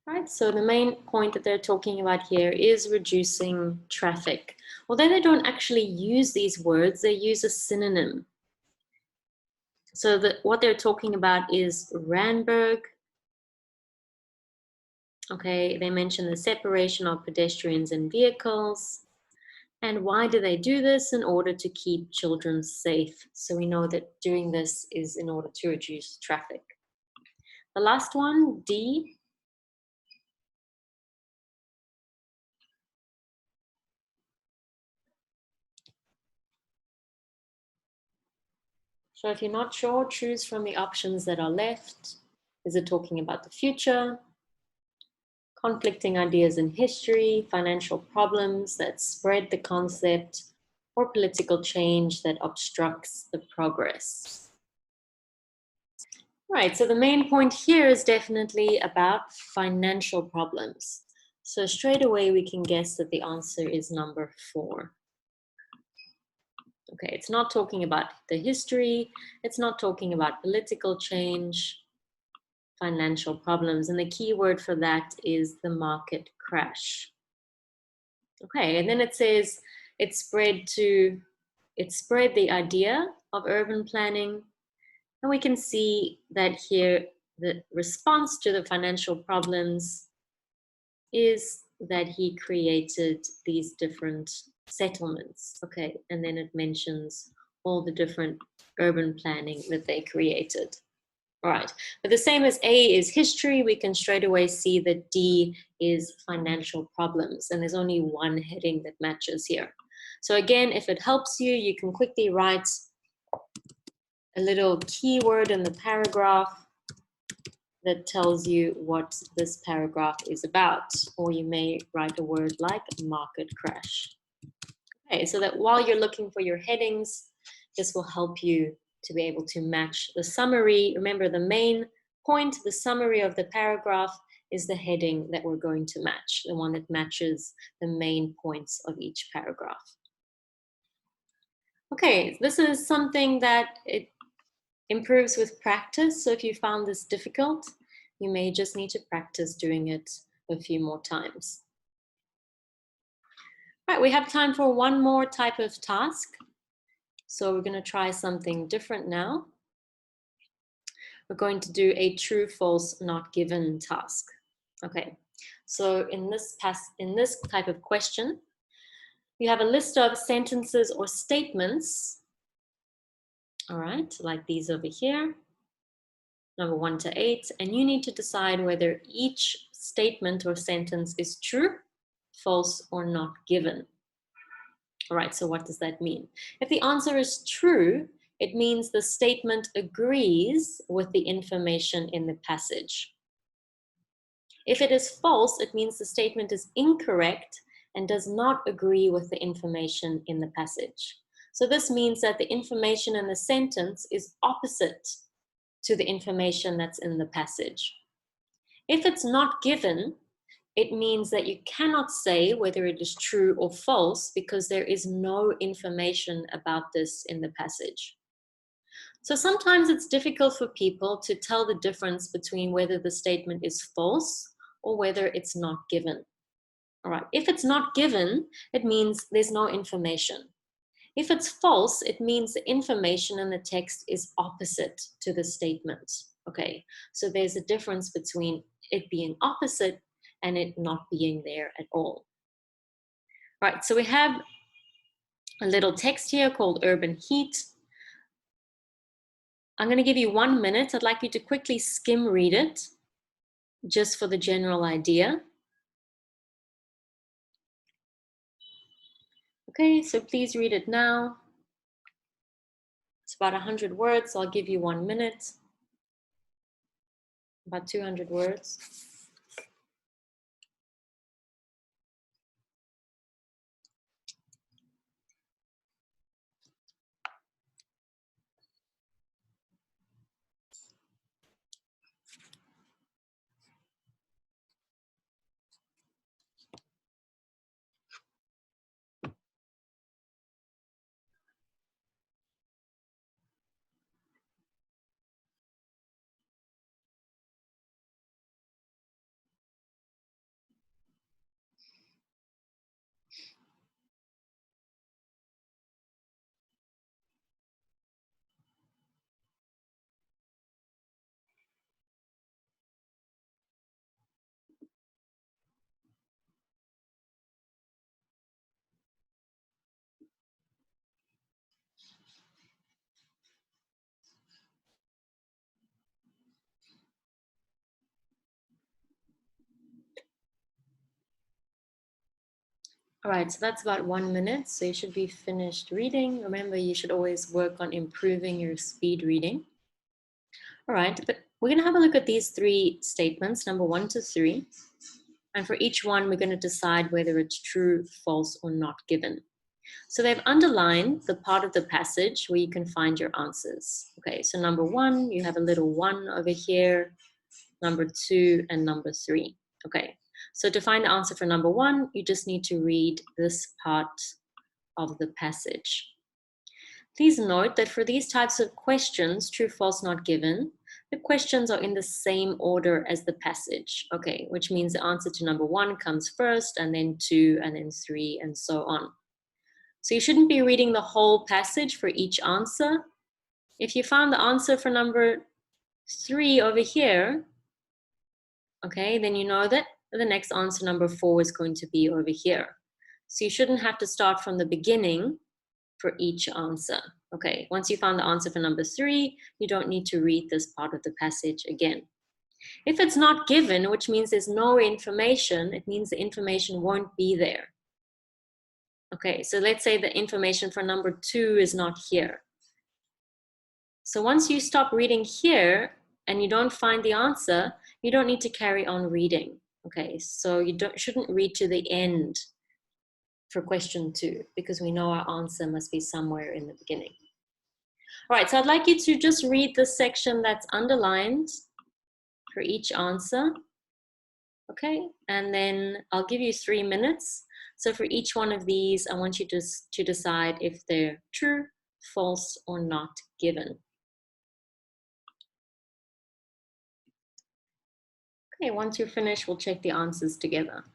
Right, so the main point that they're talking about here is reducing traffic. Although they don't actually use these words, they use a synonym. So what they're talking about is Randburg Okay, they mention the separation of pedestrians and vehicles. And why do they do this? In order to keep children safe. So we know that doing this is in order to reduce traffic. The last one, D. So if you're not sure, choose from the options that are left. Is it talking about the future? Conflicting ideas in history, financial problems that spread the concept, or political change that obstructs the progress? Right, so the main point here is definitely about financial problems. So straight away we can guess that the answer is number 4. Okay, it's not talking about the history, it's not talking about political change, financial problems, and the key word for that is the market crash. Okay, and then it says it spread the idea of urban planning, and we can see that here the response to the financial problems is that he created these different settlements. Okay, and then it mentions all the different urban planning that they created. All right, but the same as A is history, we can straight away see that D is financial problems, and there's only one heading that matches here. So again, if it helps you, you can quickly write a little keyword in the paragraph that tells you what this paragraph is about, or you may write a word like market crash. Okay, so that while you're looking for your headings, this will help you to be able to match the summary. Remember, the main point, the summary of the paragraph, is the heading that we're going to match, the one that matches the main points of each paragraph. Okay, this is something that it improves with practice. So if you found this difficult, you may just need to practice doing it a few more times. All right, we have time for one more type of task. So we're going to try something different now. We're going to do a true, false, not given task. Okay, so in this type of question, you have a list of sentences or statements. All right, like these over here, number 1 to 8, and you need to decide whether each statement or sentence is true, false, or not given. All right, so what does that mean? If the answer is true, it means the statement agrees with the information in the passage. If it is false, it means the statement is incorrect and does not agree with the information in the passage. So this means that the information in the sentence is opposite to the information that's in the passage. If it's not given, it means that you cannot say whether it is true or false because there is no information about this in the passage. So sometimes it's difficult for people to tell the difference between whether the statement is false or whether it's not given. All right, if it's not given, it means there's no information. If it's false, it means the information in the text is opposite to the statement. Okay, so there's a difference between it being opposite and it not being there at all. All right, so we have a little text here called Urban Heat. I'm going to give you 1 minute. I'd like you to quickly skim read it, just for the general idea. Okay, so please read it now. It's about 100 words, so I'll give you 1 minute. About 200 words. All right, so that's about 1 minute. So you should be finished reading. Remember, you should always work on improving your speed reading. All right, but we're going to have a look at these three statements, number 1 to 3. And for each one, we're going to decide whether it's true, false, or not given. So they've underlined the part of the passage where you can find your answers. Okay, so number 1, you have a little 1 over here, number 2, and number 3. Okay, so to find the answer for number 1, you just need to read this part of the passage. Please note that for these types of questions, true, false, not given, the questions are in the same order as the passage, okay, which means the answer to number 1 comes first, and then 2, and then 3, and so on. So you shouldn't be reading the whole passage for each answer. If you found the answer for number 3 over here, okay, then you know that the next answer, number 4, is going to be over here. So you shouldn't have to start from the beginning for each answer. Okay, once you found the answer for number 3, you don't need to read this part of the passage again. If it's not given, which means there's no information, it means the information won't be there. Okay, so let's say the information for number 2 is not here. So once you stop reading here and you don't find the answer, you don't need to carry on reading. Okay, so you shouldn't read to the end for question 2 because we know our answer must be somewhere in the beginning. All right, so I'd like you to just read the section that's underlined for each answer. Okay, and then I'll give you 3 minutes. So for each one of these, I want you to decide if they're true, false, or not given. Okay, once you're finished, we'll check the answers together.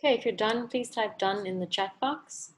Okay, if you're done, please type done in the chat box.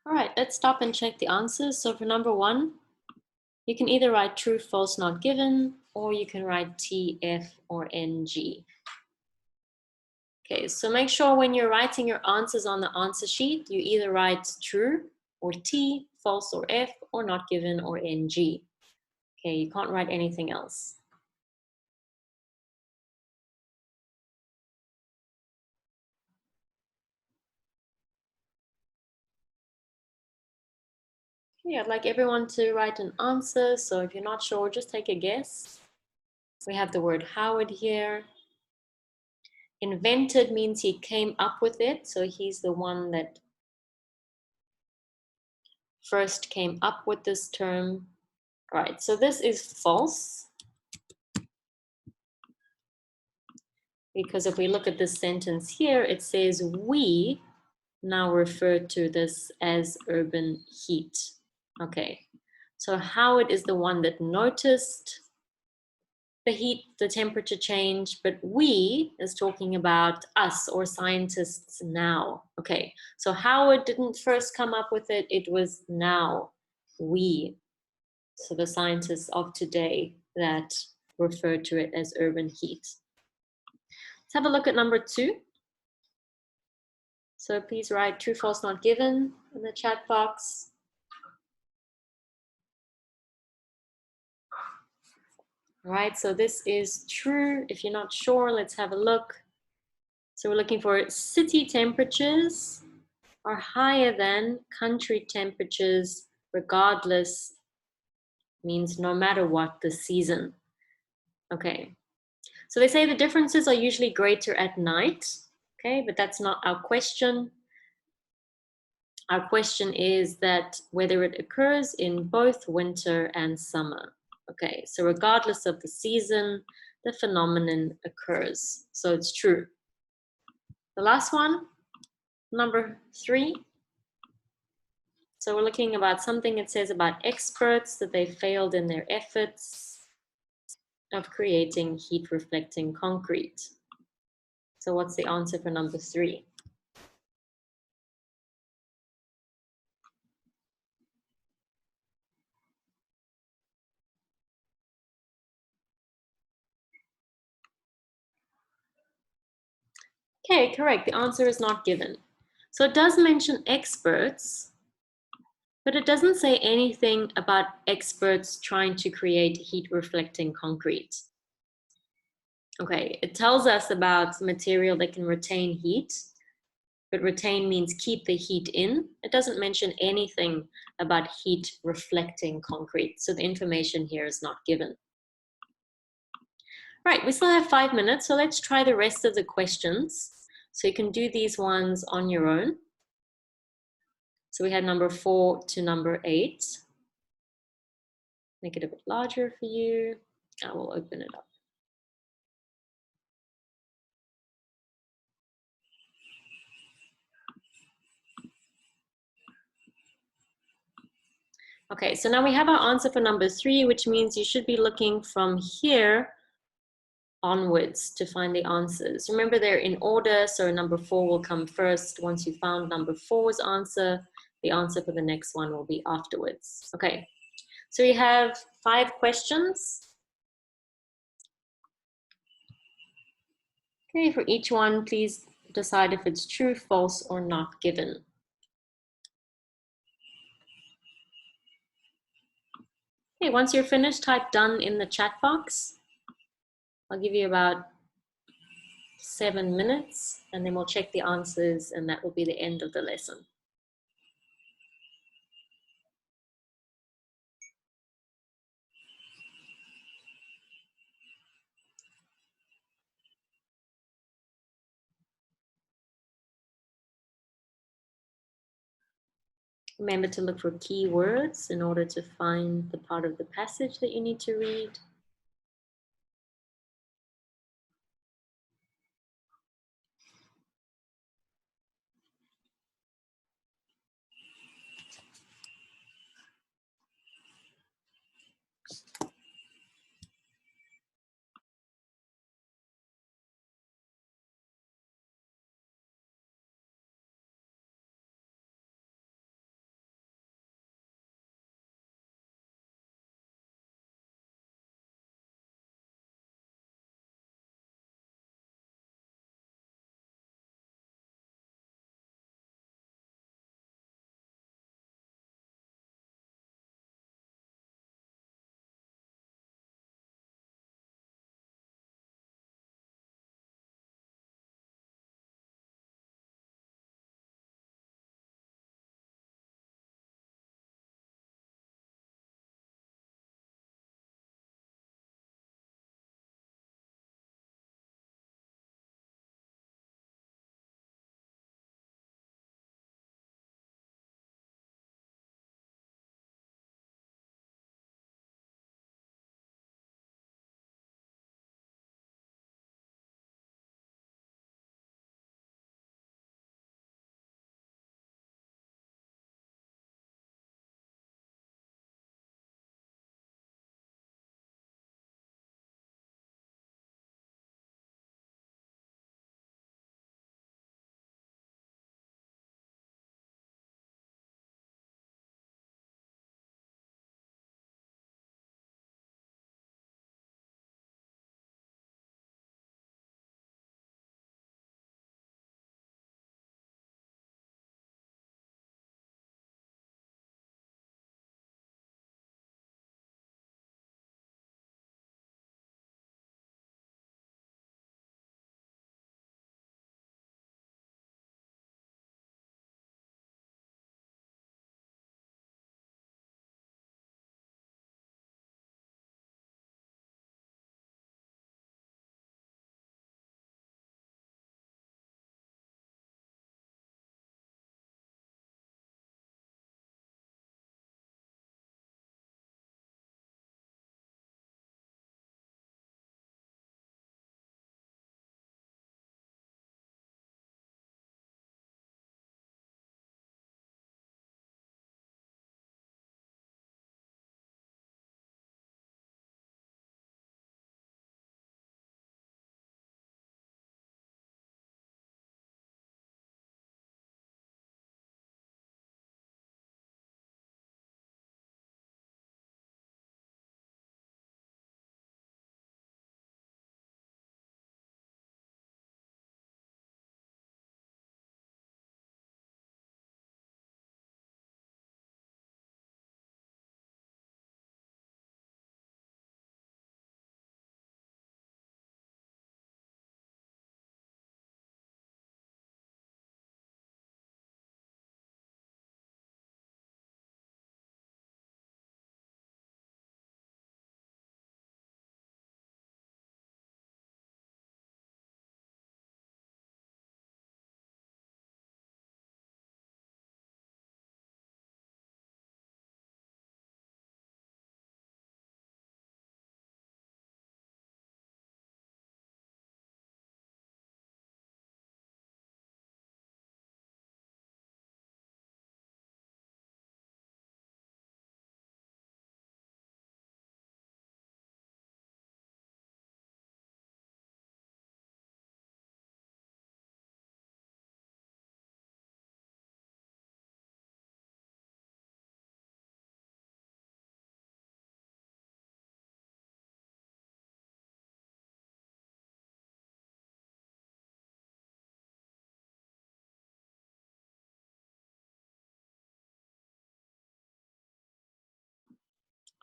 All right, let's stop and check the answers. So for number 1, you can either write true, false, not given, or you can write T, F, or NG. Okay, so make sure when you're writing your answers on the answer sheet, you either write true or T, false or F, or not given or NG. Okay, you can't write anything else. Okay, I'd like everyone to write an answer. So if you're not sure, just take a guess. We have the word Howard here. Invented means he came up with it. So he's the one that first came up with this term. All right, so this is false. Because if we look at this sentence here, it says we now refer to this as urban heat. Okay, so Howard is the one that noticed the heat, the temperature change, but we is talking about us or scientists now. Okay, so Howard didn't first come up with it, it was now we. So the scientists of today that refer to it as urban heat. Let's have a look at number 2. So please write true, false, not given in the chat box. All right, so this is true. If you're not sure, let's have a look. So we're looking for city temperatures are higher than country temperatures, regardless, means no matter what the season. Okay, so they say the differences are usually greater at night. Okay, but that's not our question. Our question is that whether it occurs in both winter and summer. Okay, so regardless of the season, the phenomenon occurs. So it's true. The last one, number 3. So we're looking about something it says about experts that they failed in their efforts of creating heat reflecting concrete. So what's the answer for number 3? Okay, correct. The answer is not given. So it does mention experts, but it doesn't say anything about experts trying to create heat reflecting concrete. Okay, it tells us about material that can retain heat, but retain means keep the heat in. It doesn't mention anything about heat reflecting concrete. So the information here is not given. Right, we still have 5 minutes, so let's try the rest of the questions. So you can do these ones on your own. So we had number 4 to number 8. Make it a bit larger for you. I will open it up. Okay, so now we have our answer for number 3, which means you should be looking from here onwards to find the answers. Remember, they're in order, so number 4 will come first. Once you found number 4's answer, the answer for the next one will be afterwards. Okay, so we have 5 questions. Okay, for each one, please decide if it's true, false, or not given. Okay, once you're finished, type done in the chat box. I'll give you about 7 minutes and then we'll check the answers and that will be the end of the lesson. Remember to look for keywords in order to find the part of the passage that you need to read.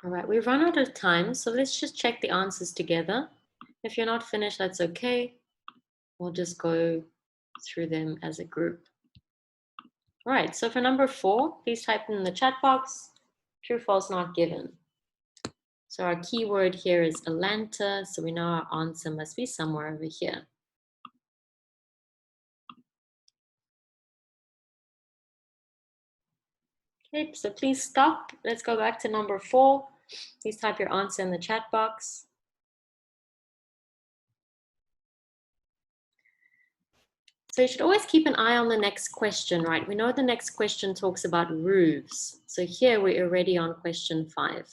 All right, we've run out of time, so let's just check the answers together. If you're not finished, that's okay. We'll just go through them as a group. All right, so for number 4, please type in the chat box, true, false, not given. So our keyword here is Atlanta, so we know our answer must be somewhere over here. Okay, so please stop. Let's go back to number 4. Please type your answer in the chat box. So you should always keep an eye on the next question, right? We know the next question talks about roofs. So here we're already on question 5.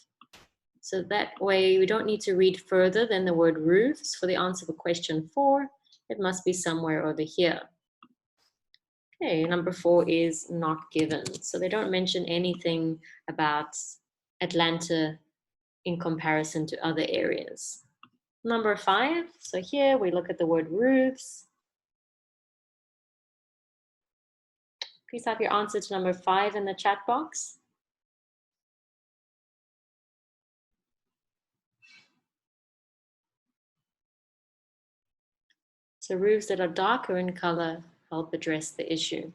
So that way we don't need to read further than the word roofs. For the answer for question 4, it must be somewhere over here. Okay, number 4 is not given. So they don't mention anything about Atlanta in comparison to other areas. Number 5, so here we look at the word roofs. Please type your answer to number 5 in the chat box. So roofs that are darker in color help address the issue.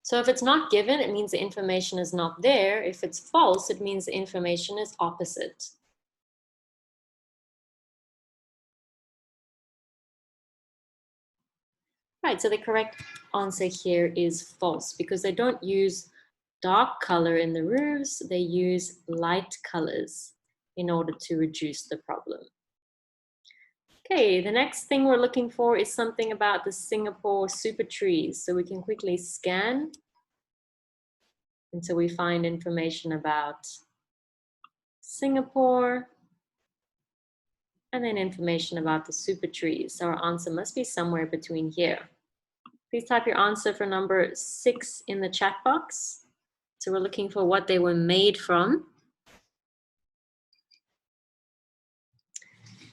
So if it's not given, it means the information is not there. If it's false, it means the information is opposite. Right, so the correct answer here is false because they don't use dark color in the roofs, they use light colors in order to reduce the problem. Okay, the next thing we're looking for is something about the Singapore super trees. So we can quickly scan until we find information about Singapore and then information about the super trees. So our answer must be somewhere between here. Please type your answer for number 6 in the chat box. So we're looking for what they were made from.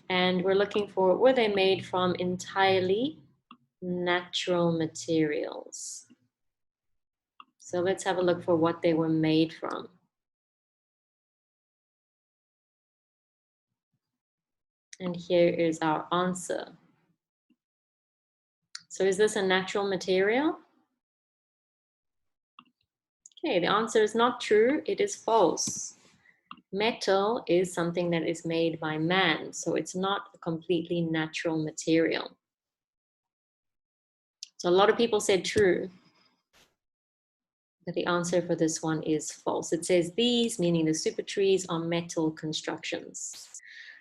And we're looking for, were they made from entirely natural materials? So let's have a look for what they were made from. And here is our answer. So is this a natural material? Okay, the answer is not true, it is false. Metal is something that is made by man, so it's not a completely natural material. So a lot of people said true, but the answer for this one is false. It says these, meaning the super trees, are metal constructions.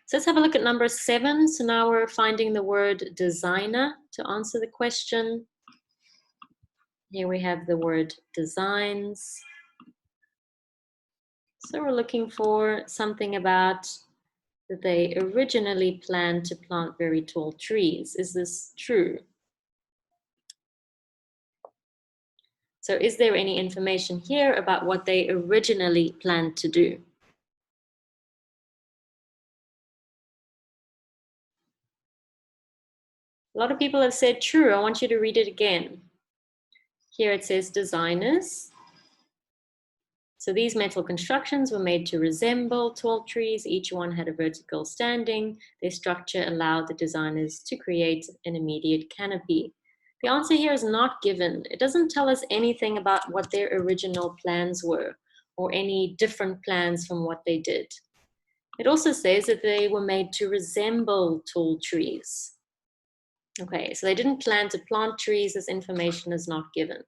So let's have a look at number 7. So now we're finding the word designer to answer the question. Here we have the word designs. So we're looking for something about that they originally planned to plant very tall trees. Is this true? So is there any information here about what they originally planned to do? A lot of people have said true. I want you to read it again. Here it says designers. So these metal constructions were made to resemble tall trees. Each one had a vertical standing. Their structure allowed the designers to create an immediate canopy. The answer here is not given. It doesn't tell us anything about what their original plans were or any different plans from what they did. It also says that they were made to resemble tall trees. Okay, so they didn't plan to plant trees. This information is not given.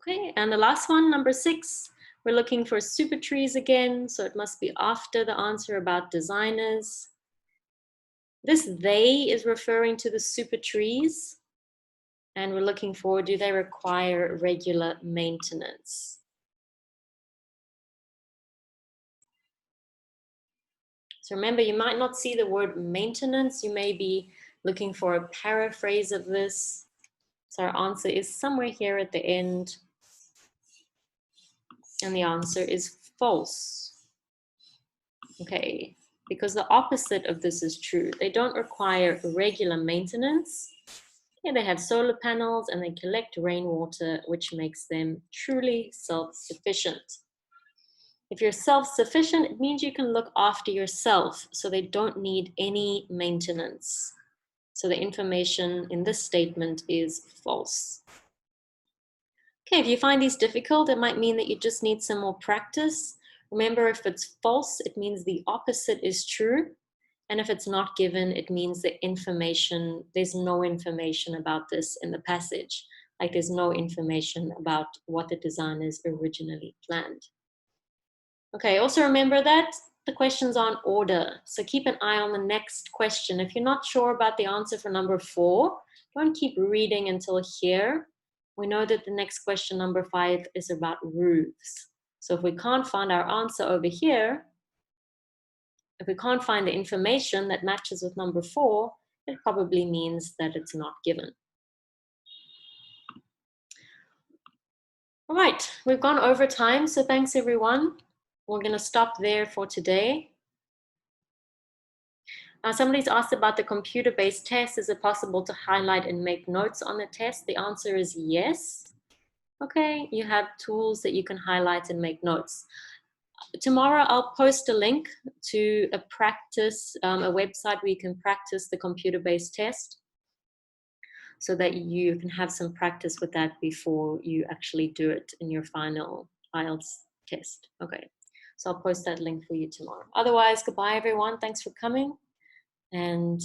Okay, and the last one, number 6, we're looking for super trees again, so it must be after the answer about designers. This they is referring to the super trees, and we're looking for, do they require regular maintenance? So remember, you might not see the word maintenance, you may be looking for a paraphrase of this. So our answer is somewhere here at the end. And the answer is false. Okay, because the opposite of this is true. They don't require regular maintenance. Okay, they have solar panels and they collect rainwater, which makes them truly self-sufficient. If you're self-sufficient, it means you can look after yourself, so they don't need any maintenance. So the information in this statement is false. Okay, if you find these difficult, it might mean that you just need some more practice. Remember, if it's false, it means the opposite is true. And if it's not given, it means the information, there's no information about this in the passage. Like there's no information about what the designers originally planned. Okay, also remember that the questions are in order. So keep an eye on the next question. If you're not sure about the answer for number 4, don't keep reading until here. We know that the next question, number 5, is about roofs. So if we can't find our answer over here, if we can't find the information that matches with number 4, it probably means that it's not given. All right, we've gone over time, so thanks everyone. We're going to stop there for today. Somebody's asked about the computer-based test. Is it possible to highlight and make notes on the test? The answer is yes. Okay, you have tools that you can highlight and make notes. Tomorrow, I'll post a link to a practice, a website where you can practice the computer-based test so that you can have some practice with that before you actually do it in your final IELTS test. Okay, so I'll post that link for you tomorrow. Otherwise, goodbye, everyone. Thanks for coming. And